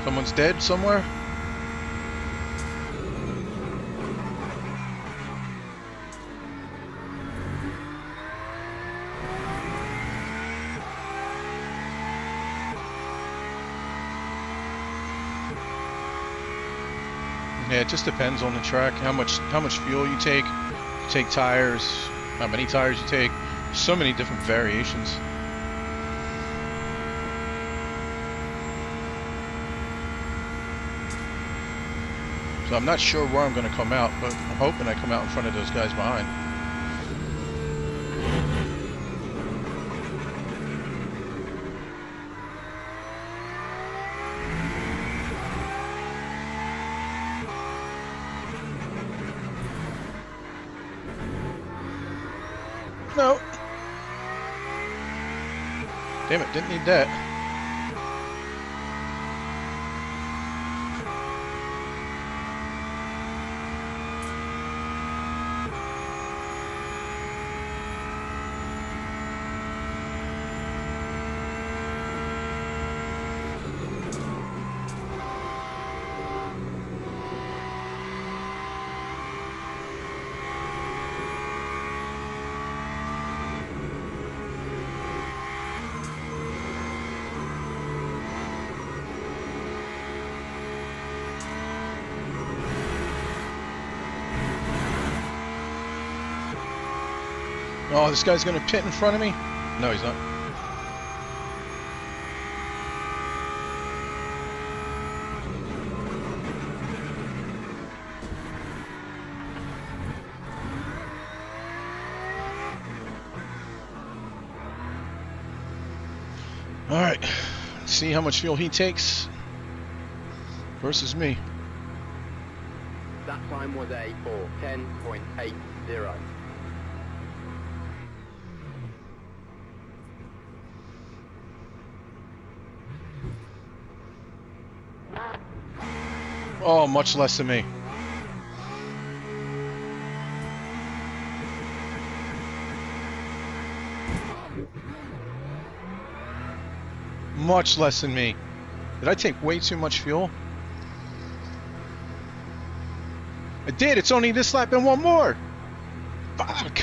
Someone's dead somewhere? Yeah, it just depends on the track, how much fuel you take. You take tires, how many tires you take. So many different variations. So I'm not sure where I'm going to come out, but I'm hoping I come out in front of those guys behind. No. Damn it, didn't need that. Oh, this guy's gonna pit in front of me? No, he's not. All right, see how much fuel he takes versus me. That time was a 4:10.80. Oh, much less than me. Much less than me. Did I take way too much fuel? I did. It's only this lap and one more. Fuck.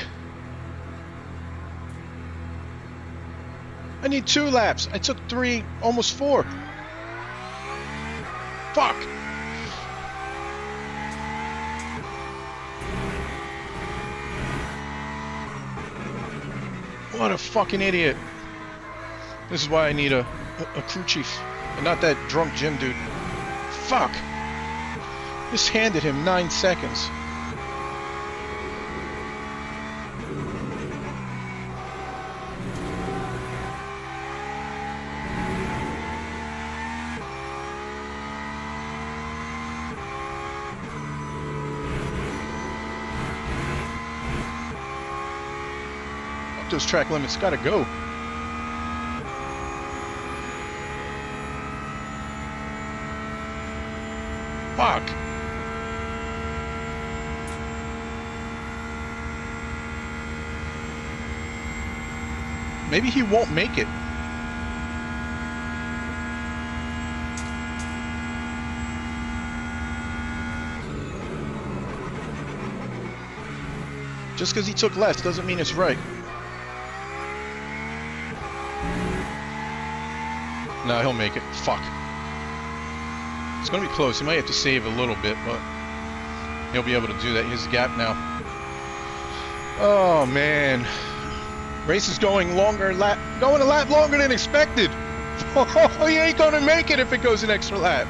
I need 2 laps. I took 3, almost 4. Fuck. What a fucking idiot. This is why I need a crew chief. And not that drunk gym dude. Fuck. Just handed him 9 seconds. Those track limits gotta go. Fuck. Maybe he won't make it. Just because he took less doesn't mean it's right. No, he'll make it. Fuck. It's going to be close. He might have to save a little bit, but he'll be able to do that. He has a gap now. Oh, man. Race is going a lap longer than expected. Oh, he ain't going to make it if it goes an extra lap.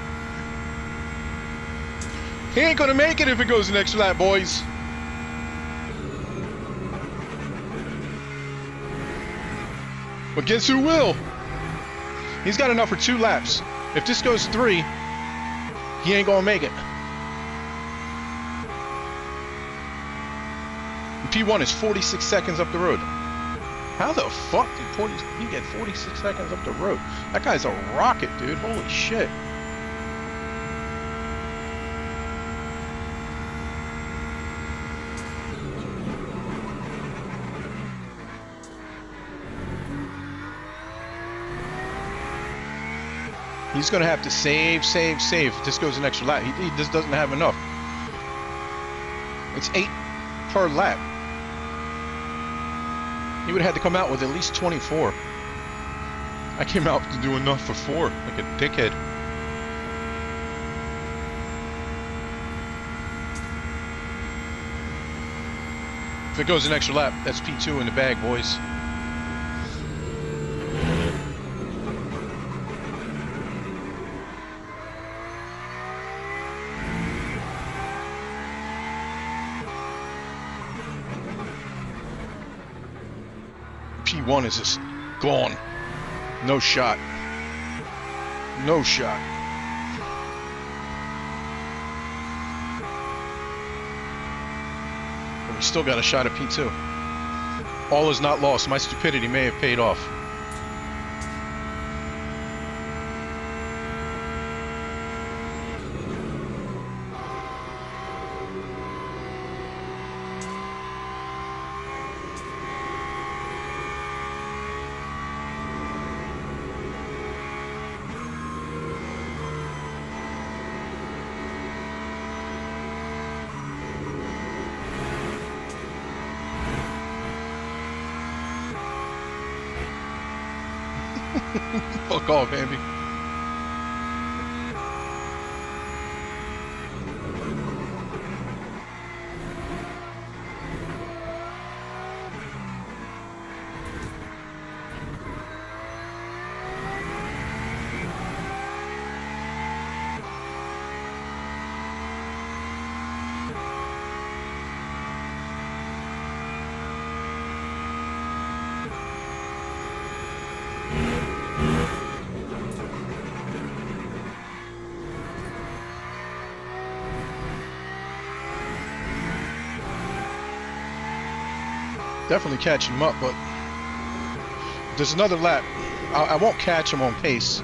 He ain't going to make it if it goes an extra lap, boys. But guess who will? He's got enough for 2 laps. If this goes 3, he ain't gonna make it. P1 is 46 seconds up the road. How the fuck did he get 46 seconds up the road? That guy's a rocket, dude. Holy shit. He's going to have to save. If this goes an extra lap, he just doesn't have enough. It's 8 per lap. He would have had to come out with at least 24. I came out to do enough for 4, like a dickhead. If it goes an extra lap, that's P2 in the bag, boys. P1 is just gone. No shot. No shot. But we still got a shot at P2. All is not lost. My stupidity may have paid off. Fuck off, Andy. Definitely catching him up, but there's another lap. I won't catch him on pace,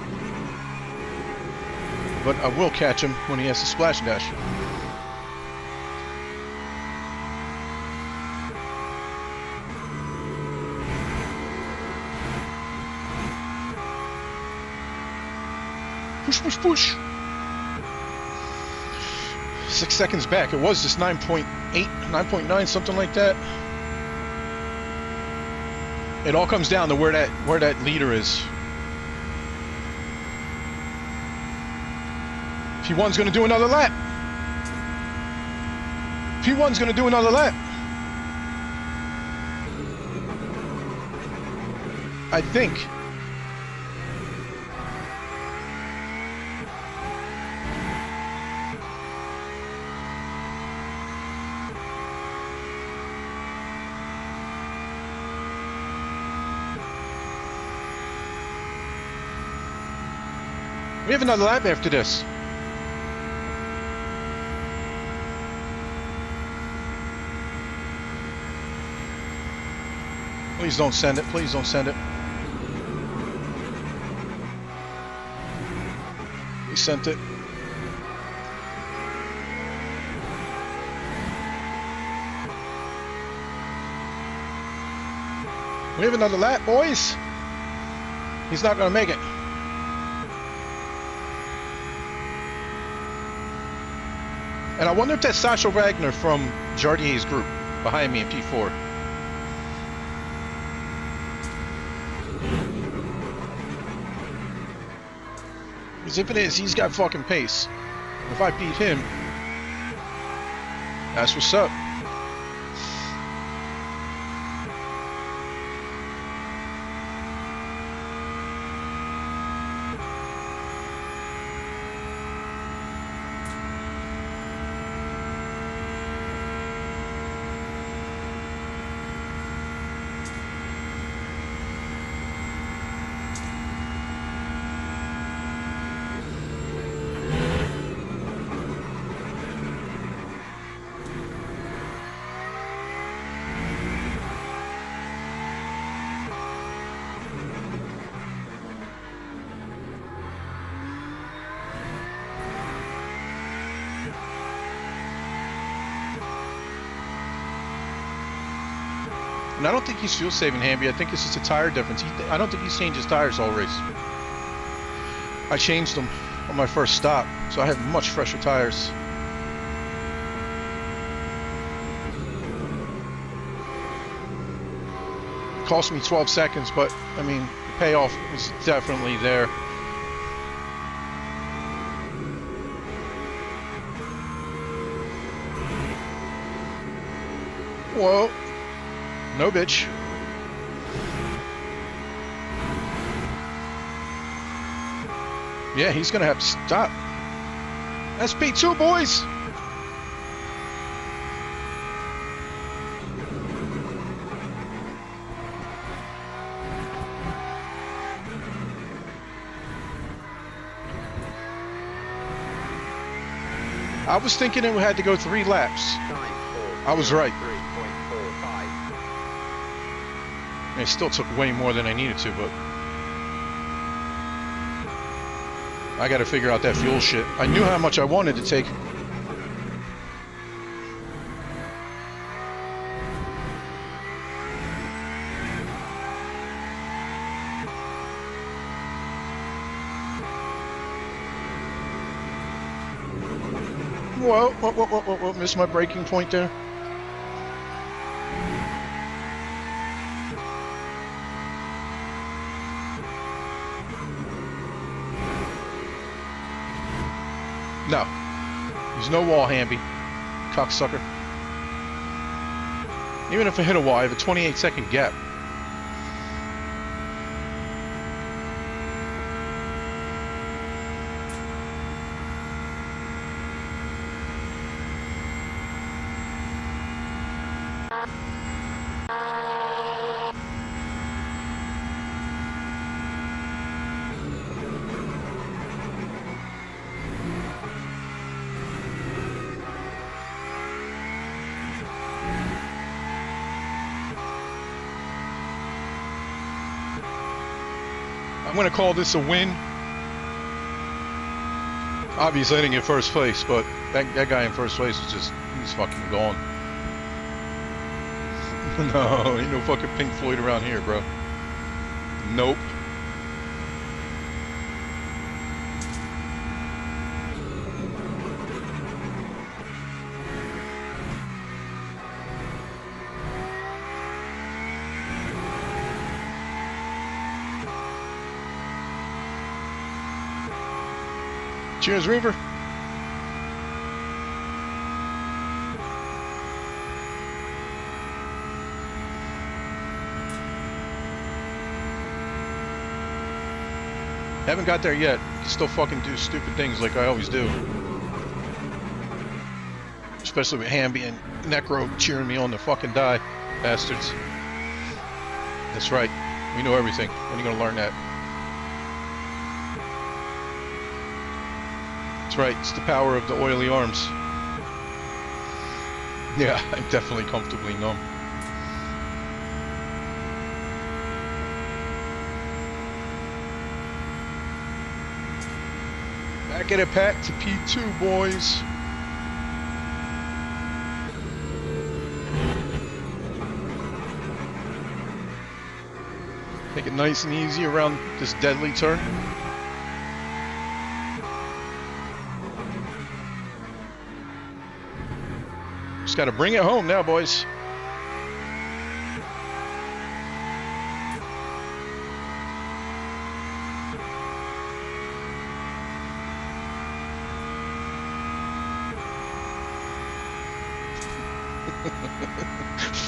but I will catch him when he has to splash dash. Push, push, push. 6 seconds back. It was just 9.8, 9.9, something like that. It all comes down to where that leader is. P1's going to do another lap. P1's going to do another lap. I think. We have another lap after this. Please don't send it. Please don't send it. We sent it. We have another lap, boys. He's not going to make it. And I wonder if that's Sasha Wagner from Jardier's group behind me in P4. Because if it is, he's got fucking pace. If I beat him, that's what's up. And I don't think he's fuel saving, Hamby. I think it's just a tire difference. I don't think he's changed his tires all race. I changed them on my first stop, so I have much fresher tires. It cost me 12 seconds, but I mean, the payoff is definitely there. Whoa. No, bitch. Yeah, he's gonna have to stop. SP2, boys! I was thinking it had to go 3 laps. I was right. 3.45. It still took way more than I needed to, but I gotta figure out that fuel shit. I knew how much I wanted to take. Whoa, missed my braking point there. No. There's no wall, Hamby. Cocksucker. Even if I hit a wall, I have a 28-second gap. I'm going to call this a win. Obviously, I didn't get first place, but that guy in first place is just, he's fucking gone. No, ain't no fucking Pink Floyd around here, bro. Nope. Cheers, Reaver. Haven't got there yet. Still fucking do stupid things like I always do. Especially with Hamby and Necro cheering me on to fucking die. Bastards. That's right. We know everything. When are you gonna learn that? That's right, it's the power of the oily arms. Yeah, I'm definitely comfortably numb. Back at it, Pat, to P2, boys. Take it nice and easy around this deadly turn. Just got to bring it home now, boys.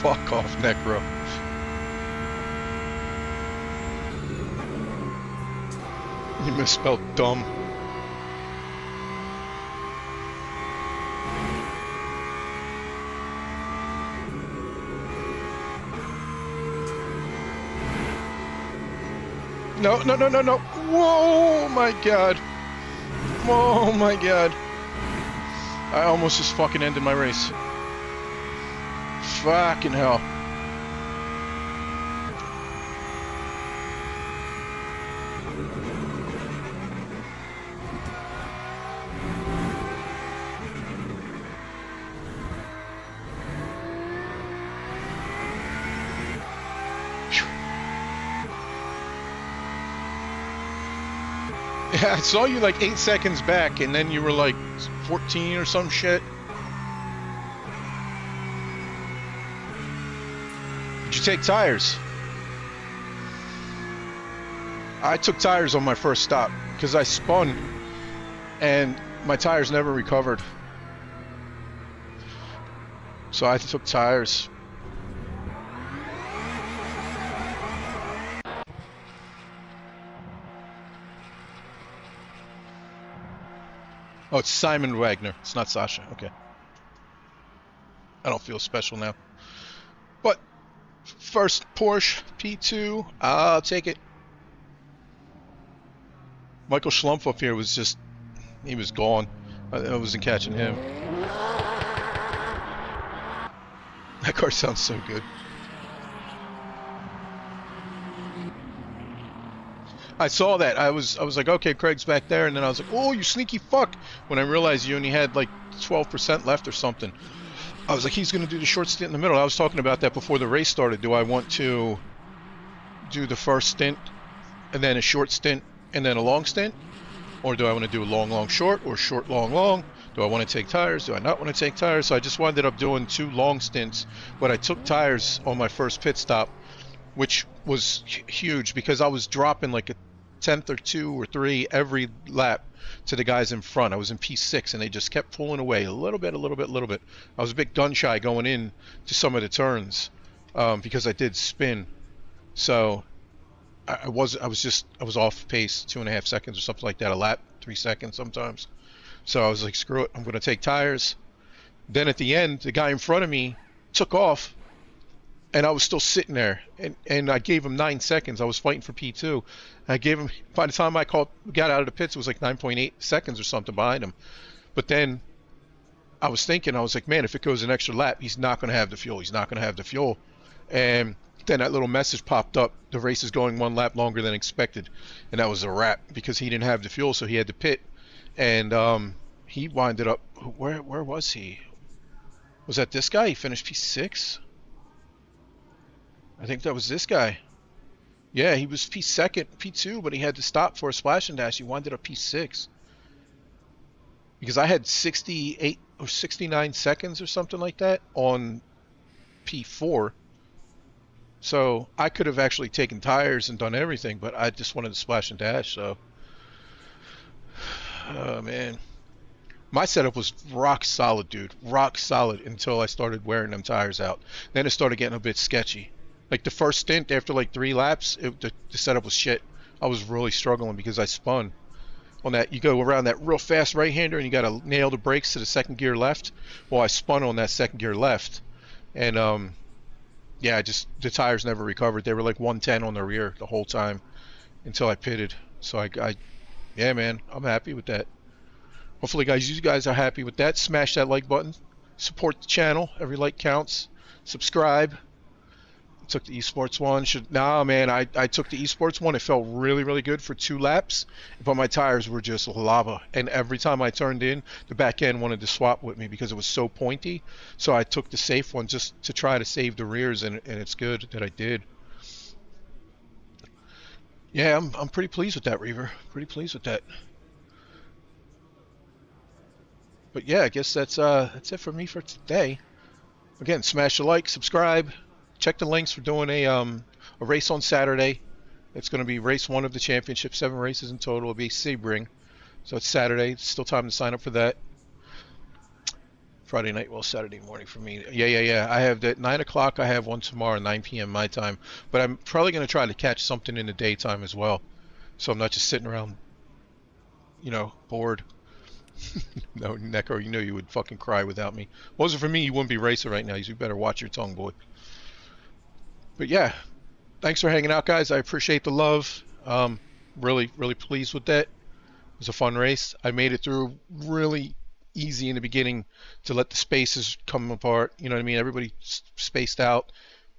Fuck off, Necro. You misspelled dumb. No. Whoa, my God. Oh, my God. I almost just fucking ended my race. Fucking hell. Yeah, I saw you like 8 seconds back, and then you were like 14 or some shit. Did you take tires? I took tires on my first stop because I spun and my tires never recovered. So I took tires. Oh, it's Simon Wagner. It's not Sasha. Okay. I don't feel special now. But first Porsche P2, I'll take it. Michael Schlumpf up here was just, he was gone. I wasn't catching him. That car sounds so good. I saw that. I was like, okay, Craig's back there, and then I was like, oh, you sneaky fuck. When I realized you only had like 12% left or something. I was like, he's going to do the short stint in the middle. I was talking about that before the race started. Do I want to do the first stint and then a short stint and then a long stint? Or do I want to do a long, long, short, or short, long, long? Do I want to take tires? Do I not want to take tires? So I just wound up doing 2 long stints, but I took tires on my first pit stop, which was huge because I was dropping like a tenth or 2 or 3 every lap to the guys in front. I was in P6 and they just kept pulling away a little bit, a little bit, a little bit. I was a bit gun shy going in to some of the turns because I did spin. So I was off pace 2.5 seconds or something like that, a lap, 3 seconds sometimes. So I was like, screw it, I'm going to take tires. Then at the end, the guy in front of me took off, and I was still sitting there. And I gave him 9 seconds. I was fighting for P2. I gave him, by the time I got out of the pits, it was like 9.8 seconds or something behind him. But then I was thinking, I was like, man, if it goes an extra lap, he's not going to have the fuel. He's not going to have the fuel. And then that little message popped up. The race is going 1 lap longer than expected. And that was a wrap because he didn't have the fuel, so he had to pit. And he winded up, where was he? Was that this guy? He finished P6? I think that was this guy. Yeah, he was P2, P2, but he had to stop for a splash and dash. He winded up P6. Because I had 68 or 69 seconds or something like that on P4. So I could have actually taken tires and done everything, but I just wanted to splash and dash, so. Oh, man. My setup was rock solid, dude. Rock solid until I started wearing them tires out. Then it started getting a bit sketchy. Like the first stint, after like 3 laps, the setup was shit. I was really struggling because I spun. On that, you go around that real fast right-hander and you got to nail the brakes to the second gear left. Well, I spun on that second gear left. And, yeah, the tires never recovered. They were like 110 on the rear the whole time until I pitted. So yeah, man, I'm happy with that. Hopefully, guys, you guys are happy with that. Smash that like button. Support the channel. Every like counts. Subscribe. Took the esports one. Nah, man, I took the esports one. It felt really, really good for 2 laps, but my tires were just lava. And every time I turned in, the back end wanted to swap with me because it was so pointy. So I took the safe one just to try to save the rears, and it's good that I did. Yeah, I'm pretty pleased with that, Reaver. Pretty pleased with that. But yeah, I guess that's it for me for today. Again, smash the like, subscribe. Check the links for doing a race on Saturday. It's going to be race 1 of the championship, 7 races in total. It'll be Sebring. So it's Saturday. It's still time to sign up for that. Friday night, well, Saturday morning for me. Yeah. I have that 9 o'clock. I have one tomorrow, 9 p.m. my time. But I'm probably going to try to catch something in the daytime as well. So I'm not just sitting around, bored. No, Neko, you would fucking cry without me. Wasn't for me, you wouldn't be racing right now. You better watch your tongue, boy. But yeah, thanks for hanging out, guys. I appreciate the love. Really, really pleased with that. It was a fun race. I made it through really easy in the beginning to let the spaces come apart. You know what I mean? Everybody spaced out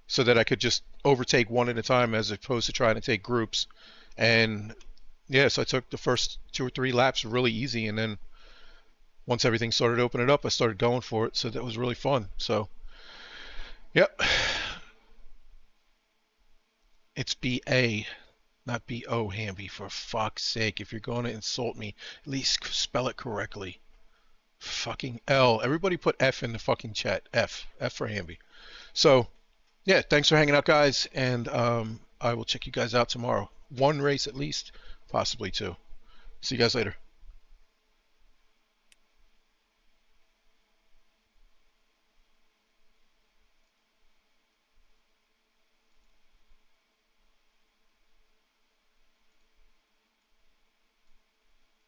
so that I could just overtake one at a time as opposed to trying to take groups. And yeah, so I took the first 2 or 3 laps really easy, and then once everything started opening up, I started going for it. So that was really fun. So, yep. It's B-A, not B-O, Hamby, for fuck's sake. If you're going to insult me, at least spell it correctly. Fucking L. Everybody put F in the fucking chat. F. F for Hamby. So, yeah, thanks for hanging out, guys. And I will check you guys out tomorrow. 1 race at least, possibly 2. See you guys later.